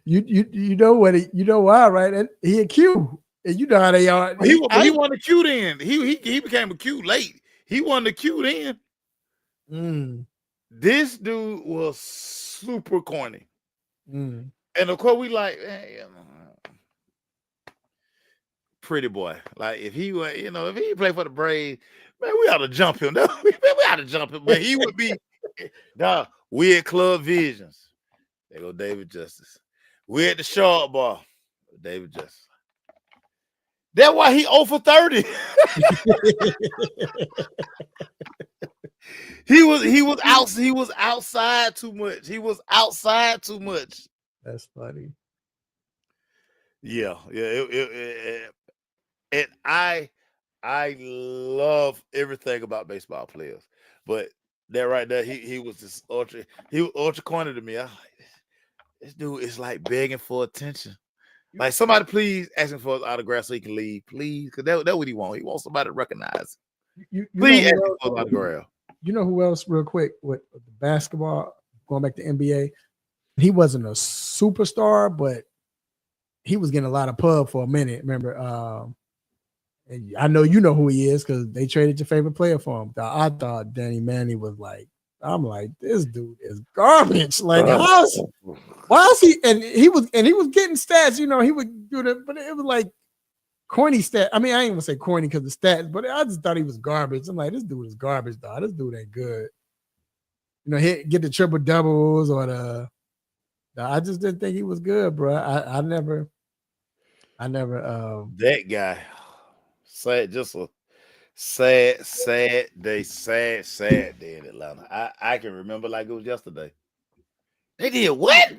You know what you know why, right? And he a Q. And you know how they are. He won the Q then. He became a Q late. He won the Q then. Mm. This dude was super corny. Mm. And of course, we like, hey, pretty boy. Like if he were, if he played for the Braves, man, we ought to jump him. We ought to jump him. But he would be weird club visions. There go David Justice. We at the short bar. David Justice. That's why he 0 for 30. He was outside too much. He was outside too much. That's funny. Yeah. And I love everything about baseball players, but that right there, he was just ultra corny to me. I was like, this dude is like begging for attention. Like somebody please ask him for his autograph so he can leave, please, because that's what he wants. He wants somebody to recognize him. Please ask him for his autograph. You know who else, real quick, with the basketball, going back to NBA, he wasn't a superstar, but he was getting a lot of pub for a minute. Remember, and I know you know who he is because they traded your favorite player for him. I thought Danny Manny was like, I'm like, this dude is garbage. Like, why is he? And he was getting stats. You know, he would do that, but it was like corny stat. I mean, I ain't gonna say corny because of stats, but I just thought he was garbage. I'm like, this dude is garbage, dog. This dude ain't good. You know, get the triple doubles or I just didn't think he was good, bro. I never. That guy, just a sad day in Atlanta. I can remember like it was yesterday. They did what?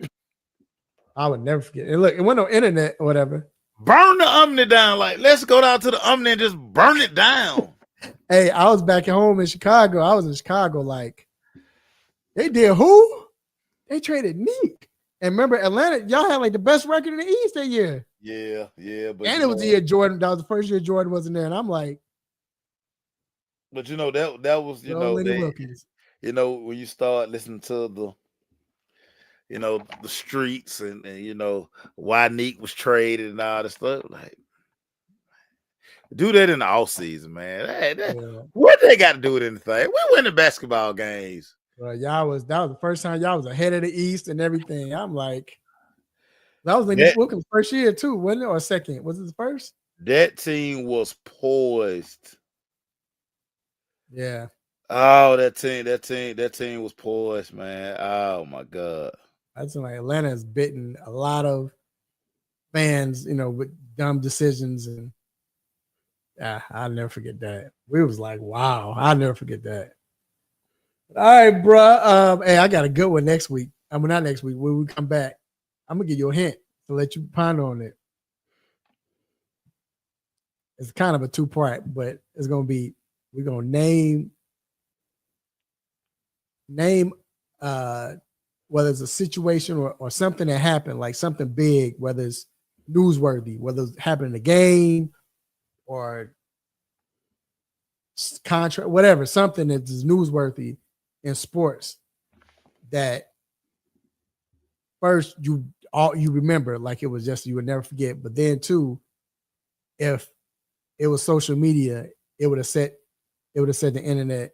I would never forget. And look, it went on internet or whatever. Burn the Omni down. Like, let's go down to the Omni and just burn it down. Hey, I was back at home in Chicago. I was in Chicago. Like, they did who? They traded Neek. And remember, Atlanta, y'all had like the best record in the East that year. Yeah. But and it was the year Jordan. That was the first year Jordan wasn't there. And I'm like, but that was Wilkins. When you start listening to the streets and why Neek was traded and all this stuff, like do that in the off season, man. What they got to do with anything? We win the basketball games. That was the first time y'all was ahead of the East and everything. I'm like, that was Nick Wilkins' first year too, wasn't it? Or second? Was it the first? That team was poised. Yeah. Oh, that team was poised, man. Oh my God. I just like Atlanta has bitten a lot of fans, with dumb decisions, and I'll never forget that. We was like, wow, I'll never forget that. All right, bro. Hey, I got a good one next week. I mean, not next week. When we come back, I'm gonna give you a hint to let you ponder on it. It's kind of a 2-part, but it's gonna be we're gonna name whether it's a situation or something that happened, like something big, whether it's newsworthy, whether it happened in a game or contract, whatever, something that is newsworthy in sports that first you remember like it was just you would never forget. But then too, if it was social media, it would have set the internet.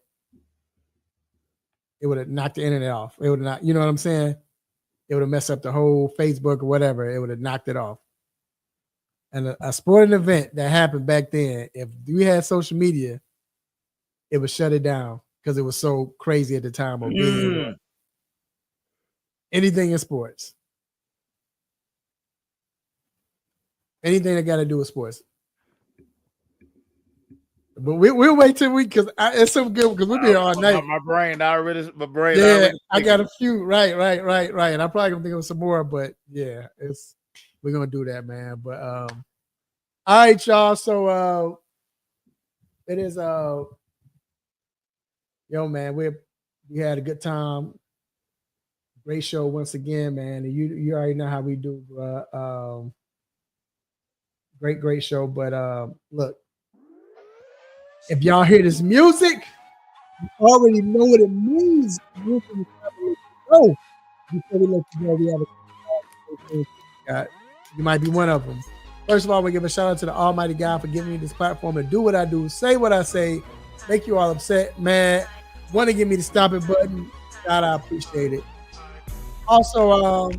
It would have knocked the internet off. It would have not, you know what I'm saying? It would have messed up the whole Facebook or whatever. It would have knocked it off. And a sporting event that happened back then, if we had social media, it would shut it down because it was so crazy at the time of being anything in sports. Anything that got to do with sports. But we'll wait till because it's so good because we'll be here all night. My brain already. Yeah, I got a few. Right. And I'm probably gonna think of some more, but yeah, we're gonna do that, man. But all right, y'all. So it is yo, man. We had a good time. Great show once again, man. And you already know how we do, bro. Great show. But look. If y'all hear this music, you already know what it means. You before we let you go, we have you might be one of them. First of all, we give a shout out to the Almighty God for giving me this platform to do what I do, say what I say, make you all upset, mad, want to give me the stop it button. God, I appreciate it. Also, I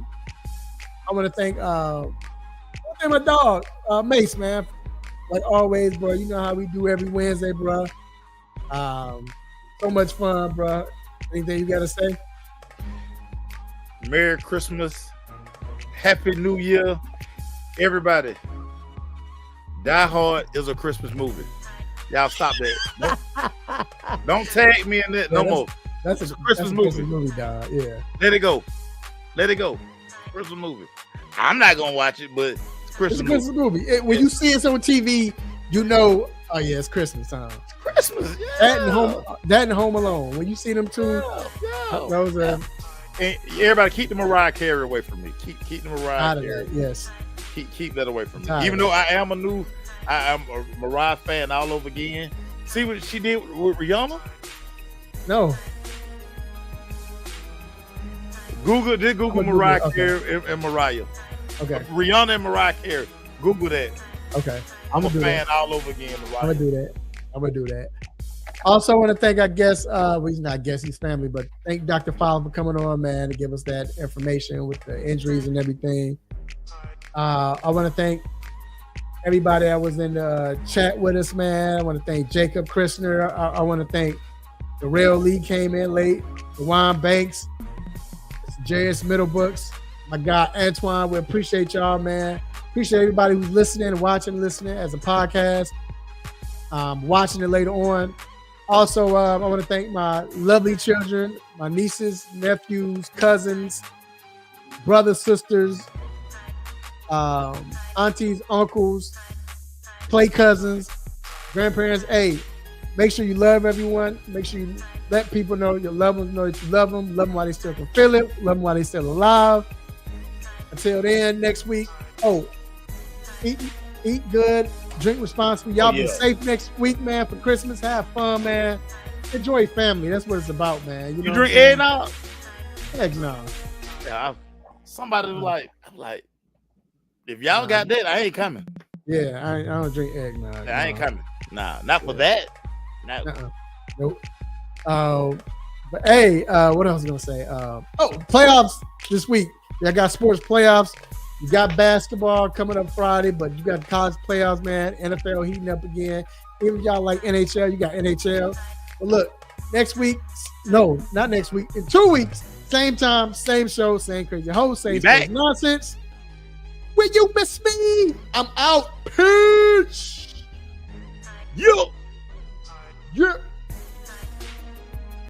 want to thank my dog, Mace, man. Like always, bro, you know how we do every Wednesday, bro. So much fun, bro. Anything you got to say? Merry Christmas. Happy New Year. Everybody. Die Hard is a Christmas movie. Y'all stop that. Don't tag me in that no more. That's a Christmas movie, dog. Yeah. Let it go. Christmas movie. I'm not going to watch it, but it's a Christmas movie. When you see it on TV, you know, oh yeah, it's Christmas time. It's Christmas, yeah. That and Home Alone. When you see them two, those are. And everybody keep the Mariah Carey away from me. Keep the Mariah Carey. Yes. Keep that away from me. Even though I am a Mariah fan all over again. See what she did with Rihanna? No. Google Mariah Carey and Mariah. Okay. Rihanna and Mariah Carey. Google that. Okay. I'm a fan all over again. I'm gonna do that. Also, I want to thank our guest. He's not guest, he's family, but thank Dr. Fowler for coming on, man, to give us that information with the injuries and everything. I want to thank everybody that was in the chat with us, man. I want to thank Jacob Christner. I want to thank the Rail Lee came in late. DeJuan Banks, Jarius Middlebooks. My guy Antoine, we appreciate y'all, man. Appreciate everybody who's listening and watching, listening as a podcast, watching it later on. Also, I want to thank my lovely children, my nieces, nephews, cousins, brothers, sisters, aunties, uncles, play cousins, grandparents. Hey, make sure you love everyone. Make sure you let people know your loved ones know that you love them while they still can feel it, love them while they still alive. Until then, next week, eat good, drink responsibly. Y'all be safe next week, man, for Christmas. Have fun, man. Enjoy family. That's what it's about, man. You drink eggnog? Eggnog. Yeah, somebody was like, if y'all got that, I ain't coming. Yeah, I don't drink eggnog. Yeah, I ain't coming. Nah, not for that. Nope. But hey, what else was I gonna say? Playoffs this week. I got sports playoffs. You got basketball coming up Friday, but you got college playoffs, man. NFL heating up again. Even y'all like NHL, you got NHL. But look, next week, no, not next week. In 2 weeks, same time, same show, same crazy host, same nonsense. Will you miss me? I'm out. Peace.